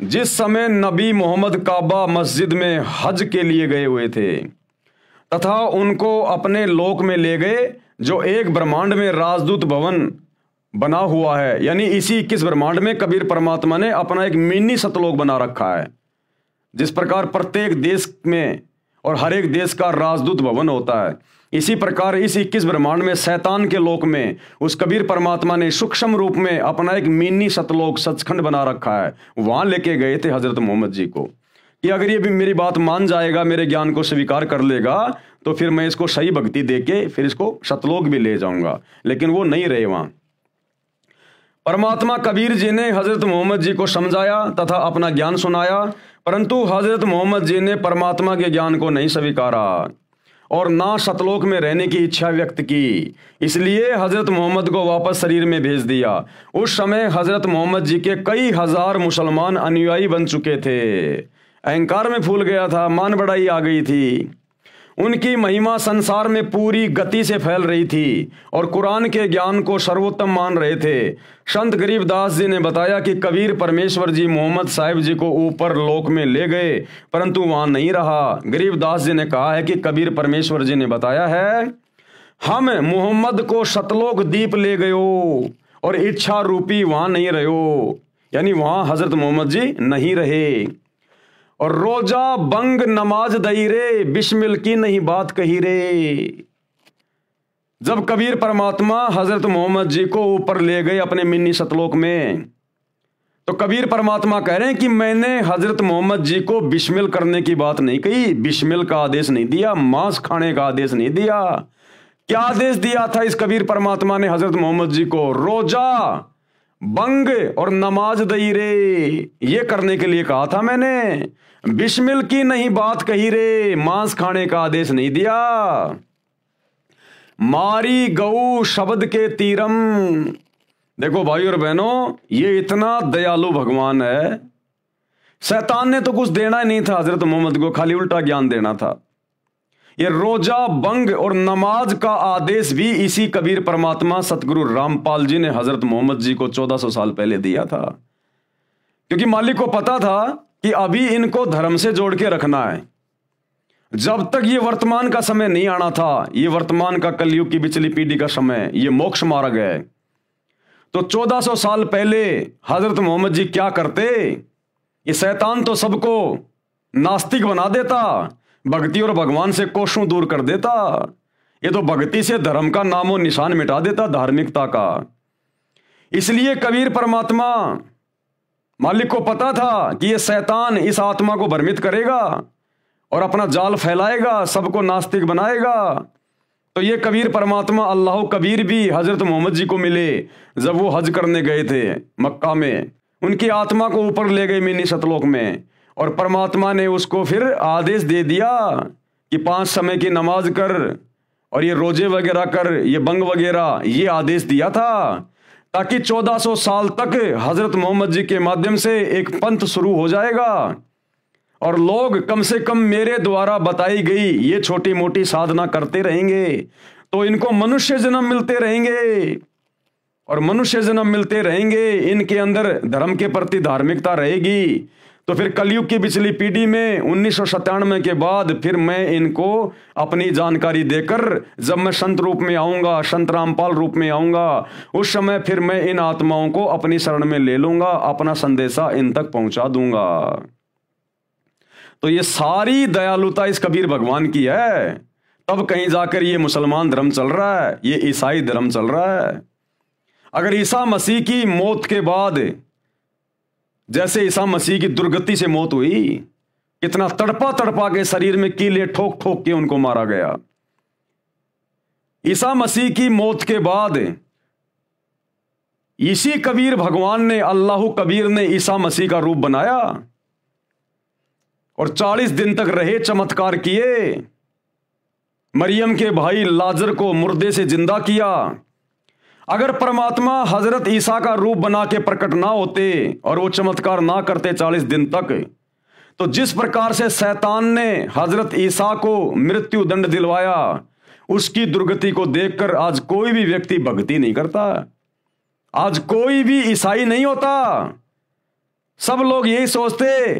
जिस समय नबी मोहम्मद काबा मस्जिद में हज के लिए गए हुए थे तथा उनको अपने लोक में ले गए जो एक ब्रह्मांड में राजदूत भवन बना हुआ है, यानी इसी 21 ब्रह्मांड में कबीर परमात्मा ने अपना एक मिनी सतलोक बना रखा है। जिस प्रकार प्रत्येक देश में और हर एक देश का राजदूत भवन होता है, इसी प्रकार इस 21 ब्रह्मांड में शैतान के लोक में उस कबीर परमात्मा ने सूक्ष्म रूप में अपना एक मिनी सतलोक सचखंड बना रखा है। वहां लेके गए थे हजरत मोहम्मद जी को कि अगर ये भी मेरी बात मान जाएगा, मेरे ज्ञान को स्वीकार कर लेगा, तो फिर मैं इसको सही भक्ति देके फिर इसको सतलोक भी ले जाऊंगा, लेकिन वो नहीं रहे वहां। परमात्मा कबीर जी ने हजरत मोहम्मद जी को समझाया तथा अपना ज्ञान सुनाया, परंतु हजरत मोहम्मद जी ने परमात्मा के ज्ञान को नहीं स्वीकारा और ना सतलोक में रहने की इच्छा व्यक्त की। इसलिए हजरत मोहम्मद को वापस शरीर में भेज दिया। उस समय हजरत मोहम्मद जी के कई हजार मुसलमान अनुयायी बन चुके थे। अहंकार में फूल गया था, मान बढ़ाई आ गई थी। उनकी महिमा संसार में पूरी गति से फैल रही थी और कुरान के ज्ञान को सर्वोत्तम मान रहे थे। संत गरीबदास जी ने बताया कि कबीर परमेश्वर जी मोहम्मद साहिब जी को ऊपर लोक में ले गए, परंतु वहां नहीं रहा। गरीबदास जी ने कहा है कि कबीर परमेश्वर जी ने बताया है, हम मोहम्मद को सतलोक दीप ले गयो और इच्छा रूपी वहां नहीं रहो, यानी वहां हजरत मोहम्मद जी नहीं रहे। और रोजा बंग नमाज दई रे, बिस्मिल की नहीं बात कही रे। जब कबीर परमात्मा हजरत मोहम्मद जी को ऊपर ले गए अपने मिनी सतलोक में, तो कबीर परमात्मा कह रहे हैं कि मैंने हजरत मोहम्मद जी को बिस्मिल करने की बात नहीं कही, बिस्मिल का आदेश नहीं दिया, मांस खाने का आदेश नहीं दिया। क्या आदेश दिया था इस कबीर परमात्मा ने हजरत मोहम्मद जी को? रोजा बंग और नमाज दई रे, ये करने के लिए कहा था मैंने। बिस्मिल की नहीं बात कही रे, मांस खाने का आदेश नहीं दिया। मारी गऊ शब्द के तीरम। देखो भाई और बहनों, ये इतना दयालु भगवान है। शैतान ने तो कुछ देना ही नहीं था हजरत मोहम्मद को, खाली उल्टा ज्ञान देना था। ये रोजा बंग और नमाज का आदेश भी इसी कबीर परमात्मा सतगुरु रामपाल जी ने हजरत मोहम्मद जी को 1400 साल पहले दिया था, क्योंकि मालिक को पता था कि अभी इनको धर्म से जोड़ के रखना है। जब तक ये वर्तमान का समय नहीं आना था, ये वर्तमान का कलयुग की पिछली पीढ़ी का समय, ये मोक्ष मार्ग है, तो 1400 साल पहले हजरत मोहम्मद जी क्या करते? ये शैतान तो सबको नास्तिक बना देता, भक्ति और भगवान से कोसों दूर कर देता। ये तो भक्ति से धर्म का नामो निशान मिटा देता, धार्मिकता का। इसलिए कबीर परमात्मा मालिक को पता था कि ये शैतान इस आत्मा को भ्रमित करेगा और अपना जाल फैलाएगा, सबको नास्तिक बनाएगा। तो ये कबीर परमात्मा अल्लाह कबीर भी हजरत मोहम्मद जी को मिले जब वो हज करने गए थे मक्का में। उनकी आत्मा को ऊपर ले गए मिनी सतलोक में, और परमात्मा ने उसको फिर आदेश दे दिया कि 5 समय की नमाज कर और ये रोजे वगैरह कर, ये बंग वगैरह, ये आदेश दिया था ताकि 1400 साल तक हजरत मोहम्मद जी के माध्यम से एक पंथ शुरू हो जाएगा और लोग कम से कम मेरे द्वारा बताई गई ये छोटी मोटी साधना करते रहेंगे, तो इनको मनुष्य जन्म मिलते रहेंगे और मनुष्य जन्म मिलते रहेंगे, इनके अंदर धर्म के प्रति धार्मिकता रहेगी। तो फिर कलयुग की पिछली पीढ़ी में 1997 के बाद फिर मैं इनको अपनी जानकारी देकर, जब मैं संत रूप में आऊंगा, संत रामपाल रूप में आऊंगा, उस समय फिर मैं इन आत्माओं को अपनी शरण में ले लूंगा, अपना संदेशा इन तक पहुंचा दूंगा। तो ये सारी दयालुता इस कबीर भगवान की है। तब कहीं जाकर ये मुसलमान धर्म चल रहा है, ये ईसाई धर्म चल रहा है। अगर ईसा मसीह की मौत के बाद, जैसे ईसा मसीह की दुर्गति से मौत हुई, कितना तड़पा तड़पा के शरीर में कीले ठोक ठोक के उनको मारा गया, ईसा मसीह की मौत के बाद इसी कबीर भगवान ने, अल्लाह कबीर ने ईसा मसीह का रूप बनाया और 40 दिन तक रहे, चमत्कार किए। मरियम के भाई लाजर को मुर्दे से जिंदा किया। अगर परमात्मा हजरत ईसा का रूप बना के प्रकट ना होते और वो चमत्कार ना करते 40 दिन तक, तो जिस प्रकार से शैतान ने हजरत ईसा को मृत्यु दंड दिलवाया, उसकी दुर्गति को देखकर आज कोई भी व्यक्ति भक्ति नहीं करता, आज कोई भी ईसाई नहीं होता। सब लोग यही सोचते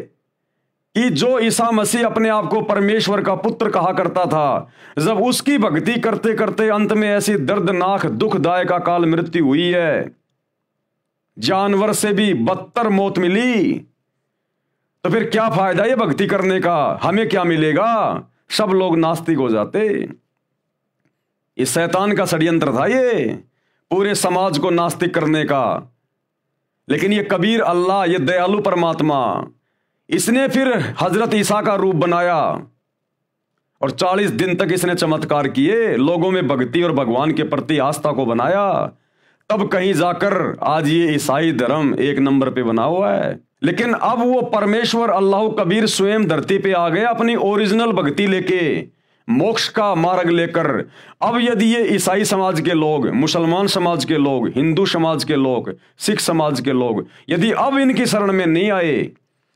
कि जो ईसा मसीह अपने आप को परमेश्वर का पुत्र कहा करता था, जब उसकी भक्ति करते करते अंत में ऐसी दर्दनाक दुखदायक अकाल मृत्यु हुई है, जानवर से भी बदतर मौत मिली, तो फिर क्या फायदा ये भक्ति करने का? हमें क्या मिलेगा? सब लोग नास्तिक हो जाते। इस शैतान का षड्यंत्र था ये, पूरे समाज को नास्तिक करने का। लेकिन ये कबीर अल्लाह, ये दयालु परमात्मा, इसने फिर हजरत ईसा का रूप बनाया और 40 दिन तक इसने चमत्कार किए, लोगों में भक्ति और भगवान के प्रति आस्था को बनाया। तब कहीं जाकर आज ये ईसाई धर्म एक नंबर पे बना हुआ है। लेकिन अब वो परमेश्वर अल्लाह कबीर स्वयं धरती पे आ गया अपनी ओरिजिनल भक्ति लेके, मोक्ष का मार्ग लेकर। अब यदि ये ईसाई समाज के लोग, मुसलमान समाज के लोग, हिंदू समाज के लोग, सिख समाज के लोग यदि अब इनकी शरण में नहीं आए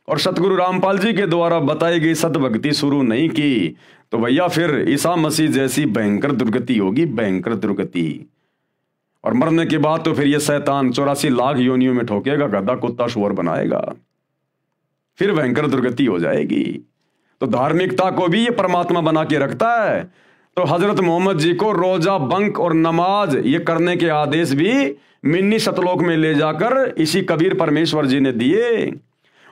और सतगुरु रामपाल जी के द्वारा बताई गई सतभक्ति शुरू नहीं की, तो भैया फिर ईसा मसीह जैसी भयंकर दुर्गति होगी, भयंकर दुर्गति। और मरने के बाद तो फिर ये शैतान 84 लाख योनियों में ठोकेगा, गधा कुत्ता शुअर बनाएगा, फिर भयंकर दुर्गति हो जाएगी। तो धार्मिकता को भी ये परमात्मा बना के रखता है। तो हजरत मोहम्मद जी को रोजा, बंक और नमाज ये करने के आदेश भी मिन्नी सतलोक में ले जाकर इसी कबीर परमेश्वर जी ने दिए।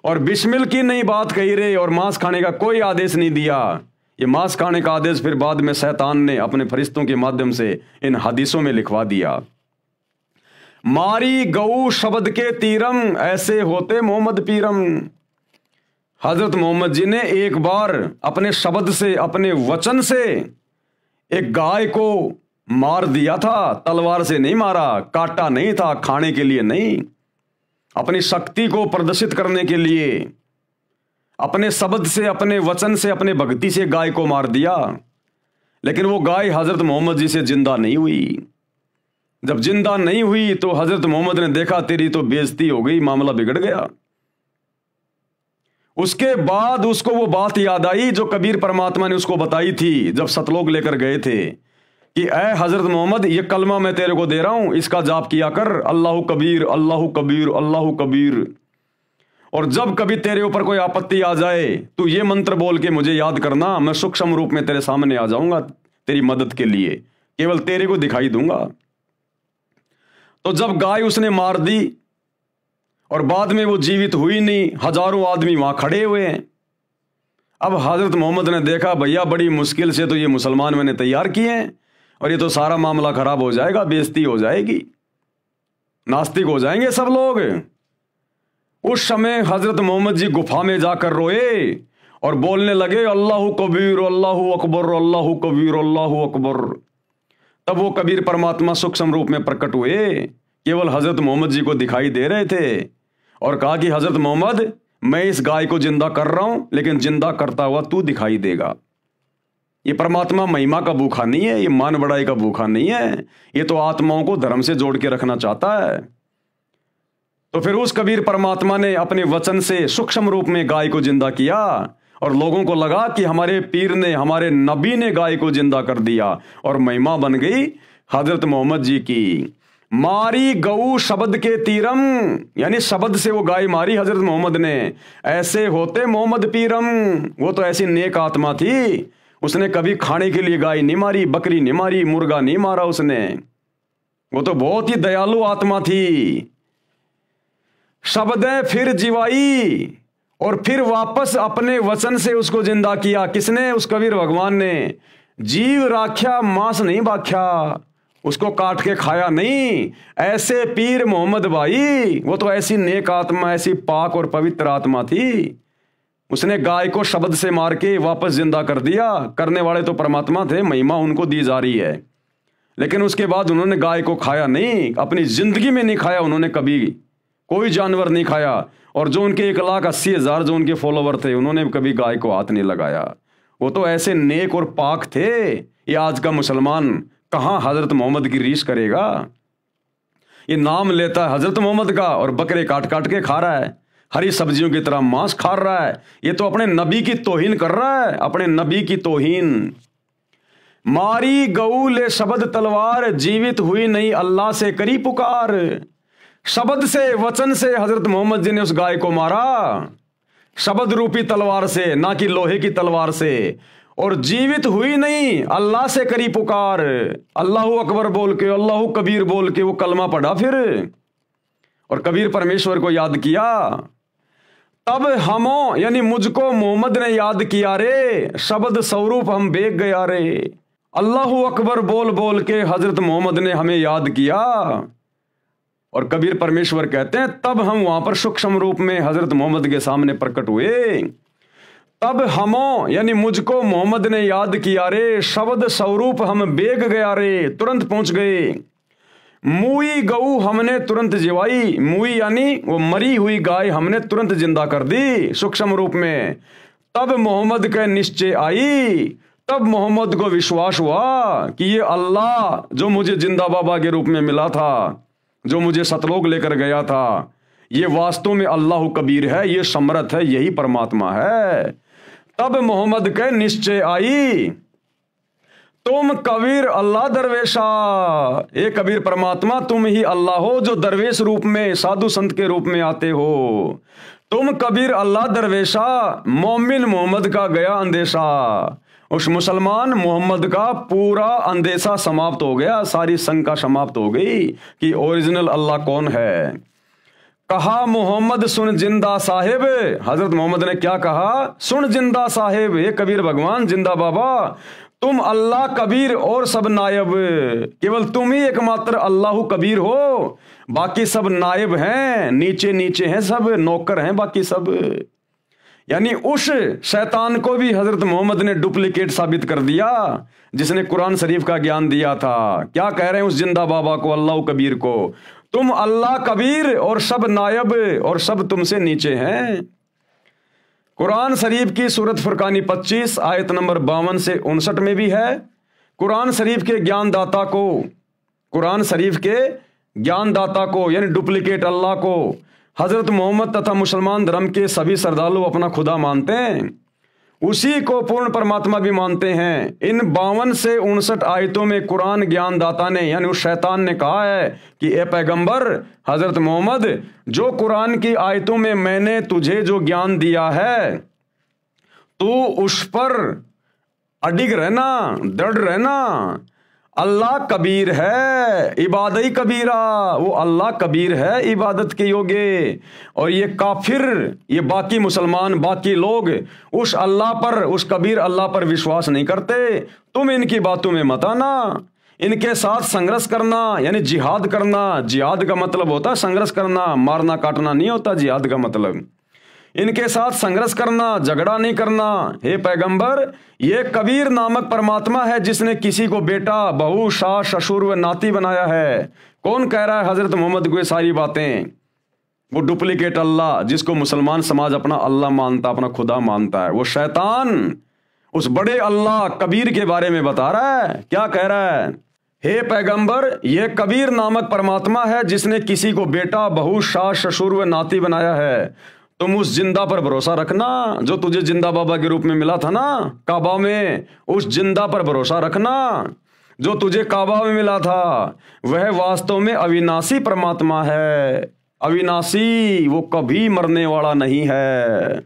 और बिस्मिल की नहीं बात कही रे, और मांस खाने का कोई आदेश नहीं दिया। ये मांस खाने का आदेश फिर बाद में शैतान ने अपने फरिश्तों के माध्यम से इन हदीसों में लिखवा दिया। मारी गऊ शब्द के तीरम, ऐसे होते मोहम्मद पीरम। हजरत मोहम्मद जी ने एक बार अपने शब्द से, अपने वचन से एक गाय को मार दिया था। तलवार से नहीं मारा, काटा नहीं था, खाने के लिए नहीं, अपनी शक्ति को प्रदर्शित करने के लिए अपने शब्द से, अपने वचन से, अपने भक्ति से गाय को मार दिया। लेकिन वो गाय हजरत मोहम्मद जी से जिंदा नहीं हुई। जब जिंदा नहीं हुई तो हजरत मोहम्मद ने देखा तेरी तो बेइज्जती हो गई, मामला बिगड़ गया। उसके बाद उसको वो बात याद आई जो कबीर परमात्मा ने उसको बताई थी जब सतलोक लेकर गए थे कि ऐ हजरत मोहम्मद, ये कलमा मैं तेरे को दे रहा हूं, इसका जाप किया कर, अल्लाह कबीर अल्लाह कबीर अल्लाह कबीर। और जब कभी तेरे ऊपर कोई आपत्ति आ जाए तू ये मंत्र बोल के मुझे याद करना, मैं सूक्ष्म रूप में तेरे सामने आ जाऊंगा तेरी मदद के लिए, केवल तेरे को दिखाई दूंगा। तो जब गाय उसने मार दी और बाद में वो जीवित हुई नहीं, हजारों आदमी वहां खड़े हुए हैं। अब हजरत मोहम्मद ने देखा भैया बड़ी मुश्किल से तो ये मुसलमान मैंने तैयार किए हैं और ये तो सारा मामला खराब हो जाएगा, बेइज्जती हो जाएगी, नास्तिक हो जाएंगे सब लोग। उस समय हजरत मोहम्मद जी गुफा में जाकर रोए और बोलने लगे अल्लाह कबीर अल्लाह अकबर अल्लाह कबीर अल्लाह अकबर। तब वो कबीर परमात्मा सूक्ष्म रूप में प्रकट हुए, केवल हजरत मोहम्मद जी को दिखाई दे रहे थे और कहा कि हजरत मोहम्मद, मैं इस गाय को जिंदा कर रहा हूं, लेकिन जिंदा करता हुआ तू दिखाई देगा। ये परमात्मा महिमा का भूखा नहीं है, ये मान बढ़ाई का भूखा नहीं है, ये तो आत्माओं को धर्म से जोड़ के रखना चाहता है। तो फिर उस कबीर परमात्मा ने अपने वचन से सूक्ष्म रूप में गाय को जिंदा किया और लोगों को लगा कि हमारे पीर ने, हमारे नबी ने गाय को जिंदा कर दिया और महिमा बन गई हजरत मोहम्मद जी की। मारी गऊ शब्द के तीरम, यानी शब्द से वो गाय मारी हजरत मोहम्मद ने, ऐसे होते मोहम्मद पीरम। वो तो ऐसी नेक आत्मा थी, उसने कभी खाने के लिए गाय नहीं मारी, बकरी नहीं मारी, मुर्गा नहीं मारा उसने। वो तो बहुत ही दयालु आत्मा थी। शब्द फिर जीवाई और फिर वापस अपने वचन से उसको जिंदा किया। किसने? उस कबीर भगवान ने। जीव राख्या मांस नहीं बाख्या, उसको काट के खाया नहीं। ऐसे पीर मोहम्मद भाई, वो तो ऐसी नेक आत्मा, ऐसी पाक और पवित्र आत्मा थी। उसने गाय को शब्द से मार के वापस जिंदा कर दिया। करने वाले तो परमात्मा थे, महिमा उनको दी जा रही है। लेकिन उसके बाद उन्होंने गाय को खाया नहीं, अपनी जिंदगी में नहीं खाया उन्होंने, कभी कोई जानवर नहीं खाया। और जो उनके 1,80,000 जो उनके फॉलोवर थे, उन्होंने कभी गाय को हाथ नहीं लगाया। वो तो ऐसे नेक और पाक थे। ये आज का मुसलमान कहां हजरत मोहम्मद की रीस करेगा? ये नाम लेता है हजरत मोहम्मद का और बकरे काट काट के खा रहा है, हरी सब्जियों की तरह मांस खा रहा है। ये तो अपने नबी की तौहीन कर रहा है, अपने नबी की तौहीन। मारी गऊ ले शब्द तलवार, जीवित हुई नहीं अल्लाह से करी पुकार। शब्द से, वचन से हजरत मोहम्मद जी ने उस गाय को मारा, शब्द रूपी तलवार से, ना कि लोहे की तलवार से। और जीवित हुई नहीं, अल्लाह से करी पुकार। अल्लाह अकबर बोल के, अल्लाह कबीर बोल के वो कलमा पढ़ा फिर, और कबीर परमेश्वर को याद किया। तब हमो, यानी मुझको मोहम्मद ने याद किया रे, शब्द स्वरूप हम बेग गया रे। अल्लाह अकबर बोल बोल के हजरत मोहम्मद ने हमें याद किया। और कबीर परमेश्वर कहते हैं तब हम वहां पर सूक्ष्म रूप में हजरत मोहम्मद के सामने प्रकट हुए। तब हमों यानी मुझको मोहम्मद ने याद किया रे, शब्द स्वरूप हम बेग गया रे, तुरंत पहुंच गए। मुई गऊ हमने तुरंत जिवाई, मुई यानी वो मरी हुई गाय हमने तुरंत जिंदा कर दी सूक्ष्म रूप में। तब मोहम्मद के निश्चय आई, तब मोहम्मद को विश्वास हुआ कि ये अल्लाह जो मुझे जिंदा बाबा के रूप में मिला था, जो मुझे सतलोक लेकर गया था, ये वास्तव में अल्लाह कबीर है, ये समर्थ है, यही परमात्मा है। तब मोहम्मद के निश्चय आई, तुम कबीर अल्लाह दरवेशा, ये कबीर परमात्मा तुम ही अल्लाह हो जो दरवेश रूप में साधु संत के रूप में आते हो। तुम कबीर अल्लाह दरवेशा, मोमिन मोहम्मद का गया अंदेशा। उस मुसलमान मोहम्मद का पूरा अंदेशा समाप्त हो गया, सारी शंका समाप्त हो गई कि ओरिजिनल अल्लाह कौन है। कहा मोहम्मद सुन जिंदा साहिब, हजरत मोहम्मद ने क्या कहा? सुन जिंदा साहिब, ये कबीर भगवान जिंदा बाबा, तुम अल्लाह कबीर और सब नायब, केवल तुम ही एकमात्र अल्लाह कबीर हो, बाकी सब नायब हैं, नीचे नीचे हैं, सब नौकर हैं बाकी सब। यानी उस शैतान को भी हजरत मोहम्मद ने डुप्लीकेट साबित कर दिया जिसने कुरान शरीफ का ज्ञान दिया था। क्या कह रहे हैं उस जिंदा बाबा को, अल्लाह कबीर को? तुम अल्लाह कबीर और सब नायब और सब तुमसे नीचे हैं। कुरान शरीफ की सूरत फुरकानी 25 आयत नंबर 52 से 59 में भी है। कुरान शरीफ के ज्ञानदाता को, कुरान शरीफ के ज्ञानदाता को यानी डुप्लीकेट अल्लाह को हजरत मोहम्मद तथा मुसलमान धर्म के सभी श्रद्धालु अपना खुदा मानते हैं, उसी को पूर्ण परमात्मा भी मानते हैं। इन 52 से 59 आयतों में कुरान ज्ञानदाता ने यानी उस शैतान ने कहा है कि ए पैगंबर हजरत मोहम्मद, जो कुरान की आयतों में मैंने तुझे जो ज्ञान दिया है, तू उस पर अडिग रहना, दृढ़ रहना। अल्लाह कबीर है, इबादत ही कबीरा, वो अल्लाह कबीर है इबादत के योग्य। और ये काफिर, ये बाकी मुसलमान, बाकी लोग उस अल्लाह पर, उस कबीर अल्लाह पर विश्वास नहीं करते। तुम इनकी बातों में मत आना, इनके साथ संघर्ष करना यानी जिहाद करना। जिहाद का मतलब होता है संघर्ष करना, मारना काटना नहीं होता जिहाद का मतलब। इनके साथ संघर्ष करना, झगड़ा नहीं करना। हे पैगंबर, ये कबीर नामक परमात्मा है जिसने किसी को बेटा, बहू, सास, ससुर व नाती बनाया है। कौन कह रहा है हजरत मोहम्मद को ये सारी बातें? वो डुप्लीकेट अल्लाह जिसको मुसलमान समाज अपना अल्लाह मानता, अपना खुदा मानता है, वो शैतान उस बड़े अल्लाह कबीर के बारे में बता रहा है। क्या कह रहा है? हे पैगंबर, यह कबीर नामक परमात्मा है जिसने किसी को बेटा, बहू, सास, ससुर व नाती बनाया है। तुम उस जिंदा पर भरोसा रखना जो तुझे जिंदा बाबा के रूप में मिला था ना काबा में, उस जिंदा पर भरोसा रखना जो तुझे काबा में मिला था। वह वास्तव में अविनाशी परमात्मा है, अविनाशी, वो कभी मरने वाला नहीं है।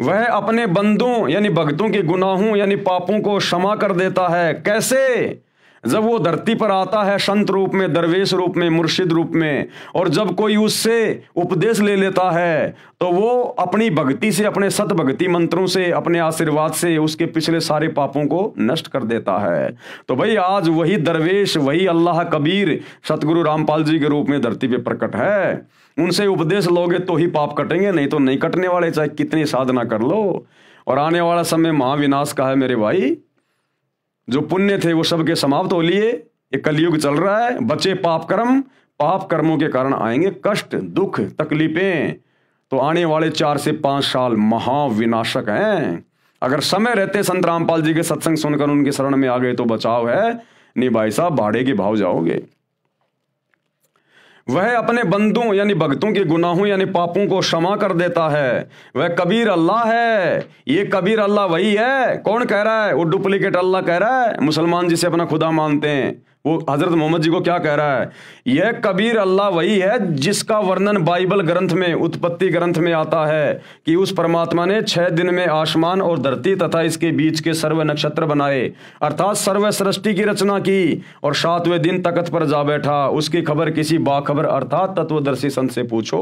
वह अपने बंदों यानी भक्तों के गुनाहों यानी पापों को क्षमा कर देता है। कैसे? जब वो धरती पर आता है संत रूप में, दरवेश रूप में, मुर्शिद रूप में, और जब कोई उससे उपदेश ले लेता है तो वो अपनी भक्ति से, अपने सत भक्ति मंत्रों से, अपने आशीर्वाद से उसके पिछले सारे पापों को नष्ट कर देता है। तो भाई आज वही दरवेश, वही अल्लाह कबीर सतगुरु रामपाल जी के रूप में धरती पे प्रकट है। उनसे उपदेश लोगे तो ही पाप कटेंगे, नहीं तो नहीं कटने वाले, चाहे कितनी साधना कर लो। और आने वाला समय महाविनाश का है मेरे भाई। जो पुण्य थे वो सबके समाप्त हो लिए, ये कलयुग चल रहा है। बचे पाप कर्म, पाप कर्मों के कारण आएंगे कष्ट, दुख, तकलीफें। तो आने वाले 4 से 5 साल महाविनाशक हैं। अगर समय रहते संत रामपाल जी के सत्संग सुनकर उनकी शरण में आ गए तो बचाव है, नहीं भाई साहब भाड़े के भाव जाओगे। वह अपने बंदों यानी भक्तों के गुनाहों यानी पापों को क्षमा कर देता है। वह कबीर अल्लाह है। ये कबीर अल्लाह वही है। कौन कह रहा है? वो डुप्लीकेट अल्लाह कह रहा है। मुसलमान जिसे अपना खुदा मानते हैं वो हजरत मोहम्मद जी को क्या कह रहा है? यह कबीर अल्लाह वही है जिसका वर्णन बाइबल ग्रंथ में, उत्पत्ति ग्रंथ में आता है कि उस परमात्मा ने 6 दिन में आसमान और धरती तथा इसके बीच के सर्व नक्षत्र बनाए, अर्थात सर्व सृष्टि की रचना की, और 7वें दिन तख्त पर जा बैठा। उसकी खबर किसी बाखबर अर्थात तत्वदर्शी संत से पूछो।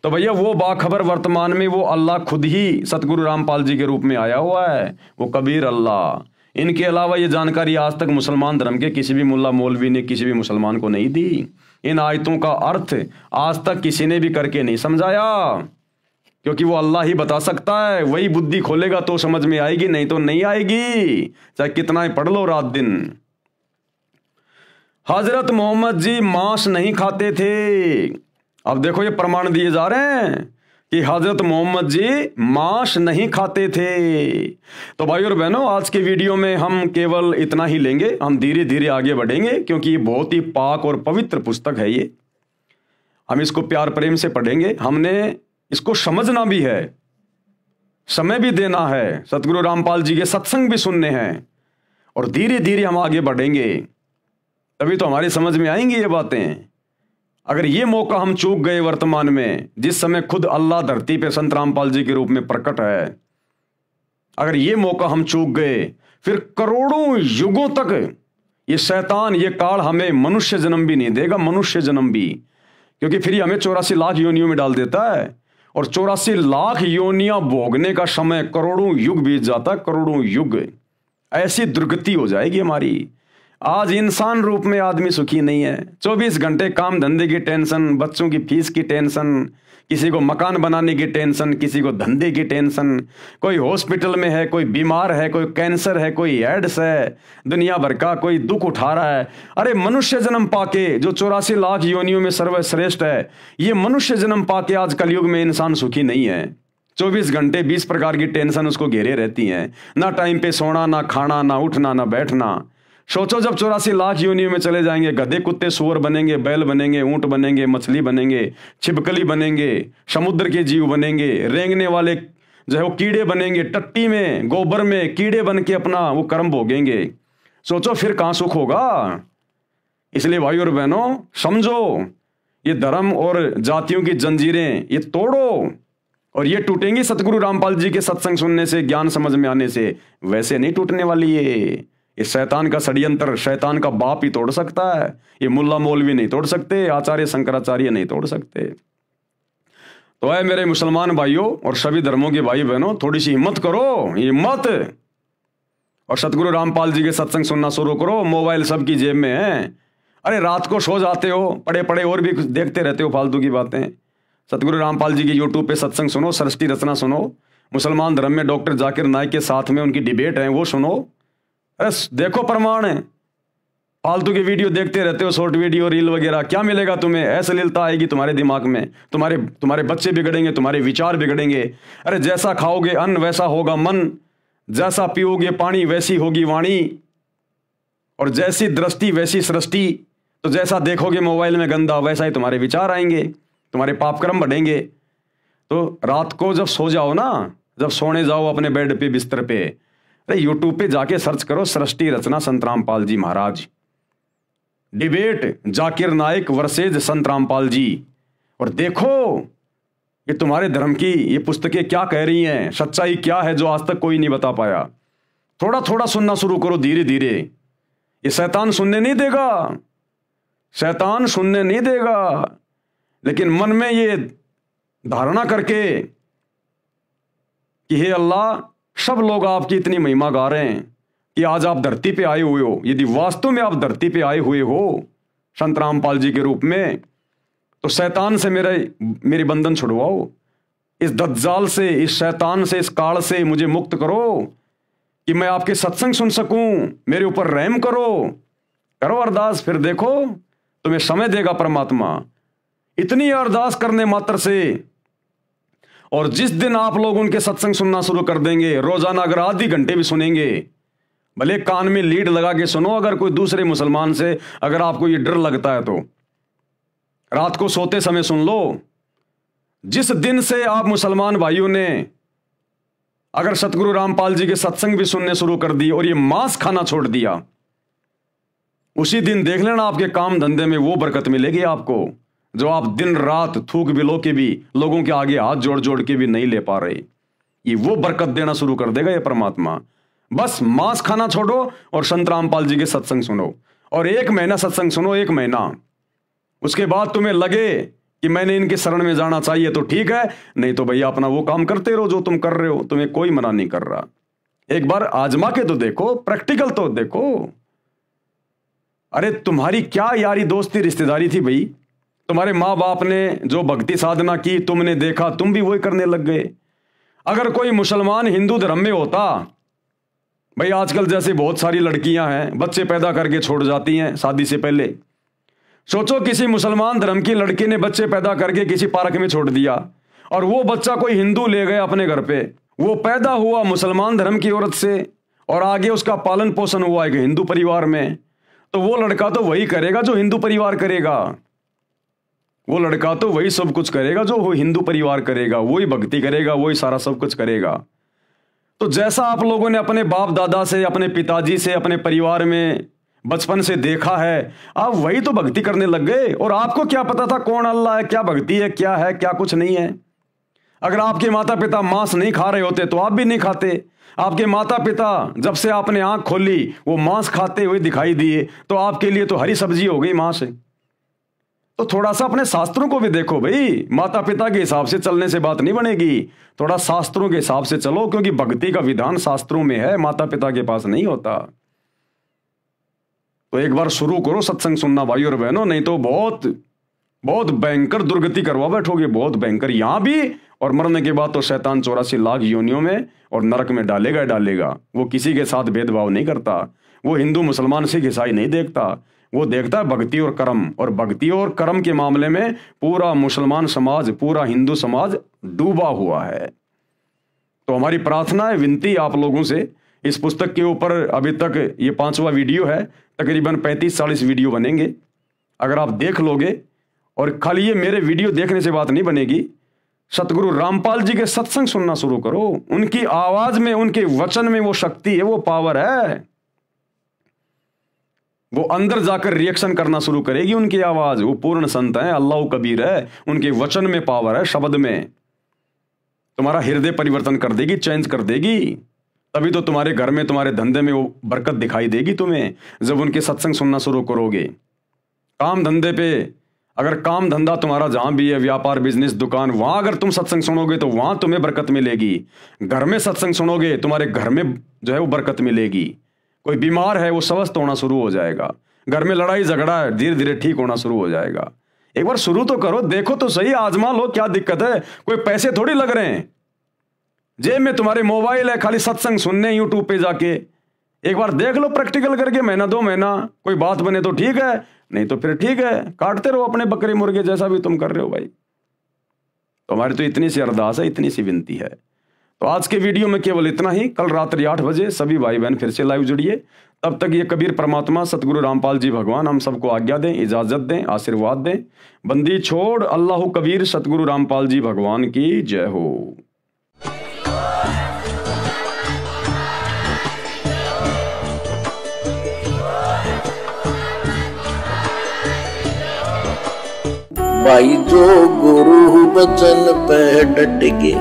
तो भैया वो बाखबर वर्तमान में वो अल्लाह खुद ही सतगुरु रामपाल जी के रूप में आया हुआ है, वो कबीर अल्लाह। इनके अलावा ये जानकारी आज तक मुसलमान धर्म के किसी भी मुल्ला मौलवी ने किसी भी मुसलमान को नहीं दी। इन आयतों का अर्थ आज तक किसी ने भी करके नहीं समझाया। क्योंकि वो अल्लाह ही बता सकता है, वही बुद्धि खोलेगा तो समझ में आएगी, नहीं तो नहीं आएगी, चाहे कितना ही पढ़ लो रात दिन। हजरत मोहम्मद जी मांस नहीं खाते थे। अब देखो ये प्रमाण दिए जा रहे हैं कि हजरत मोहम्मद जी मांस नहीं खाते थे। तो भाई और बहनों, आज के वीडियो में हम केवल इतना ही लेंगे, हम धीरे धीरे आगे बढ़ेंगे, क्योंकि ये बहुत ही पाक और पवित्र पुस्तक है। ये हम इसको प्यार प्रेम से पढ़ेंगे, हमने इसको समझना भी है, समय भी देना है, सतगुरु रामपाल जी के सत्संग भी सुनने हैं, और धीरे धीरे हम आगे बढ़ेंगे, तभी तो हमारी समझ में आएंगी ये बातें। अगर ये मौका हम चूक गए वर्तमान में, जिस समय खुद अल्लाह धरती पे संत रामपाल जी के रूप में प्रकट है, अगर ये मौका हम चूक गए, फिर करोड़ों युगों तक ये शैतान, ये काल हमें मनुष्य जन्म भी नहीं देगा, मनुष्य जन्म भी, क्योंकि फिर ये हमें 84 लाख योनियों में डाल देता है, और 84 लाख योनियां भोगने का समय करोड़ों युग बीत जाता, करोड़ों युग। ऐसी दुर्गति हो जाएगी हमारी। आज इंसान रूप में आदमी सुखी नहीं है, 24 घंटे काम धंधे की टेंशन, बच्चों की फीस की टेंशन, किसी को मकान बनाने की टेंशन, किसी को धंधे की टेंशन, कोई हॉस्पिटल में है, कोई बीमार है, कोई कैंसर है, कोई एड्स है, दुनिया भर का कोई दुख उठा रहा है। अरे मनुष्य जन्म पाके, जो 84 लाख योनियों में सर्वश्रेष्ठ है, ये मनुष्य जन्म पाके आज कलयुग में इंसान सुखी नहीं है। 24 घंटे 20 प्रकार की टेंशन उसको घेरे रहती हैं, ना टाइम पे सोना, ना खाना, ना उठना, ना बैठना। सोचो जब 84 लाख योनियों में चले जाएंगे, गधे कुत्ते सूअर बनेंगे, बैल बनेंगे, ऊंट बनेंगे, मछली बनेंगे, छिपकली बनेंगे, समुद्र के जीव बनेंगे, रेंगने वाले जो है वो कीड़े बनेंगे, टट्टी में गोबर में कीड़े बन के अपना वो कर्म भोगेंगे। सोचो फिर कहां सुख होगा। इसलिए भाई और बहनों समझो, ये धर्म और जातियों की जंजीरें ये तोड़ो, और ये टूटेंगी सतगुरु रामपाल जी के सत्संग सुनने से, ज्ञान समझ में आने से, वैसे नहीं टूटने वाली ये शैतान का षड्यंत्र शैतान का बाप ही तोड़ सकता है। ये मुल्ला मौलवी नहीं तोड़ सकते, आचार्य शंकराचार्य नहीं तोड़ सकते। तो है मेरे मुसलमान भाइयों और सभी धर्मों के भाई बहनों, थोड़ी सी हिम्मत करो, हिम्मत, और सतगुरु रामपाल जी के सत्संग सुनना शुरू करो। मोबाइल सबकी जेब में है। अरे रात को सो जाते हो पड़े पड़े और भी कुछ देखते रहते हो फालतू की बातें। सतगुरु रामपाल जी की यूट्यूब पे सत्संग सुनो, सृष्टि रचना सुनो, मुसलमान धर्म में डॉक्टर जाकिर नाइक के साथ में उनकी डिबेट है वो सुनो। अरे देखो प्रमाण है। फालतू की वीडियो देखते रहते हो, शॉर्ट वीडियो, रील वगैरह, क्या मिलेगा तुम्हें? अश्लीलता आएगी तुम्हारे दिमाग में, तुम्हारे बच्चे बिगड़ेंगे, तुम्हारे विचार बिगड़ेंगे। अरे जैसा खाओगे अन्न वैसा होगा मन, जैसा पियोगे पानी वैसी होगी वाणी, और जैसी दृष्टि वैसी सृष्टि। तो जैसा देखोगे मोबाइल में गंदा, वैसा ही तुम्हारे विचार आएंगे, तुम्हारे पाप कर्म बढ़ेंगे। तो रात को जब सो जाओ ना, जब सोने जाओ अपने बेड पे बिस्तर पे, अरे यूट्यूब पे जाके सर्च करो सृष्टि रचना संत रामपाल जी महाराज, डिबेट जाकिर नाइक वर्सेज संत रामपाल जी, और देखो ये तुम्हारे धर्म की ये पुस्तकें क्या कह रही हैं, सच्चाई क्या है जो आज तक कोई नहीं बता पाया। थोड़ा थोड़ा सुनना शुरू करो धीरे धीरे। ये शैतान सुनने नहीं देगा, शैतान सुनने नहीं देगा, लेकिन मन में ये धारणा करके कि हे अल्लाह, सब लोग आपकी इतनी महिमा गा रहे हैं कि आज आप धरती पे आए हुए हो, यदि वास्तव में आप धरती पे आए हुए हो संत रामपाल जी के रूप में, तो शैतान से मेरी बंधन छुड़वाओ, इस दज्जाल से, इस शैतान से, इस काल से मुझे मुक्त करो कि मैं आपके सत्संग सुन सकूं, मेरे ऊपर रहम करो अरदास। फिर देखो तुम्हें समय देगा परमात्मा। इतनी अरदास करने मात्र से, और जिस दिन आप लोग उनके सत्संग सुनना शुरू कर देंगे, रोजाना अगर आधी घंटे भी सुनेंगे, भले कान में लीड लगा के सुनो, अगर कोई दूसरे मुसलमान से अगर आपको ये डर लगता है तो रात को सोते समय सुन लो। जिस दिन से आप मुसलमान भाइयों ने अगर सतगुरु रामपाल जी के सत्संग भी सुनने शुरू कर दिए और ये मांस खाना छोड़ दिया, उसी दिन देख लेना आपके काम धंधे में वो बरकत मिलेगी आपको, जो आप दिन रात थूक बिलो के भी लोगों के आगे हाथ जोड़ जोड़ के भी नहीं ले पा रहे। ये वो बरकत देना शुरू कर देगा ये परमात्मा। बस मांस खाना छोड़ो और संत रामपाल जी के सत्संग सुनो, और 1 महीना सत्संग सुनो, 1 महीना। उसके बाद तुम्हें लगे कि मैंने इनके शरण में जाना चाहिए तो ठीक है, नहीं तो भैया अपना वो काम करते रहो जो तुम कर रहे हो, तुम्हें कोई मना नहीं कर रहा। एक बार आजमा के तो देखो, प्रैक्टिकल तो देखो। अरे तुम्हारी क्या यारी दोस्ती रिश्तेदारी थी भाई, तुम्हारे माँ बाप ने जो भक्ति साधना की तुमने देखा, तुम भी वही करने लग गए। अगर कोई मुसलमान हिंदू धर्म में होता, भाई आजकल जैसे बहुत सारी लड़कियां हैं बच्चे पैदा करके छोड़ जाती हैं शादी से पहले। सोचो किसी मुसलमान धर्म की लड़की ने बच्चे पैदा करके किसी पार्क में छोड़ दिया और वो बच्चा कोई हिंदू ले गया अपने घर पे। वो पैदा हुआ मुसलमान धर्म की औरत से और आगे उसका पालन पोषण हुआ एक हिंदू परिवार में, तो वो लड़का तो वही करेगा जो हिंदू परिवार करेगा। वो लड़का तो वही सब कुछ करेगा जो वो हिंदू परिवार करेगा, वही भक्ति करेगा, वही सारा सब कुछ करेगा। तो जैसा आप लोगों ने अपने बाप दादा से, अपने पिताजी से, अपने परिवार में बचपन से देखा है, आप वही तो भक्ति करने लग गए। और आपको क्या पता था कौन अल्लाह है, क्या भक्ति है, क्या कुछ नहीं है। अगर आपके माता पिता मांस नहीं खा रहे होते तो आप भी नहीं खाते। आपके माता पिता जब से आपने आंख खोली वो मांस खाते हुए दिखाई दिए, तो आपके लिए तो हरी सब्जी हो गई मांस। तो थोड़ा सा अपने शास्त्रों को भी देखो भाई। माता पिता के हिसाब से चलने से बात नहीं बनेगी, थोड़ा शास्त्रों के हिसाब से चलो, क्योंकि भक्ति का विधान शास्त्रों में है, माता पिता के पास नहीं होता। तो एक बार शुरू करो सत्संग सुनना भाई और बहनों, नहीं तो बहुत बहुत भयंकर दुर्गति करवा बैठोगे, बहुत भयंकर यहां भी, और मरने के बाद तो शैतान 84 लाख योनियों में और नरक में डालेगा। वो किसी के साथ भेदभाव नहीं करता। वो हिंदू मुसलमान सिख ईसाई नहीं देखता, वो देखता है भक्ति और कर्म। और भक्ति और कर्म के मामले में पूरा मुसलमान समाज, पूरा हिंदू समाज डूबा हुआ है। तो हमारी प्रार्थना है, विनती आप लोगों से, इस पुस्तक के ऊपर अभी तक ये 5वां वीडियो है, तकरीबन 35-40 वीडियो बनेंगे। अगर आप देख लोगे, और खाली ये मेरे वीडियो देखने से बात नहीं बनेगी, सतगुरु रामपाल जी के सत्संग सुनना शुरू करो। उनकी आवाज में, उनके वचन में वो शक्ति है, वो पावर है। वो अंदर जाकर रिएक्शन करना शुरू करेगी उनकी आवाज। वो पूर्ण संत है, अल्लाह कबीर है, उनके वचन में पावर है, शब्द में। तुम्हारा हृदय परिवर्तन कर देगी, चेंज कर देगी। तभी तो तुम्हारे घर में, तुम्हारे धंधे में वो बरकत दिखाई देगी तुम्हें, जब उनके सत्संग सुनना शुरू करोगे। काम धंधे पे, अगर काम धंधा तुम्हारा जहां भी है, व्यापार, बिजनेस, दुकान, वहां अगर तुम सत्संग सुनोगे तो वहां तुम्हें बरकत मिलेगी। घर में सत्संग सुनोगे, तुम्हारे घर में जो है वो बरकत मिलेगी। कोई बीमार है वो स्वस्थ होना शुरू हो जाएगा। घर में लड़ाई झगड़ा है, धीरे धीरे ठीक होना शुरू हो जाएगा। एक बार शुरू तो करो, देखो तो सही, आजमा लो, क्या दिक्कत है। कोई पैसे थोड़ी लग रहे हैं, जेब में तुम्हारे मोबाइल है, खाली सत्संग सुनने यूट्यूब पे जाके एक बार देख लो प्रैक्टिकल करके, महीना 2 महीना, कोई बात बने तो ठीक है, नहीं तो फिर ठीक है, काटते रहो अपने बकरे मुर्गे जैसा भी तुम कर रहे हो भाई। तो हमारी तो इतनी सी अरदास है, इतनी सी विनती है। तो आज के वीडियो में केवल इतना ही। कल रात्रि 8 बजे सभी भाई बहन फिर से लाइव जुड़िए। तब तक ये कबीर परमात्मा सतगुरु रामपाल जी भगवान हम सबको आज्ञा दें, इजाजत दें, आशीर्वाद दें। बंदी छोड़ अल्लाह कबीर सतगुरु रामपाल जी भगवान की जय हो। भाई जो गुरु बचन पे डट गे,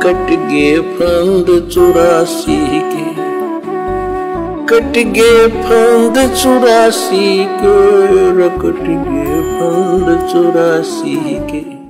कट गे फंद 84 के, कट गे फंद 84 के, कट गे फंद 84 के।